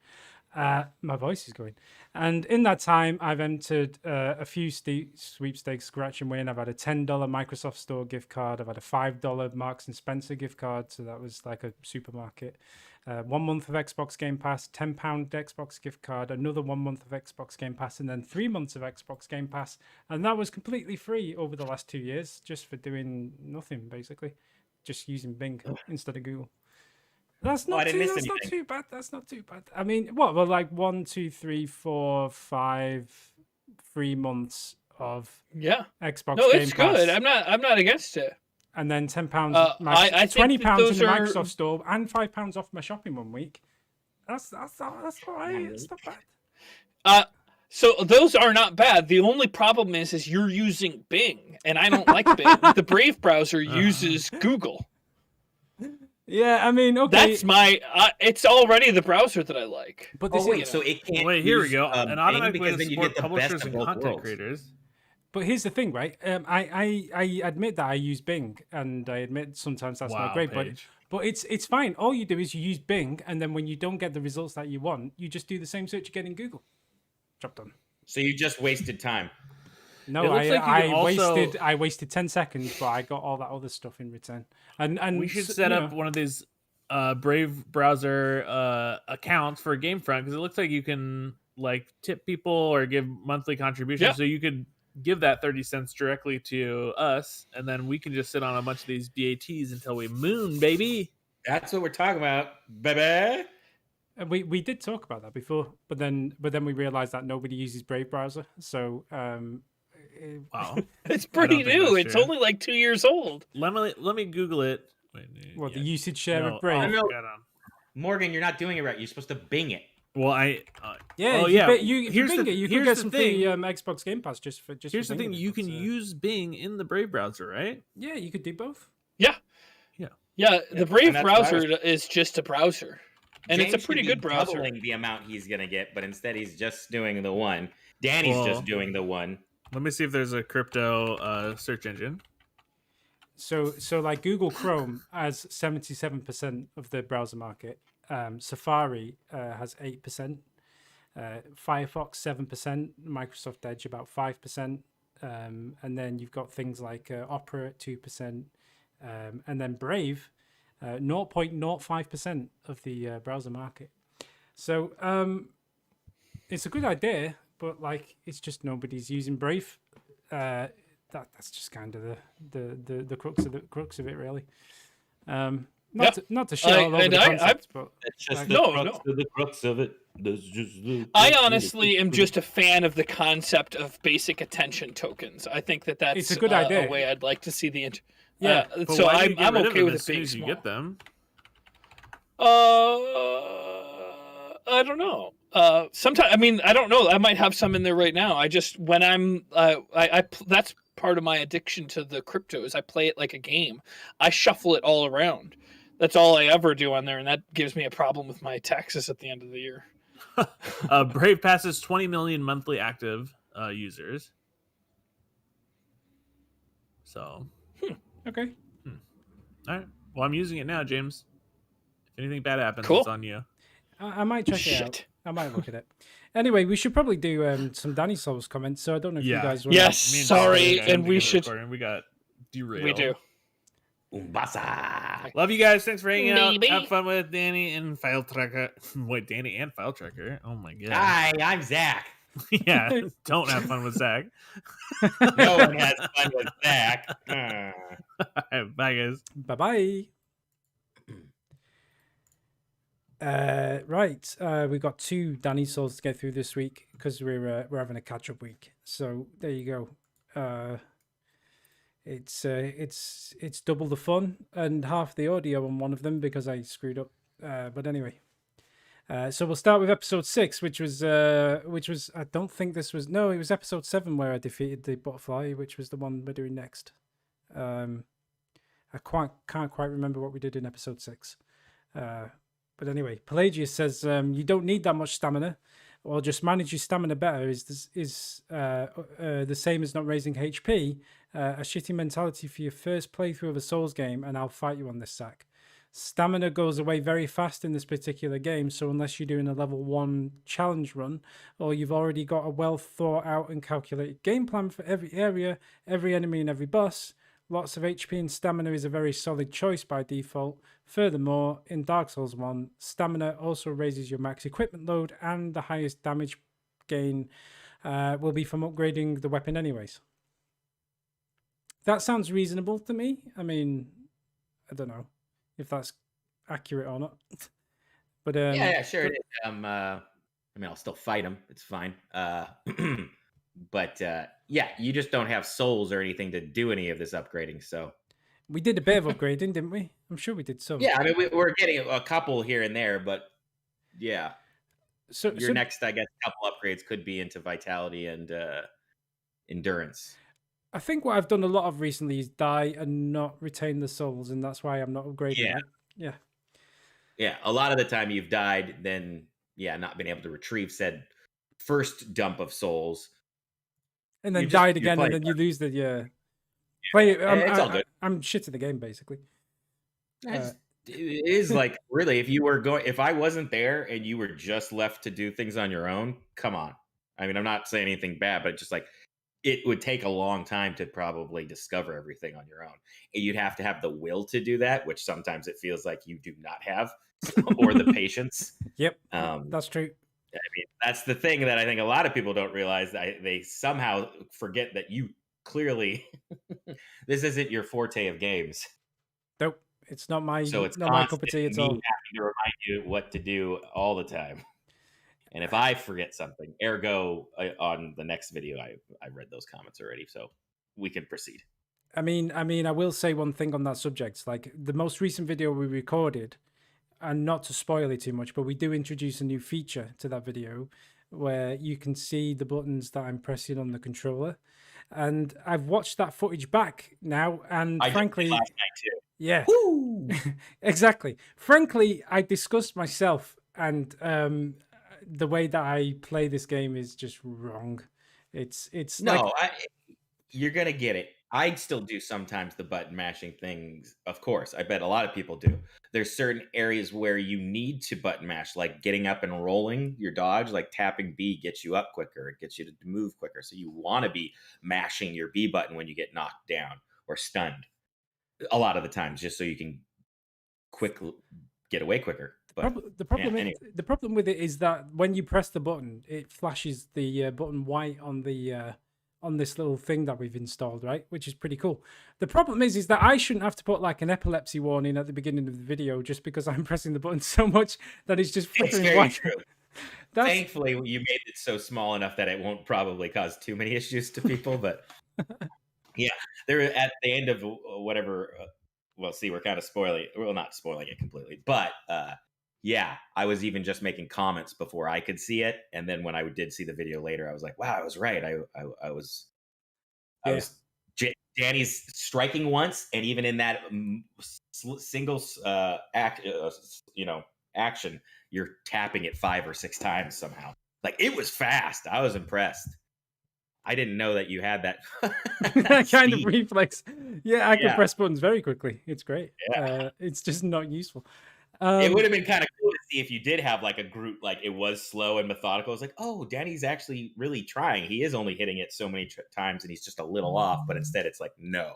My voice is going. And in that time, I've entered a few sweepstakes, scratch and win. I've had a $10 Microsoft Store gift card. I've had a $5 Marks and Spencer gift card. So that was like a supermarket. 1 month of Xbox Game Pass, £10 Xbox gift card, another 1 month of Xbox Game Pass, and then 3 months of Xbox Game Pass. And that was completely free over the last 2 years, just for doing nothing, basically. Just using Bing instead of Google. That's not too bad. That's not too bad. I mean, what? Well, like 1, 2, 3, 4, 5, 3 months of Xbox. No, Game it's Pass. good. I'm not against it. And then £10, £20 in the Microsoft Store, and £5 off my shopping 1 week. That's all right. It's not bad. So those are not bad. The only problem is you're using Bing, and I don't like Bing. The Brave browser uses Google. Yeah, I mean, okay. That's my. It's already the browser that I like. But this so it can't. Wait, here we go. An automatic way because to then you support get the publishers best of and both content worlds. creators. But here's the thing, right? I admit that I use Bing, and I admit sometimes that's not great. Paige. But it's fine. All you do is you use Bing, and then when you don't get the results that you want, you just do the same search you get in Google. Job done. So you just wasted time. No, I wasted 10 seconds, but I got all that other stuff in return. And we should set up one of these Brave browser accounts for GameFront, because it looks like you can like tip people or give monthly contributions. Yeah. So you could give that 30 cents directly to us, and then we can just sit on a bunch of these BATs until we moon, baby. That's what we're talking about, baby. We did talk about that before, but then we realized that nobody uses Brave browser. So wow, it's pretty new. It's only like 2 years old. Let me Google it. What the usage share of Brave? Morgan, you're not doing it right. You're supposed to Bing it. Well, if you Bing it, you can get some free Xbox Game Pass just for. Here's the thing: you can use Bing in the Brave browser, right? Yeah, you could do both. Yeah. The Brave browser is just a browser, and James it's a pretty good browser. Doubling the amount he's gonna get, but instead he's just doing the one. Danny's just doing the one. Let me see if there's a crypto search engine. So like Google Chrome has 77% of the browser market. Safari has 8%. Firefox 7%. Microsoft Edge about 5%. And then you've got things like Opera at 2%. And then Brave, 0.05% of the browser market. So it's a good idea, but like it's just nobody's using Brave. That's just kind of the crux of it, really. Not to share all over the concept, but it's just the crux of it. I honestly am just a fan of the concept of basic attention tokens. I think that's it's a good idea. A way I'd like to see the so I'm okay with it being as you get them. I don't know. Sometimes, I mean, I don't know. I might have some in there right now. I just when I'm that's part of my addiction to the cryptos. I play it like a game. I shuffle it all around. That's all I ever do on there, and that gives me a problem with my taxes at the end of the year. Brave passes 20 million monthly active users. So, okay. All right. Well, I'm using it now, James. If anything bad happens, cool. It's on you. I might check it out. I might look at it. Anyway, we should probably do some Danny Souls comments. So I don't know if you guys want. Yes, sorry, and we should. We got derailed. We do. Umbasa. Love you guys. Thanks for hanging out. Have fun with Danny and File Tracker. Wait, Danny and File Tracker. Oh my god. Hi, I'm Zach. Yeah, don't have fun with Zach. No one has fun with Zach. Right, bye, guys. Bye. Right, we've got 2 Danny Souls to get through this week because we're having a catch-up week. So there you go. It's double the fun and half the audio on one of them because I screwed up. But anyway, so we'll start with episode 6, which was I don't think this was it was episode 7 where I defeated the butterfly, which was the one we're doing next. I can't quite remember what we did in episode 6. But anyway, Pelagius says you don't need that much stamina, or just manage your stamina better is the same as not raising HP. A shitty mentality for your first playthrough of a Souls game, and I'll fight you on this, Sack. Stamina goes away very fast in this particular game, so unless you're doing a level 1 challenge run, or you've already got a well thought out and calculated game plan for every area, every enemy and every boss, lots of HP and stamina is a very solid choice by default. Furthermore, in Dark Souls 1, stamina also raises your max equipment load, and the highest damage gain will be from upgrading the weapon anyways. That sounds reasonable to me. I mean, I don't know if that's accurate or not. But yeah, sure it is. I mean, I'll still fight him. It's fine. But yeah, you just don't have souls or anything to do any of this upgrading. So we did a bit of upgrading, didn't we? I'm sure we did some. Yeah, I mean, we're getting a couple here and there, but yeah. So your next, I guess, couple upgrades could be into vitality and endurance. I think what I've done a lot of recently is die and not retain the souls, and that's why I'm not upgrading. Yeah. Yeah. Yeah, a lot of the time you've died, then not been able to retrieve said first dump of souls, and then died again, and then you lose the play. It's all good. I'm shit at the game basically. It is like really, if I wasn't there and you were just left to do things on your own, come on. I mean, I'm not saying anything bad, but just like it would take a long time to probably discover everything on your own. And you'd have to have the will to do that, which sometimes it feels like you do not have, or the patience. Yep, that's true. I mean, that's the thing that I think a lot of people don't realize. They somehow forget that you clearly this isn't your forte of games. Nope, it's not my so it's not my cup of tea at all. Having to remind you what to do all the time. And if I forget something, ergo on the next video, I read those comments already, so we can proceed. I mean, I will say one thing on that subject. Like the most recent video we recorded, and not to spoil it too much, but we do introduce a new feature to that video where you can see the buttons that I'm pressing on the controller. And I've watched that footage back now, and frankly, did last night too. Yeah, exactly. Frankly, I discussed myself, and the way that I play this game is just wrong. It's no, you're gonna get it. I still do sometimes the button mashing things. Of course, I bet a lot of people do. There's certain areas where you need to button mash, like getting up and rolling your dodge, like tapping B gets you up quicker. It gets you to move quicker. So you want to be mashing your B button when you get knocked down or stunned a lot of the times, just so you can get away quicker. But the problem with it is that when you press the button, it flashes the button white on the on this little thing that we've installed, right? Which is pretty cool. The problem is that I shouldn't have to put like an epilepsy warning at the beginning of the video just because I'm pressing the button so much that it's just flickering white. True. Thankfully, you made it so small enough that it won't probably cause too many issues to people. But yeah, they're at the end of whatever. Well, see, we're kind of spoiling. Well, not spoiling it completely, but yeah, I was even just making comments before I could see it, and then when I did see the video later, I was like, "Wow, I was right. I was Danny's striking once, and even in that single action, you're tapping it 5 or 6 times somehow. Like it was fast. I was impressed. I didn't know that you had that, that kind of reflex. Yeah, I can press buttons very quickly. It's great. Yeah. It's just not useful. It would have been kind of cool to see if you did have like a group, like it was slow and methodical. It's like, oh, Danny's actually really trying. He is only hitting it so many times and he's just a little off. But instead it's like, no.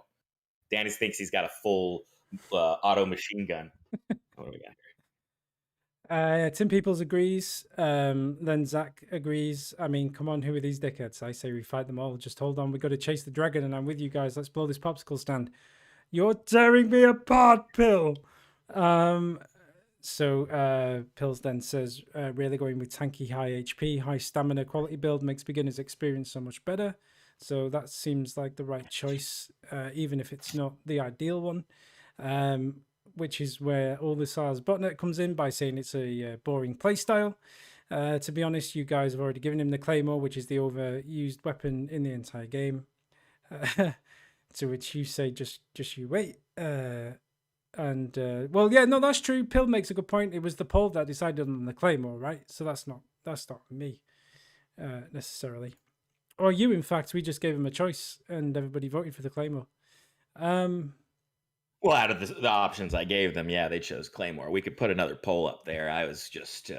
Danny thinks he's got a full auto machine gun. What do we got here? Tim Peoples agrees. Then Zach agrees. I mean, come on, who are these dickheads? I say we fight them all. Just hold on. We got to chase the dragon and I'm with you guys. Let's blow this popsicle stand. You're tearing me apart, Pill. So Pills then says, really going with tanky, high HP, high stamina, quality build makes beginners' experience so much better. So that seems like the right choice, even if it's not the ideal one, which is where all the SARS botnet comes in by saying it's a boring playstyle. To be honest, you guys have already given him the Claymore, which is the overused weapon in the entire game. To which you say, just you wait. And well, yeah, no, that's true. Pill makes a good point. It was the poll that decided on the Claymore, right? So that's not me necessarily, or you. In fact, we just gave him a choice, and everybody voted for the Claymore. Well, out of the options I gave them, yeah, they chose Claymore. We could put another poll up there. I was just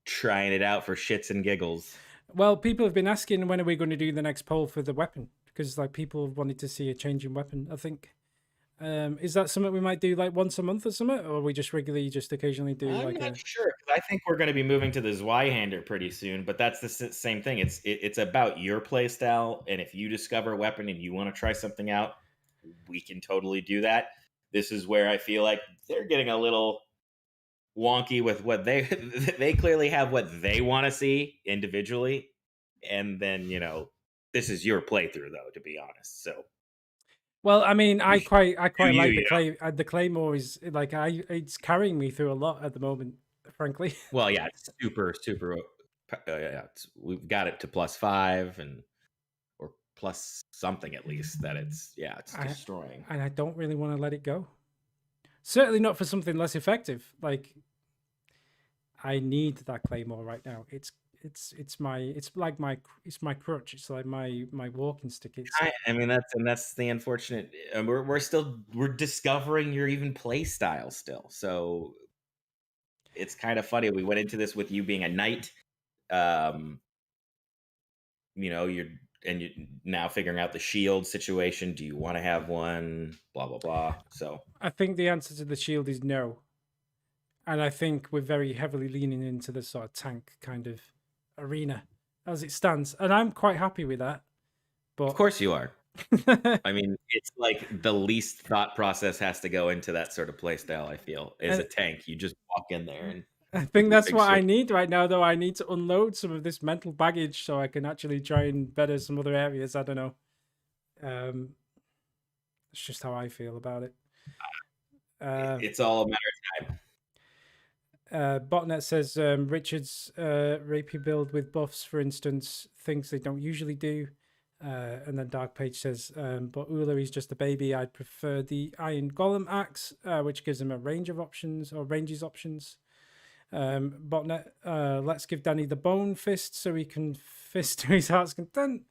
trying it out for shits and giggles. Well, people have been asking when are we going to do the next poll for the weapon, because like people wanted to see a change in weapon, I think. Is that something we might do like once a month or something, or we just regularly just occasionally do? I'm not sure, because I think we're going to be moving to the Zweihander pretty soon, but that's the same thing. It's about your play style, and if you discover a weapon and you want to try something out, we can totally do that. This is where I feel like they're getting a little wonky with what they clearly have what they want to see individually, and then this is your playthrough though, to be honest. So. Well, I mean, I quite like the Claymore is like it's carrying me through a lot at the moment, frankly. Well, yeah, it's super. We've got it to +5 or plus something at least that it's destroying. And I don't really want to let it go. Certainly not for something less effective. Like, I need that claymore right now. It's like my crutch. It's like my walking stick. I mean, that's the unfortunate. We're discovering your even play style still. So it's kind of funny. We went into this with you being a knight. You're now figuring out the shield situation. Do you want to have one? Blah blah blah. So I think the answer to the shield is no. And I think we're very heavily leaning into the sort of tank kind of arena as it stands. And I'm quite happy with that. But of course you are. I mean, it's like the least thought process has to go into that sort of play style, I feel, is a tank. You just walk in there and I think that's what I need right now, though. I need to unload some of this mental baggage so I can actually try and better some other areas. I don't know. It's just how I feel about it. It's all a matter of time. Botnet says Richard's rapey build with buffs, for instance, things they don't usually do. And then Dark Page says, but Ula is just a baby. I'd prefer the Iron Golem axe, which gives him a range of options or ranges options. Botnet, let's give Danny the bone fist so he can fist to his heart's content.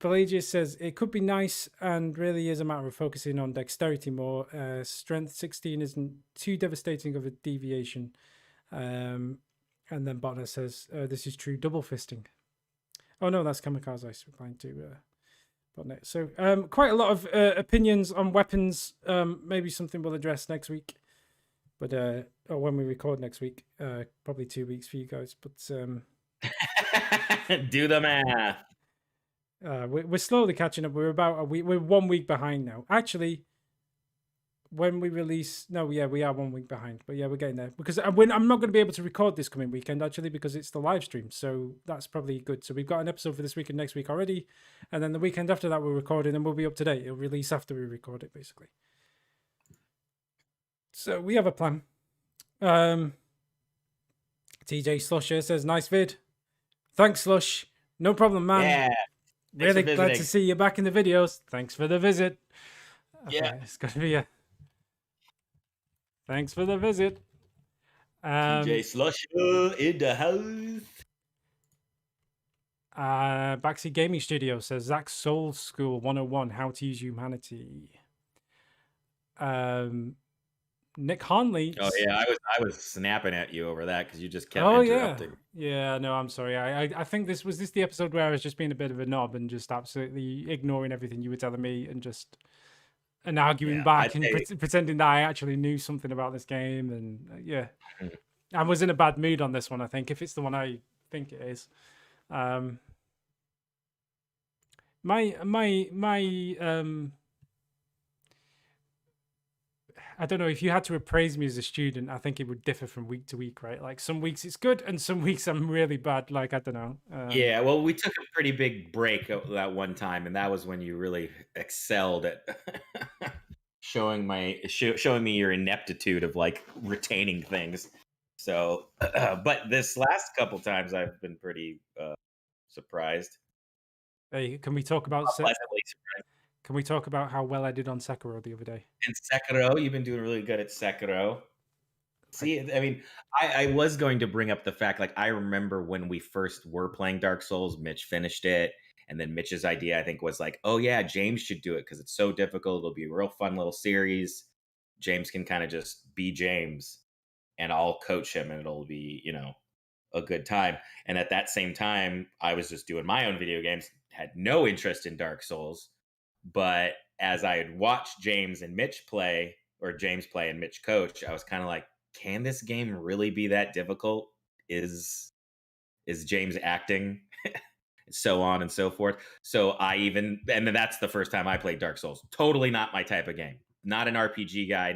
Pelagius says it could be nice and really is a matter of focusing on dexterity more. Strength 16 isn't too devastating of a deviation. And then Botnet says this is true double fisting. Oh no, that's Kamikaze replying to Botnet. So quite a lot of opinions on weapons. Maybe something we'll address next week. But or when we record next week, probably 2 weeks for you guys. But do the math. We're slowly catching up. We're 1 week behind now. Actually, when we release, we are 1 week behind. But yeah, we're getting there because I'm not going to be able to record this coming weekend actually because it's the live stream. So that's probably good. So we've got an episode for this week and next week already, and then the weekend after that we're recording and we'll be up to date. It'll release after we record it, basically. So we have a plan. TJ Slusher says, nice vid. Thanks, Slush. No problem, man. Yeah. Really glad to see you back in the videos. Thanks for the visit. Okay, yeah. It's going to be a... Thanks for the visit. TJ Slusher in the house. Baxi Gaming Studio says, Zach's Soul School 101, How to Use Humanity. Nick Honley. Oh yeah, I was snapping at you over that because you just kept interrupting. Yeah, no, I'm sorry. I think this was the episode where I was just being a bit of a knob and just absolutely ignoring everything you were telling me and just arguing back and pretending that I actually knew something about this game and I was in a bad mood on this one. I think if it's the one I think it is. I don't know, if you had to appraise me as a student, I think it would differ from week to week, right? Like some weeks it's good and some weeks I'm really bad. Like, I don't know. Yeah, well, we took a pretty big break that one time, and that was when you really excelled at showing me your ineptitude of like retaining things. So, but this last couple times I've been pretty surprised. Hey, can we talk about pleasantly surprised? Can we talk about how well I did on Sekiro the other day? And Sekiro, you've been doing really good at Sekiro. See, I mean, I was going to bring up the fact, like, I remember when we first were playing Dark Souls, Mitch finished it. And then Mitch's idea, I think, was like, oh, yeah, James should do it because it's so difficult. It'll be a real fun little series. James can kind of just be James and I'll coach him and it'll be, a good time. And at that same time, I was just doing my own video games, had no interest in Dark Souls. But as I had watched James and Mitch play, or James play and Mitch coach, I was kind of like, can this game really be that difficult? Is James acting? So on and so forth. So and then that's the first time I played Dark Souls. Totally not my type of game. Not an RPG guy,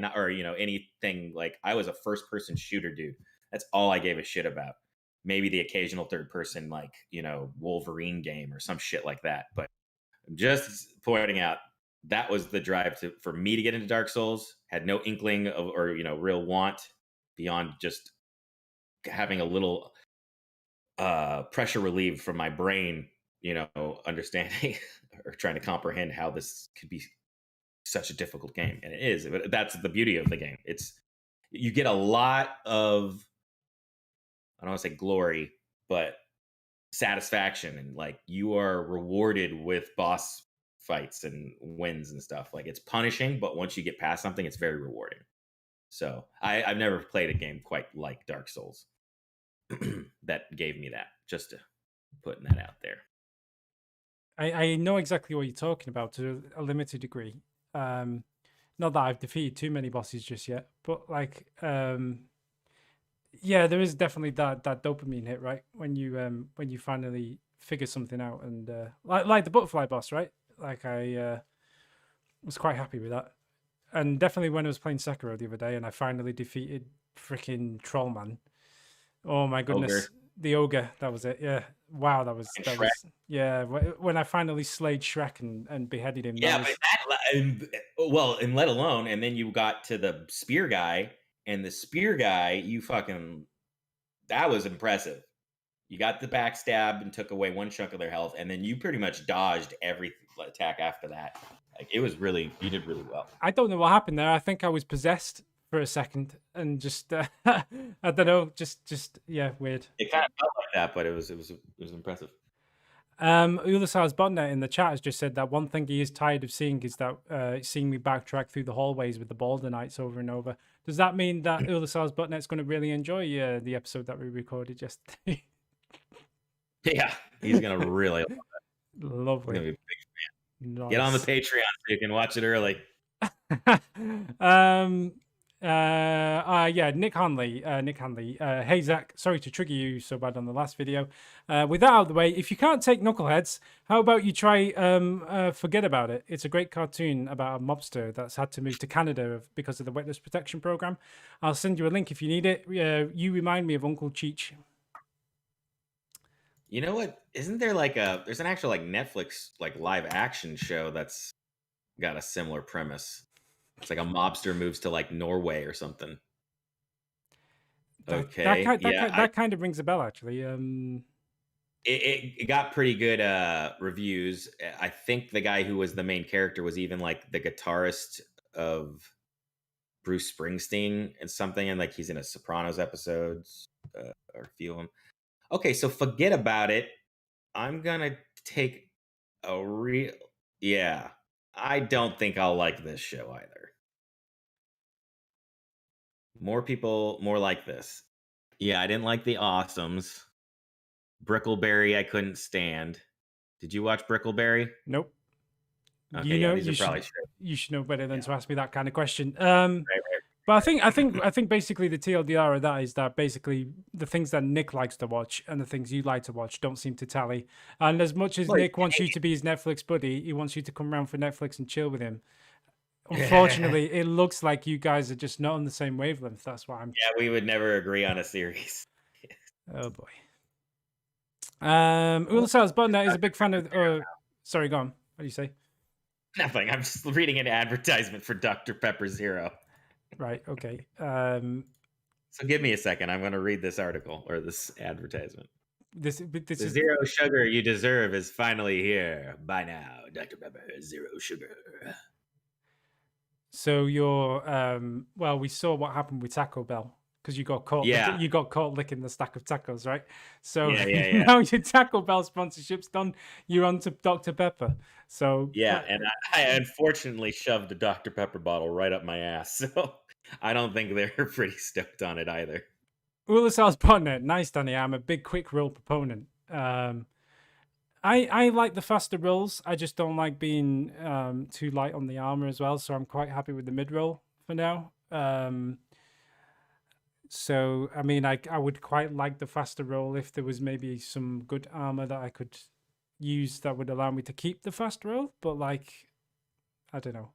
anything like I was a first person shooter dude. That's all I gave a shit about. Maybe the occasional third person, like, Wolverine game or some shit like that. But just pointing out that was the drive for me to get into Dark Souls. Had no inkling of, or real want beyond just having a little pressure relieved from my brain, understanding or trying to comprehend how this could be such a difficult game, and it is. But that's the beauty of the game. You get a lot of, I don't want to say glory, but satisfaction, and like you are rewarded with boss fights and wins and stuff. Like it's punishing, but once you get past something, it's very rewarding. So I've never played a game quite like Dark Souls that gave me that. Just to putting that out there. I know exactly what you're talking about to a limited degree. Not that I've defeated too many bosses just yet, but like, yeah, there is definitely that dopamine hit, right? When you finally figure something out, and like the butterfly boss, right? Like I was quite happy with that, and definitely when I was playing Sekiro the other day, and I finally defeated freaking Trollman. Oh my goodness. Ogre. The ogre, that was it. Yeah, wow, that was yeah. When I finally slayed Shrek and beheaded him. Yeah, and let alone, and then you got to the spear guy, and the spear guy, that was impressive. You got the backstab and took away one chunk of their health, and then you pretty much dodged every attack after that. Like you did really well. I don't know what happened there. I think I was possessed for a second and just I don't know, just yeah, weird. It kind of felt like that, but it was impressive. Ulasar's botnet in the chat has just said that one thing he is tired of seeing is that seeing me backtrack through the hallways with the Balder Knights over and over. Does that mean that Ulasar's botnet's going to really enjoy the episode that we recorded yesterday? Yeah, he's going to really love it. Lovely. He's going to be a big fan. Nice. Get on the Patreon so you can watch it early. Yeah, Nick Hanley. Hey Zach, sorry to trigger you so bad on the last video. With that out of the way, if you can't take Knuckleheads, how about you try Forget About It? It's a great cartoon about a mobster that's had to move to Canada because of the wetness protection program. I'll send you a link if you need it. You remind me of Uncle Cheech. You know what? Isn't there there's an actual Netflix live action show that's got a similar premise? It's like a mobster moves to Norway or something. Okay, that kind of rings a bell actually. It got pretty good reviews. I think the guy who was the main character was even the guitarist of Bruce Springsteen and something, and he's in a Sopranos episodes or a few of them. Okay, so Forget About It. I'm gonna take a real. Yeah, I don't think I'll like this show either. More people, more like this. Yeah, I didn't like the Awesomes. Brickleberry, I couldn't stand. Did you watch Brickleberry? Nope. Okay, you should know better than to ask me that kind of question. Right. But I think basically the TLDR of that is that basically the things that Nick likes to watch and the things you like to watch don't seem to tally. And as much as Nick wants you to be his Netflix buddy, he wants you to come around for Netflix and chill with him. Unfortunately, it looks like you guys are just not on the same wavelength. That's why we would never agree on a series. Oh boy. Ulasar's botnet is a big fan of. Sorry, go on. What do you say? Nothing. I'm just reading an advertisement for Dr. Pepper Zero. Right. Okay. So give me a second. I'm going to read this article or this advertisement. This the zero sugar you deserve is finally here. Buy now, Dr. Pepper Zero Sugar. So you're well, we saw what happened with Taco Bell because you got caught. Yeah. You got caught licking the stack of tacos, right? So yeah. Now your Taco Bell sponsorship's done. You're on to Dr. Pepper. So yeah, and I unfortunately shoved a Dr. Pepper bottle right up my ass. So I don't think they're pretty stoked on it either. Ulasar's botnet. Nice, Danny. I'm a big quick roll proponent. I like the faster rolls. I just don't like being too light on the armor as well. So I'm quite happy with the mid roll for now. So I mean, I would quite like the faster roll if there was maybe some good armor that I could use that would allow me to keep the fast roll. But I don't know.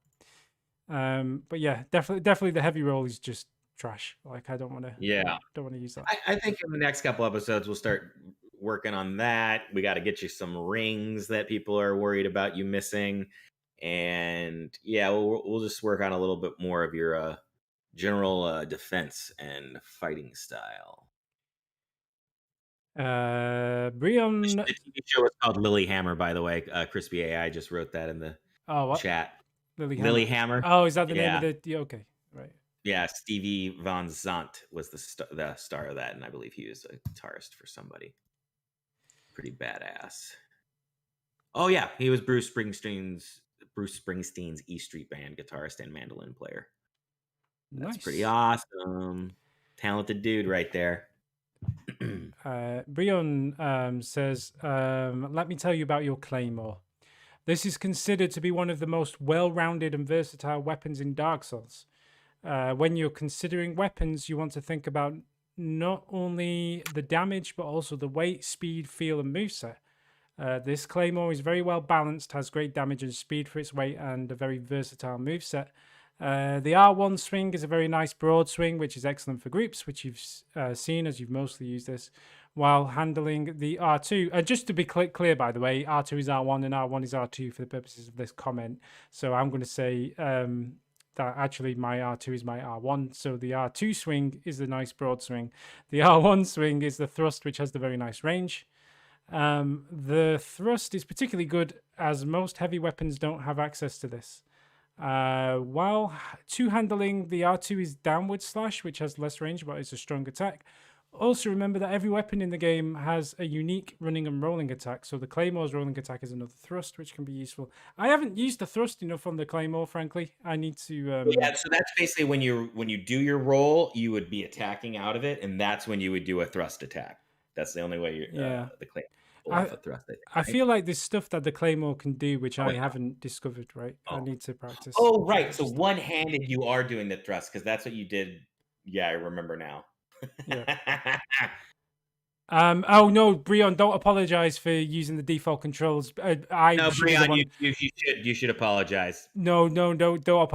But yeah, definitely the heavy roll is just trash. I don't want to. Yeah, don't want to use that. I think in the next couple episodes we'll start working on that. We got to get you some rings that people are worried about you missing, and yeah, we'll just work on a little bit more of your general defense and fighting style. Brion. The TV show was called Lilyhammer, by the way. Crispy AI just wrote that in the chat. Lilyhammer. Oh, is that the name of the? Okay, right. Yeah, Stevie Von Zandt was the star of that, and I believe he was a guitarist for somebody. Pretty badass. Oh yeah, he was Bruce Springsteen's E Street Band guitarist and mandolin player. That's pretty awesome. Talented dude right there. Brion says, let me tell you about your claymore. This is considered to be one of the most well-rounded and versatile weapons in Dark Souls. When you're considering weapons, you want to think about not only the damage, but also the weight, speed, feel, and moveset. This claymore is very well balanced, has great damage and speed for its weight, and a very versatile moveset. The R1 swing is a very nice broad swing, which is excellent for groups, which you've seen as you've mostly used this, while handling the R2. And just to be clear, by the way, R2 is R1 and R1 is R2 for the purposes of this comment. So I'm going to say that actually my R2 is my R1. So the R2 swing is the nice broad swing. The R1 swing is the thrust, which has the very nice range. The thrust is particularly good as most heavy weapons don't have access to this. While two-handling, the R2 is downward slash, which has less range, but it's a strong attack. Also remember that every weapon in the game has a unique running and rolling attack. So the Claymore's rolling attack is another thrust, which can be useful. I haven't used the thrust enough on the Claymore, frankly. I need to... Yeah, so that's basically when you do your roll, you would be attacking out of it, and that's when you would do a thrust attack. That's the only way the Claymore will have a thrust attack. I feel like there's stuff that the Claymore can do, which I haven't discovered, right? I need to practice. Oh, right. So one-handed you are doing the thrust, because that's what you did. Yeah, I remember now. Yeah. Oh no, Brion, don't apologize for using the default controls. Brion, you should apologize. No, don't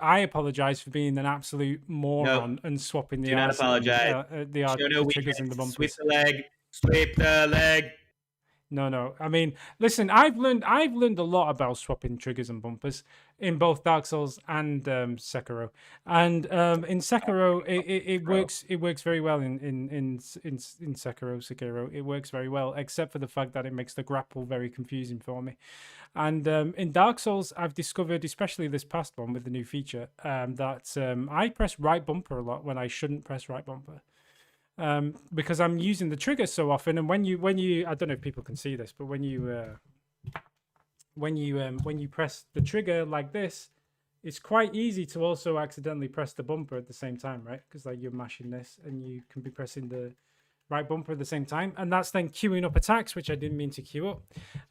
I apologize for being an absolute moron and swapping the R2 triggers and the bumpers. Sweep the leg. No. I mean, listen, I've learned a lot about swapping triggers and bumpers in both Dark Souls and Sekiro. And in Sekiro, it works very well in Sekiro. It works very well, except for the fact that it makes the grapple very confusing for me. And in Dark Souls, I've discovered, especially this past one with the new feature, that I press right bumper a lot when I shouldn't press right bumper. Because I'm using the trigger so often, and when you I don't know if people can see this, but when you press the trigger like this, it's quite easy to also accidentally press the bumper at the same time, right? Because like you're mashing this and you can be pressing the right bumper at the same time, and that's then queuing up attacks, which I didn't mean to queue up.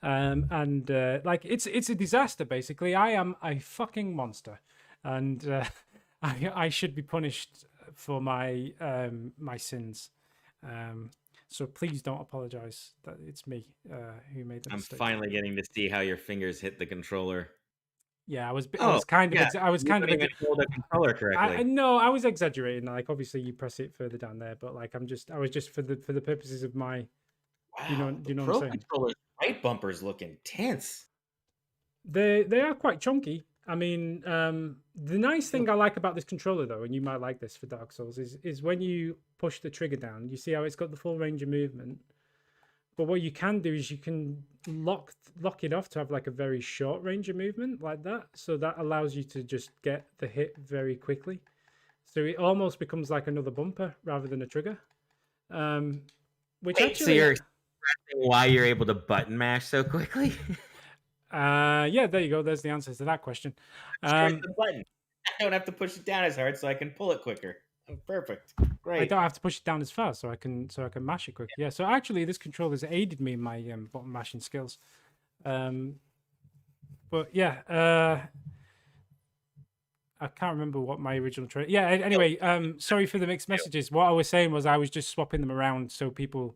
Like it's a disaster basically. I am a fucking monster, and I should be punished for my my sins. So please don't apologize that it's me who made the mistake. I'm finally getting to see how your fingers hit the controller. Yeah, I was kind of hold the controller correctly. No, I was exaggerating. Like obviously you press it further down there, but like I was just for the purposes of my wow, you know what I'm saying? Controller's right bumpers look intense. They are quite chunky. I mean, the nice thing I like about this controller, though, and you might like this for Dark Souls, is when you push the trigger down, you see how it's got the full range of movement. But what you can do is you can lock it off to have like a very short range of movement like that. So that allows you to just get the hit very quickly. So it almost becomes like another bumper rather than a trigger. So you're expressing why you're able to button mash so quickly? Yeah, there you go. There's the answer to that question. The button. I don't have to push it down as hard, so I can pull it quicker. Oh, perfect. Great. I don't have to push it down as fast, so I can mash it quick. Yeah. So actually, this controller has aided me in my button mashing skills. But yeah, I can't remember what my original trade. Yeah. Anyway, sorry for the mixed messages. What I was saying was I was just swapping them around so people.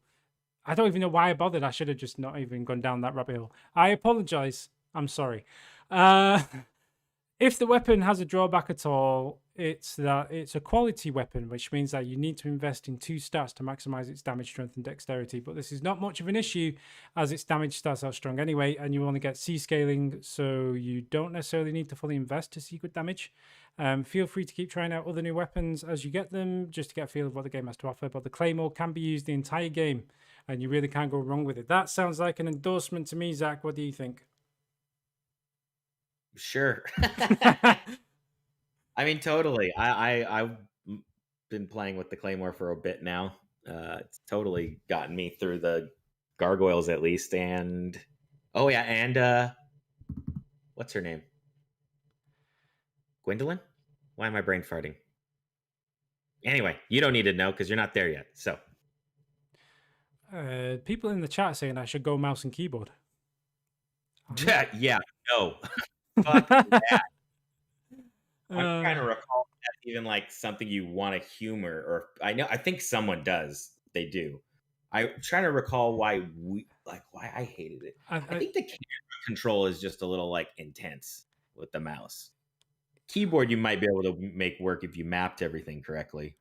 I don't even know why I bothered. I should have just not even gone down that rabbit hole. I apologize. I'm sorry. If the weapon has a drawback at all, it's that it's a quality weapon, which means that you need to invest in 2 stats to maximize its damage, strength, and dexterity. But this is not much of an issue as its damage starts out strong anyway, and you only get C scaling, so you don't necessarily need to fully invest to see good damage. Feel free to keep trying out other new weapons as you get them, just to get a feel of what the game has to offer. But the Claymore can be used the entire game, and you really can't go wrong with it. That sounds like an endorsement to me, Zach. What do you think? Sure. I mean, totally. I've been playing with the Claymore for a bit now. It's totally gotten me through the gargoyles at least, and what's her name? Gwendolyn? Why am I brain farting? Anyway, you don't need to know because you're not there yet. So, people in the chat saying I should go mouse and keyboard. yeah, no, fuck that. I'm trying to recall if that's even like something you want to humor, or I think someone does. They do. I'm trying to recall why I hated it. I think the camera control is just a little like intense with the mouse. Keyboard you might be able to make work if you mapped everything correctly.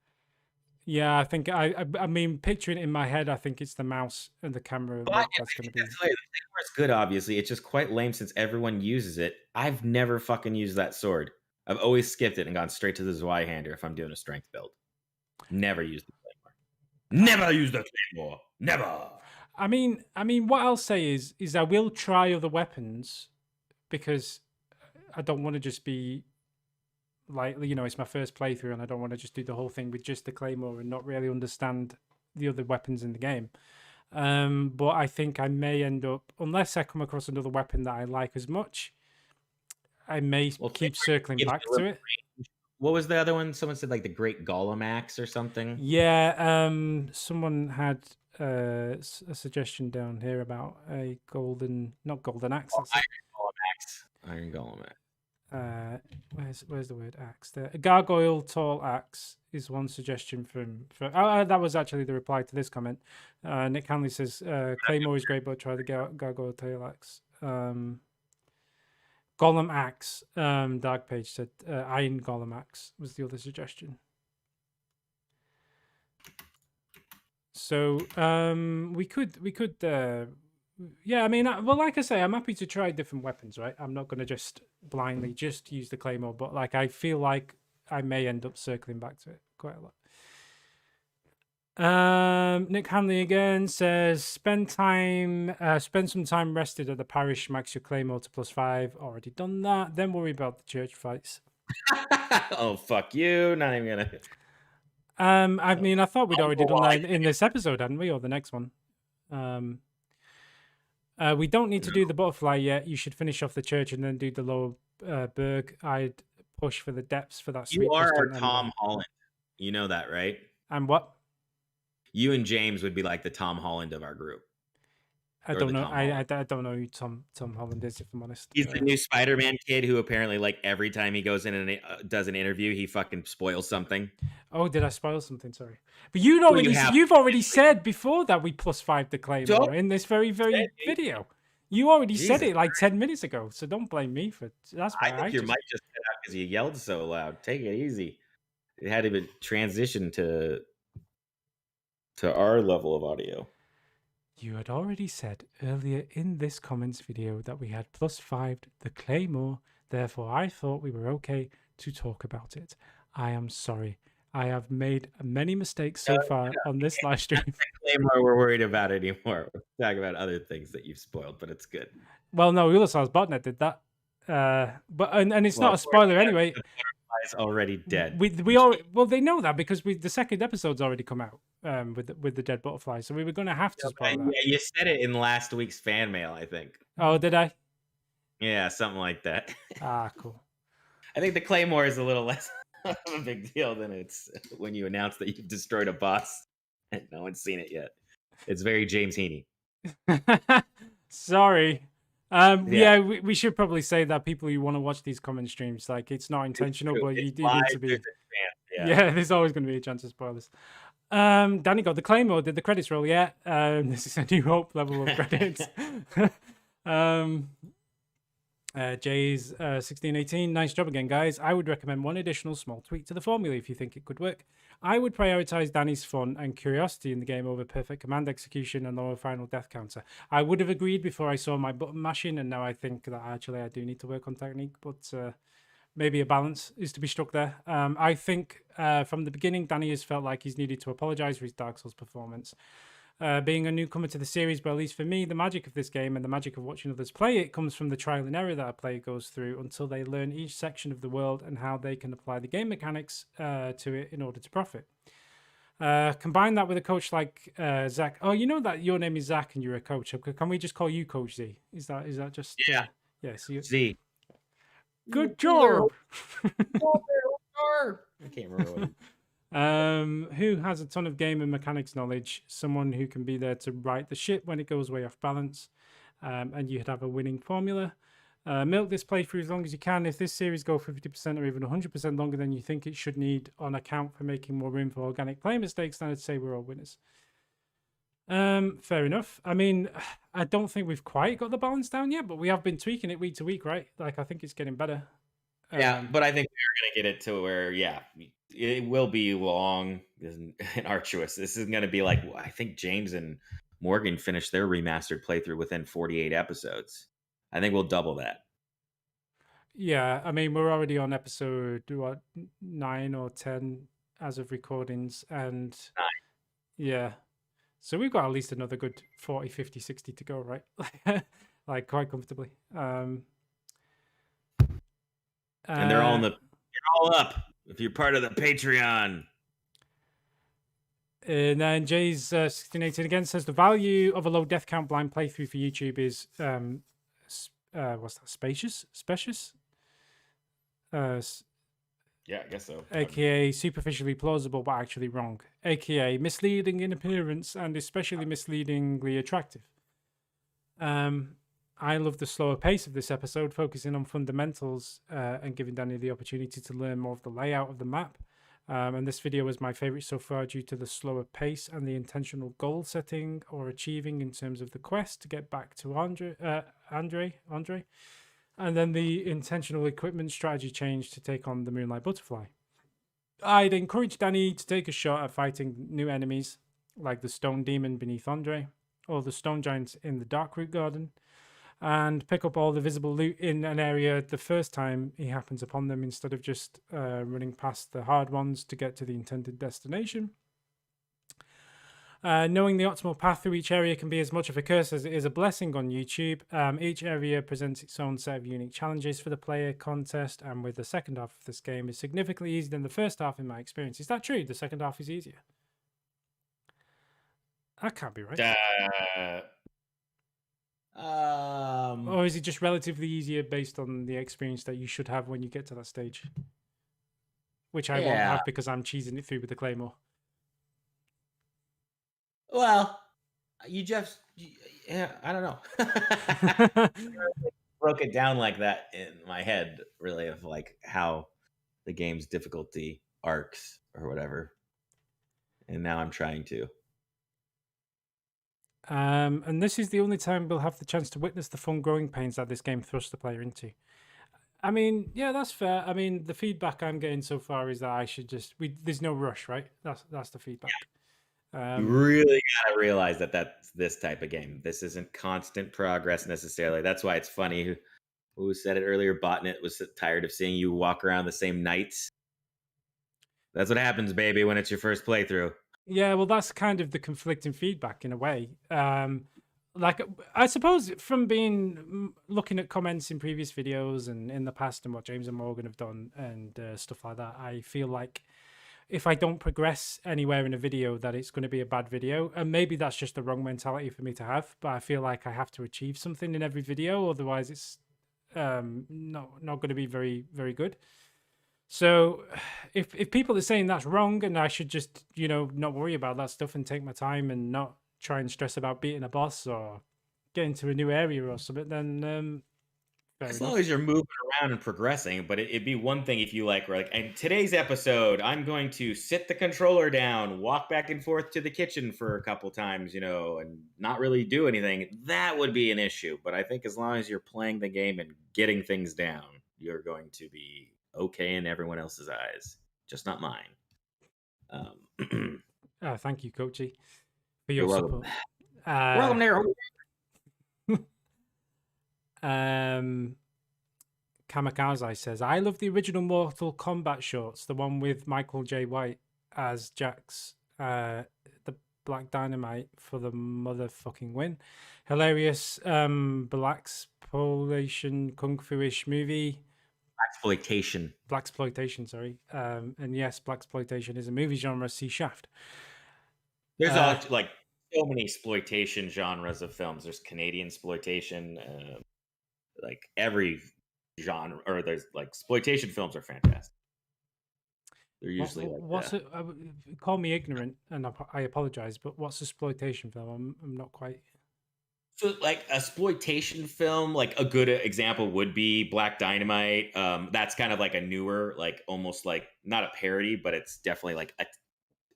Yeah, I think I mean, picturing it in my head, I think it's the mouse and the camera. But That's going to be. The Claymore's good, obviously. It's just quite lame since everyone uses it. I've never fucking used that sword. I've always skipped it and gone straight to the Zweihander if I'm doing a strength build. Never used the Claymore. Never used the Claymore. Never. I mean, what I'll say is I will try other weapons because I don't want to just be like, it's my first playthrough and I don't want to just do the whole thing with just the Claymore and not really understand the other weapons in the game. But I think I may end up, unless I come across another weapon that I like as much, I may keep circling back to it. What was the other one? Someone said like the Great Golem Axe or something. Yeah, someone had a suggestion down here about a not golden axe. Iron Golem Axe. Where's the word axe? A gargoyle tall axe is one suggestion that was actually the reply to this comment. Nick Hanley says Claymore is great, but try the gargoyle tail axe. Golem axe. Dark Page said iron golem axe was the other suggestion. So we could yeah, I mean, well, like I say, I'm happy to try different weapons, right? I'm not going to just blindly just use the Claymore, but like I feel like I may end up circling back to it quite a lot. Nick Hanley again says, spend some time rested at the parish, max your Claymore to +5. Already done that. Then worry about the church fights. Oh, fuck you. Not even gonna. I mean, I thought we'd already done that in this episode, hadn't we? Or the next one. We don't need to do the butterfly yet. You should finish off the church and then do the lower berg. I'd push for the depths for that. You are our Tom Holland. You know that, right? And what? You and James would be like the Tom Holland of our group. I don't know. I don't know who Tom Holland is, if I'm honest. He's the new Spider-Man kid who apparently, like, every time he goes in and does an interview, he fucking spoils something. Oh, did I spoil something? Sorry, but you've already said before that we +5 the Claymore in this very video. You already said it like 10 minutes ago, so don't blame me for that's. I think your mic just cut out because you yelled so loud. Take it easy. It had to transition to our level of audio. You had already said earlier in this comments video that we had +5 the Claymore, therefore I thought we were okay to talk about it. I am sorry. I have made many mistakes so far on this live stream. Claymore we're worried about anymore. We're talking about other things that you've spoiled, but it's good. Well, no, Ulasar's botnet did that. But it's not a spoiler anyway. It's already dead. Well, they know that because the second episode's already come out with the dead butterfly, so we were going to have to spoil that. Yeah, you said it in last week's fan mail, I think. Oh, did I? Yeah, something like that. Cool. I think the Claymore is a little less of a big deal than it's when you announce that you've destroyed a boss and no one's seen it yet. It's very James Heaney. Sorry. Yeah, we should probably say that people who want to watch these comment streams, like, it's not intentional, but you do need to be. Yeah, there's always going to be a chance of spoilers. Danny got the Claymore. Did the credits roll yet? This is a New Hope level of credits. Jay's 1618. Nice job again, guys. I would recommend one additional small tweak to the formula if you think it could work. I would prioritize Danny's fun and curiosity in the game over perfect command execution and lower final death counter. I would have agreed before I saw my button mashing, and now I think that actually I do need to work on technique, but maybe a balance is to be struck there. I think from the beginning, Danny has felt like he's needed to apologize for his Dark Souls performance. Being a newcomer to the series, but at least for me, the magic of this game and the magic of watching others play it comes from the trial and error that a player goes through until they learn each section of the world and how they can apply the game mechanics to it in order to profit. Combine that with a coach like Zach. Oh, you know that your name is Zach and you're a coach. Can we just call you Coach Z? Is that just yeah? So Z. Good job. I can't remember what. Who has a ton of game and mechanics knowledge, someone who can be there to right the ship when it goes way off balance, and you'd have a winning formula. Milk this playthrough as long as you can. If this series go 50% or even 100% longer than you think it should need on account for making more room for organic play mistakes, then I'd say we're all winners. Fair enough. I mean, I don't think we've quite got the balance down yet, but we have been tweaking it week to week, right? Like, I think it's getting better. Yeah, but I think we're going to get it to where, it will be long and arduous. This is going to be like, I think James and Morgan finished their remastered playthrough within 48 episodes. I think we'll double that. Yeah, I mean, we're already on episode 9 or 10 as of recordings, and 9. Yeah, so we've got at least another good 40, 50, 60 to go, right? Like quite comfortably. And they're all up if you're part of the Patreon. And then Jay's 1618 again says the value of a low death count blind playthrough for YouTube is what's that? Spacious? Yeah, I guess so. AKA superficially plausible but actually wrong. AKA misleading in appearance and especially misleadingly attractive. I love the slower pace of this episode, focusing on fundamentals and giving Danny the opportunity to learn more of the layout of the map. And this video was my favorite so far due to the slower pace and the intentional goal setting or achieving in terms of the quest to get back to Andre, and then the intentional equipment strategy change to take on the Moonlight Butterfly. I'd encourage Danny to take a shot at fighting new enemies like the Stone Demon beneath Andre or the Stone Giants in the Darkroot Garden, and pick up all the visible loot in an area the first time he happens upon them instead of just running past the hard ones to get to the intended destination. Knowing the optimal path through each area can be as much of a curse as it is a blessing on YouTube. Each area presents its own set of unique challenges for the player contest, and with the second half of this game is significantly easier than the first half in my experience. Is that true? The second half is easier? That can't be right. Or is it just relatively easier based on the experience that you should have when you get to that stage? Which I won't have because I'm cheesing it through with the Claymore. Well, I don't know. Broke it down like that in my head, really, of like how the game's difficulty arcs or whatever. And now I'm trying to. And this is the only time we'll have the chance to witness the fun growing pains that this game thrusts the player into. I mean, yeah, that's fair. I mean, the feedback I'm getting so far is that I should there's no rush, right? That's the feedback. You really gotta realize that that's this type of game. This isn't constant progress necessarily. That's why it's funny. Who said it earlier? Botnet was tired of seeing you walk around the same nights. That's what happens, baby, when it's your first playthrough. Yeah, well, that's kind of the conflicting feedback in a way. Like, I suppose from looking at comments in previous videos and in the past and what James and Morgan have done and stuff like that, I feel like if I don't progress anywhere in a video, that it's going to be a bad video. And maybe that's just the wrong mentality for me to have, but I feel like I have to achieve something in every video. Otherwise it's not going to be very, very good. So if people are saying that's wrong and I should just, not worry about that stuff and take my time and not try and stress about beating a boss or getting to a new area or something, then as long as you're moving around and progressing. But it'd be one thing if you were like, in today's episode, I'm going to sit the controller down, walk back and forth to the kitchen for a couple times, and not really do anything. That would be an issue. But I think as long as you're playing the game and getting things down, you're going to be okay in everyone else's eyes, just not mine. Thank you, Coachy, for your support. Welcome there. Kamikaze says, I love the original Mortal Kombat shorts, the one with Michael J. White as Jax. The Black Dynamite for the motherfucking win. Hilarious blaxploitation kung fu-ish movie. Blaxploitation, sorry. And yes, blaxploitation is a movie genre. See Shaft. There's like so many exploitation genres of films. There's Canadian exploitation, like every genre, or there's like exploitation films are fantastic. They're usually call me ignorant, and I apologize, but what's exploitation film? I'm not quite. So, like a exploitation film, like a good example would be Black Dynamite. That's kind of like a newer, like almost like not a parody, but it's definitely like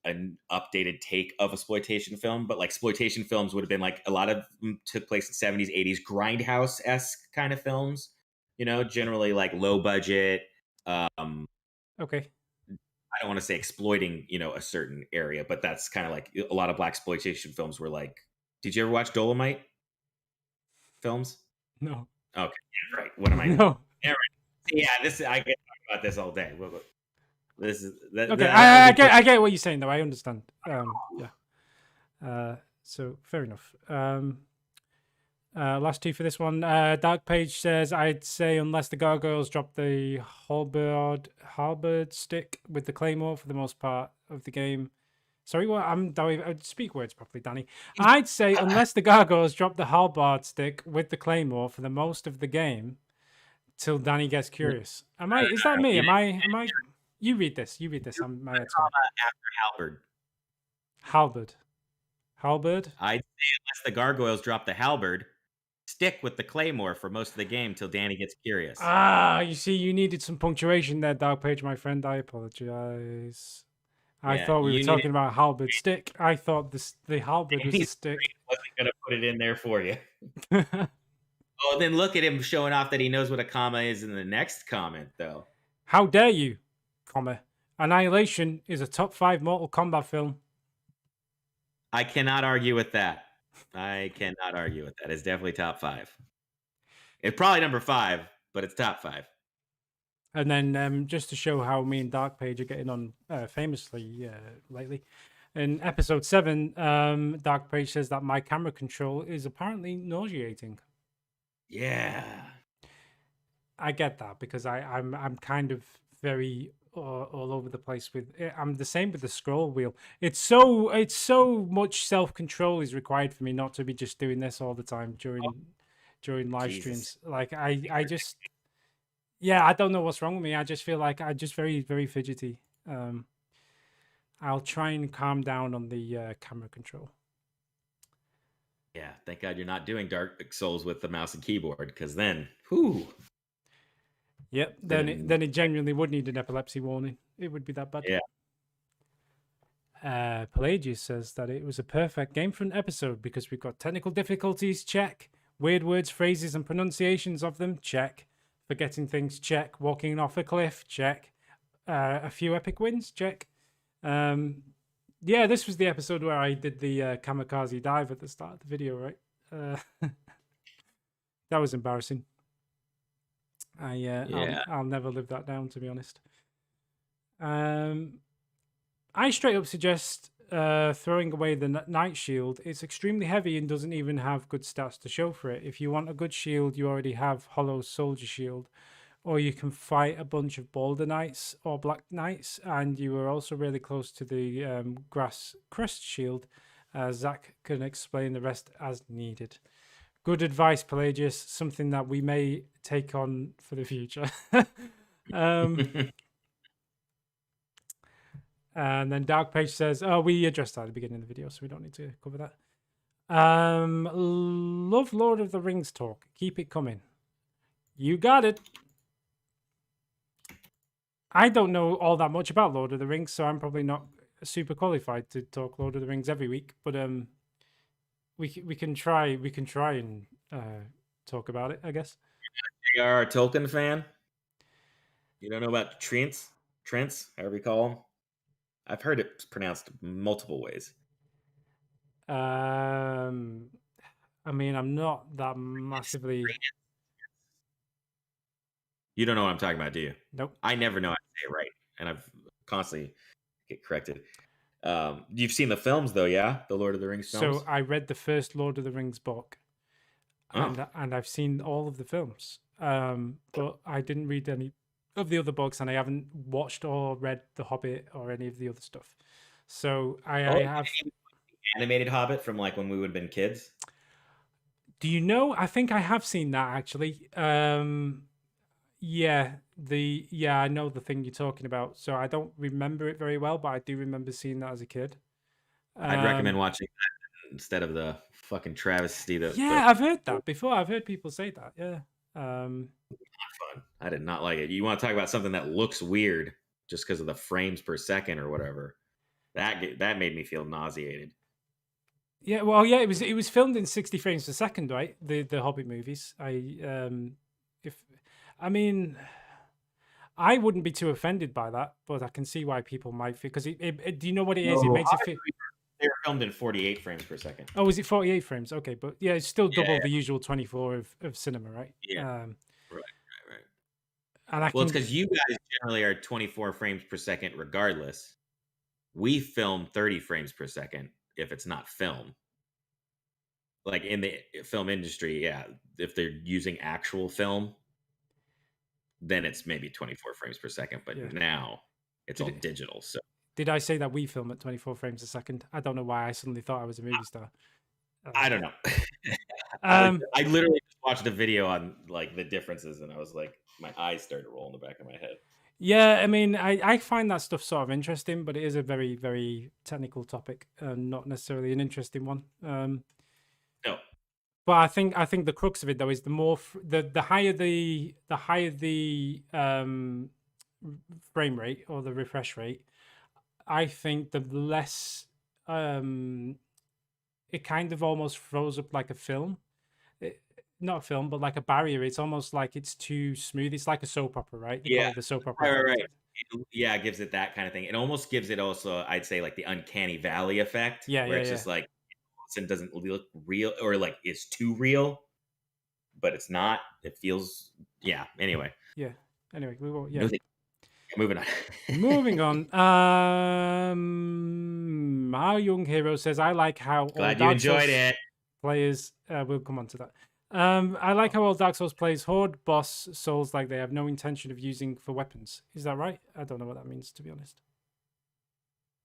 an updated take of exploitation film. But like exploitation films would have been like a lot of them took place in 70s, 80s, grindhouse-esque kind of films. You know, generally like low budget. Okay. I don't want to say exploiting, you know, a certain area, but that's kind of like a lot of black exploitation films were like. Did you ever watch Dolomite films? No. Okay, yeah, right. What am I? No. Yeah, right. Yeah, I get talk about this all day. This is okay. I get what you're saying, though. I understand. Yeah. So fair enough. Last two for this one. Dark Page says, I'd say unless the gargoyles drop the halberd stick with the claymore for the most part of the game. Sorry, what? I'd speak words properly, Danny. I'd say unless the gargoyles drop the halberd stick with the claymore for the most of the game, till Danny gets curious. Is that me? Am I? You read this. I'm my expert. After Halberd. I'd say unless the gargoyles drop the halberd, stick with the claymore for most of the game till Danny gets curious. You see, you needed some punctuation there, Dark Page, my friend. I apologize. I thought we were talking about halberd stick. I thought the halberd was a stick. Wasn't gonna put it in there for you. Oh, then look at him showing off that he knows what a comma is in the next comment, though. How dare you, comma. Annihilation is a top 5 Mortal Kombat film. I cannot argue with that. It's definitely top 5. It's probably number 5, but it's top 5. And then just to show how me and Dark Page are getting on famously lately, in episode 7, Dark Page says that my camera control is apparently nauseating. Yeah, I get that because I'm kind of very all over the place with it. I'm the same with the scroll wheel. It's so much self-control is required for me not to be just doing this all the time during live streams. Like I just I don't know what's wrong with me. I just feel like I'm just very, very fidgety. I'll try and calm down on the camera control. Yeah, thank God you're not doing Dark Souls with the mouse and keyboard, because then, whoo. Yep, then it genuinely would need an epilepsy warning. It would be that bad. Yeah. Pelagius says that it was a perfect GameFront episode because we've got technical difficulties, check. Weird words, phrases, and pronunciations of them, check. Forgetting things, check. Walking off a cliff, check. A few epic wins, check. Yeah, this was the episode where I did the kamikaze dive at the start of the video, right? That was embarrassing. I'll never live that down, to be honest. I straight up suggest throwing away the Knight Shield. It's extremely heavy and doesn't even have good stats to show for it. If you want a good shield, you already have Hollow Soldier Shield. Or you can fight a bunch of Boulder Knights or Black Knights, and you are also really close to the Grass Crest Shield. Zach can explain the rest as needed. Good advice, Pelagius. Something that we may take on for the future. And then Dark Page says, we addressed that at the beginning of the video, so we don't need to cover that. Love Lord of the Rings talk. Keep it coming. You got it. I don't know all that much about Lord of the Rings, so I'm probably not super qualified to talk Lord of the Rings every week. But we can try and talk about it, I guess. You're a Tolkien fan? You don't know about Trents, however you call him? I've heard it pronounced multiple ways. I mean, I'm not that massively. You don't know what I'm talking about, do you? Nope. I never know how to say it right, and I've constantly get corrected. You've seen the films though, yeah? The Lord of the Rings films? So I read the first Lord of the Rings book, and I've seen all of the films. But I didn't read any of the other books, and I haven't watched or read The Hobbit or any of the other stuff. So I have animated Hobbit from like when we would have been kids. Do you know? I think I have seen that actually. Yeah, I know the thing you're talking about. So I don't remember it very well, but I do remember seeing that as a kid. I'd recommend watching that instead of the fucking travesty. I've heard that before. I've heard people say that. Yeah. Not fun. I did not like it. You want to talk about something that looks weird just because of the frames per second or whatever? That made me feel nauseated. Yeah, well, yeah, it was filmed in 60 frames per second, right? The Hobbit movies. I wouldn't be too offended by that, but I can see why people might feel, because do you know what it is? It makes it feel. They were filmed in 48 frames per second. Oh, is it 48 frames? Okay, but yeah, it's still double the usual 24 of cinema, right? Yeah. Right. And it's because you guys generally are 24 frames per second regardless. We film 30 frames per second if it's not film. Like in the film industry, yeah, if they're using actual film, then it's maybe 24 frames per second. But now it's all digital. So did I say that we film at 24 frames a second? I don't know why I suddenly thought I was a movie star. I don't know. I literally just watched a video on like the differences, and I was like, my eyes started to roll in the back of my head. Yeah, I mean, I find that stuff sort of interesting, but it is a very, very technical topic, and not necessarily an interesting one. No. But I think the crux of it though is the higher the frame rate or the refresh rate, I think the less it kind of almost throws up like a film. Not a film, but like a barrier. It's almost like it's too smooth. It's like a soap opera, right? They call it the soap opera. Right. It gives it that kind of thing. It almost gives it also, I'd say, like the uncanny valley effect. Where it's just like it doesn't look real, or like it's too real, but it's not. It feels anyway. Yeah. Anyway, we will moving on. Moving on. Our Young Hero says, I like how glad you enjoyed it. Players we'll come on to that. I like how all Dark Souls players hoard boss souls like they have no intention of using for weapons. Is that right? I don't know what that means, to be honest.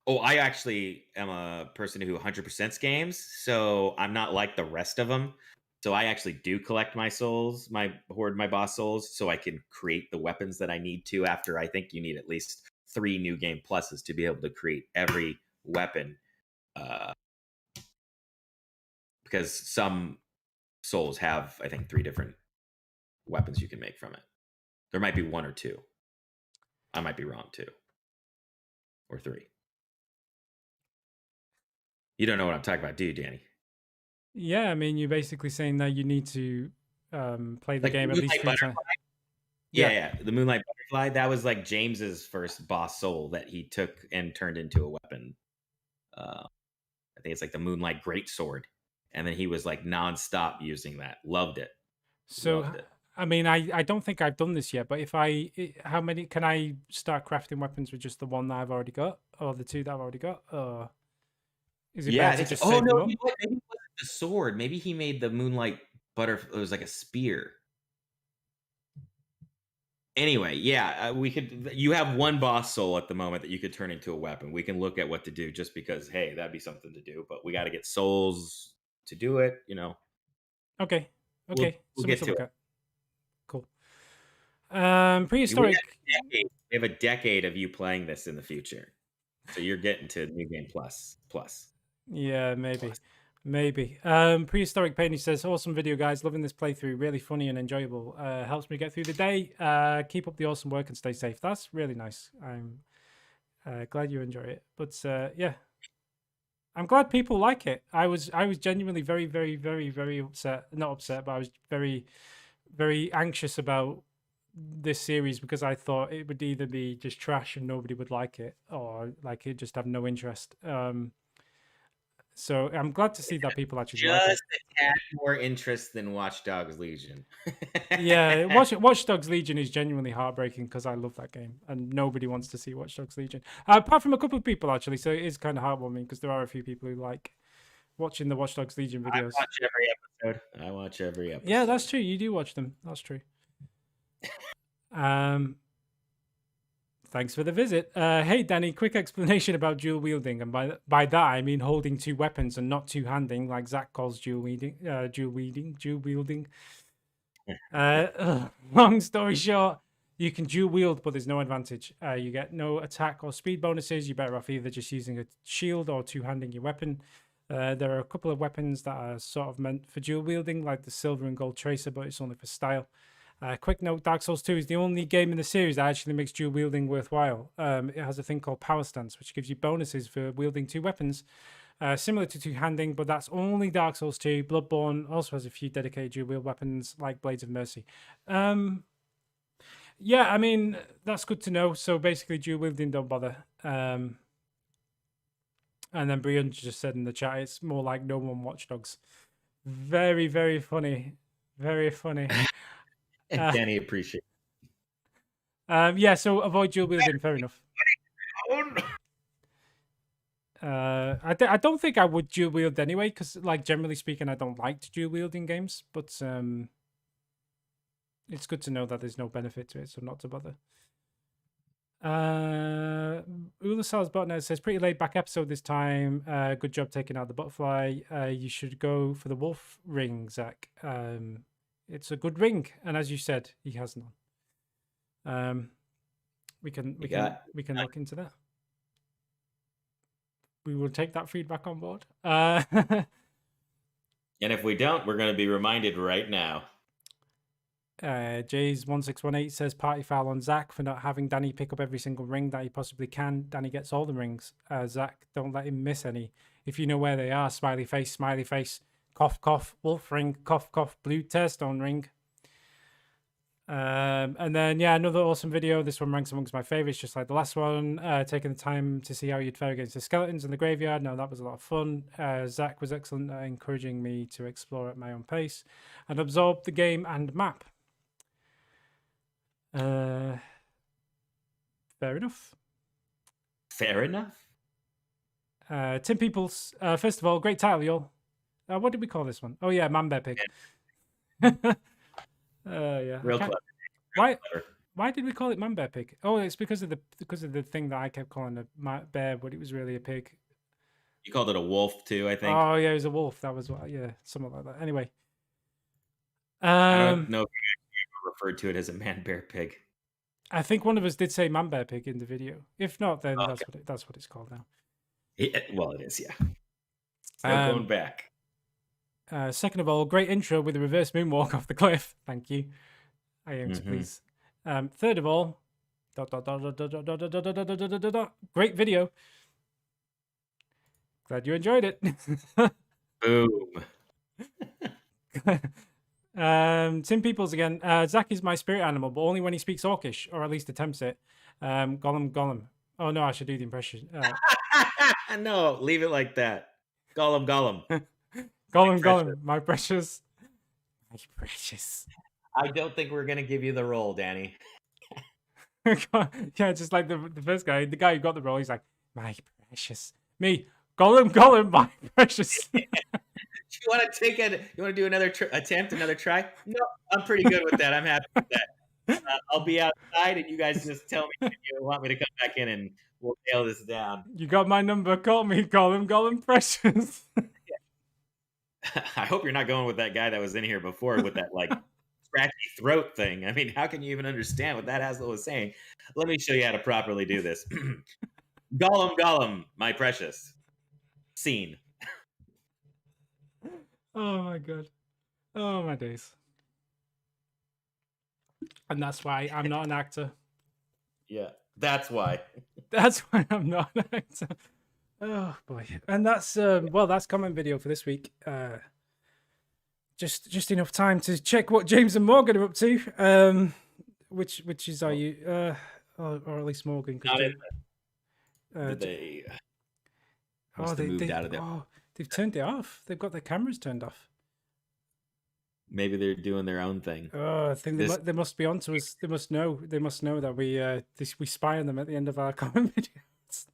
Oh, I actually am a person who 100% games, so I'm not like the rest of them. So I actually do collect my souls, hoard my boss souls, so I can create the weapons that I need to. After I think you need at least 3 new game pluses to be able to create every weapon, because some souls have, I think, 3 different weapons you can make from it. There might be 1 or 2. I might be wrong, 2 or 3. You don't know what I'm talking about, do you, Danny? Yeah, I mean, you're basically saying that you need to play the game at least 3 times. Yeah, the Moonlight Butterfly, that was like James's first boss soul that he took and turned into a weapon. I think it's like the Moonlight Greatsword. And then he was like nonstop using that. Loved it. So, I mean, I don't think I've done this yet, but how many can I start crafting weapons with just the one that I've already got, or the 2 that I've already got? Or is it better to just save them up? Maybe it wasn't the sword. Maybe he made the Moonlight Butterfly. It was like a spear. Anyway, we could. You have 1 boss soul at the moment that you could turn into a weapon. We can look at what to do, just because, hey, that'd be something to do. But we got to get souls to do it. Okay. We'll get to it. Cool. Prehistoric. We have a decade of you playing this in the future, so you're getting to New Game Plus. Yeah, maybe. Prehistoric Pain, he says, awesome video, guys. Loving this playthrough. Really funny and enjoyable. Helps me get through the day. Keep up the awesome work and stay safe. That's really nice. I'm glad you enjoy it. But I'm glad people like it. I was genuinely very, very, very, very upset. Not upset, but I was very, very anxious about this series, because I thought it would either be just trash and nobody would like it, or like it just have no interest. So I'm glad to see that people actually like it. Just a tad more interest than Watch Dogs Legion. Yeah, Watch Dogs Legion is genuinely heartbreaking because I love that game and nobody wants to see Watch Dogs Legion. Apart from a couple of people, actually. So it is kind of heartwarming because there are a few people who like watching the Watch Dogs Legion videos. I watch every episode. Yeah, that's true. You do watch them. That's true. Thanks for the visit. Hey, Danny, quick explanation about dual wielding. And by that, I mean holding two weapons and not two-handing, like Zach calls dual wielding. Long story short, you can dual wield, but there's no advantage. You get no attack or speed bonuses. You're better off either just using a shield or two-handing your weapon. There are a couple of weapons that are sort of meant for dual wielding, like the silver and gold tracer, but it's only for style. Quick note, Dark Souls 2 is the only game in the series that actually makes dual wielding worthwhile. It has a thing called power stance, which gives you bonuses for wielding two weapons, similar to two-handing, but that's only Dark Souls 2. Bloodborne also has a few dedicated dual wield weapons, like Blades of Mercy. Yeah, I mean, that's good to know. So basically, dual wielding, don't bother. And then Brian just said in the chat, it's more like No One Watch Dogs. Very, very funny. Very funny. Danny appreciate. Yeah, so avoid dual wielding. Fair enough. I don't think I would dual wield anyway, because like generally speaking, I don't like to dual wield in games. But it's good to know that there's no benefit to it, so not to bother. Ulasal's botnet says pretty laid back episode this time. Good job taking out the butterfly. You should go for the wolf ring, Zach. It's a good ring, and as you said, he has none. We can look into that. We will take that feedback on board. And if we don't, we're going to be reminded right now. Jays1618 says party foul on Zach for not having Danny pick up every single ring that he possibly can. Danny gets all the rings. Zach, don't let him miss any. If you know where they are, smiley face, cough, cough, wolf ring, cough, cough, blue tearstone ring. And then, yeah, another awesome video. This one ranks amongst my favorites, just like the last one. Taking the time to see how you'd fare against the skeletons in the graveyard. No, that was a lot of fun. Zach was excellent at encouraging me to explore at my own pace and absorb the game and map. Fair enough. Fair enough. Tim Peoples, first of all, great title, y'all. What did we call this one? Oh yeah, Man Bear Pig. Yeah. Real clever. Why did we call it Man Bear Pig? Oh, it's because of the thing that I kept calling a bear, but it was really a pig. You called it a wolf too, I think. Oh yeah, it was a wolf. That was what. Yeah, something like that. Anyway. I don't know if you referred to it as a man bear pig. I think one of us did say Man Bear Pig in the video. If not, then that's what it's called now. Well, it is, yeah. No going back. Second of all, great intro with a reverse moonwalk off the cliff. Thank you. I aim to please. Third of all, great video. Glad you enjoyed it. Boom. Tim Peoples again. Zach is my spirit animal, but only when he speaks Orcish, or at least attempts it. Gollum. Oh no, I should do the impression. No, leave it like that. Gollum. Gollum, my precious. My precious. I don't think we're gonna give you the role, Danny. Yeah, just like the first guy, the guy who got the role, he's like, my precious. Me, Gollum, my precious. You want to do another attempt, another try? No, I'm pretty good with that. I'm happy with that. I'll be outside, and you guys just tell me if you want me to come back in, and we'll nail this down. You got my number. Call me, Gollum precious. I hope you're not going with that guy that was in here before with that like scratchy throat thing. I mean, how can you even understand what that asshole was saying? Let me show you how to properly do this. Gollum, my precious. Scene. Oh my god. Oh my days. And that's why I'm not an actor. Yeah, that's why. That's why I'm not an actor. Oh boy. And that's that's comment video for this week. Just enough time to check what James and Morgan are up to. Which is are you or at least Morgan could do. They must have moved out of there. They've turned it off. They've got their cameras turned off. Maybe they're doing their own thing. Oh, I think they must be onto us. They must know. They must know that we spy on them at the end of our comment videos.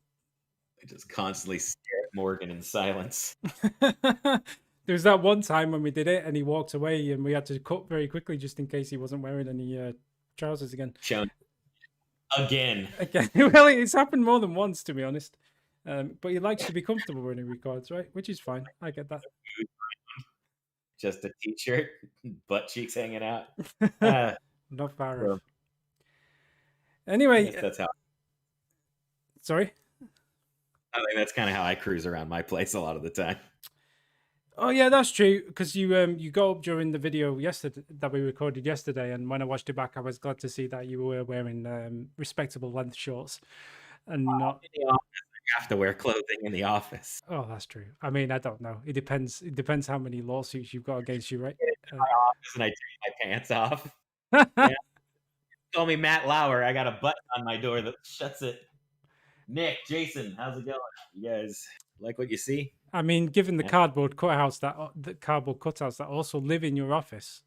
They just constantly stare at Morgan in silence. There was that one time when we did it and he walked away and we had to cut very quickly just in case he wasn't wearing any trousers again. Again. Well, it's happened more than once, to be honest. But he likes to be comfortable when he records, right? Which is fine. I get that. Just a t-shirt, butt cheeks hanging out. Not far off. Anyway. That's how. Sorry? I think that's kind of how I cruise around my place a lot of the time. Oh yeah, that's true. Because you got up during the video yesterday that we recorded yesterday, and when I watched it back, I was glad to see that you were wearing respectable length shorts, and not. In the office, I have to wear clothing in the office. Oh, that's true. I mean, I don't know. It depends. It depends how many lawsuits you've got against you, right? I get into my office and I take my pants off. Yeah. Call me Matt Lauer. I got a button on my door that shuts it. Nick, Jason, how's it going? You guys like what you see? I mean, given the cardboard cutouts that also live in your office.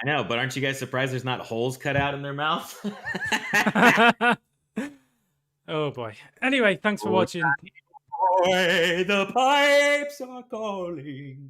I know, but aren't you guys surprised there's not holes cut out in their mouth? Oh boy. Anyway, thanks for watching. Boy, the pipes are calling.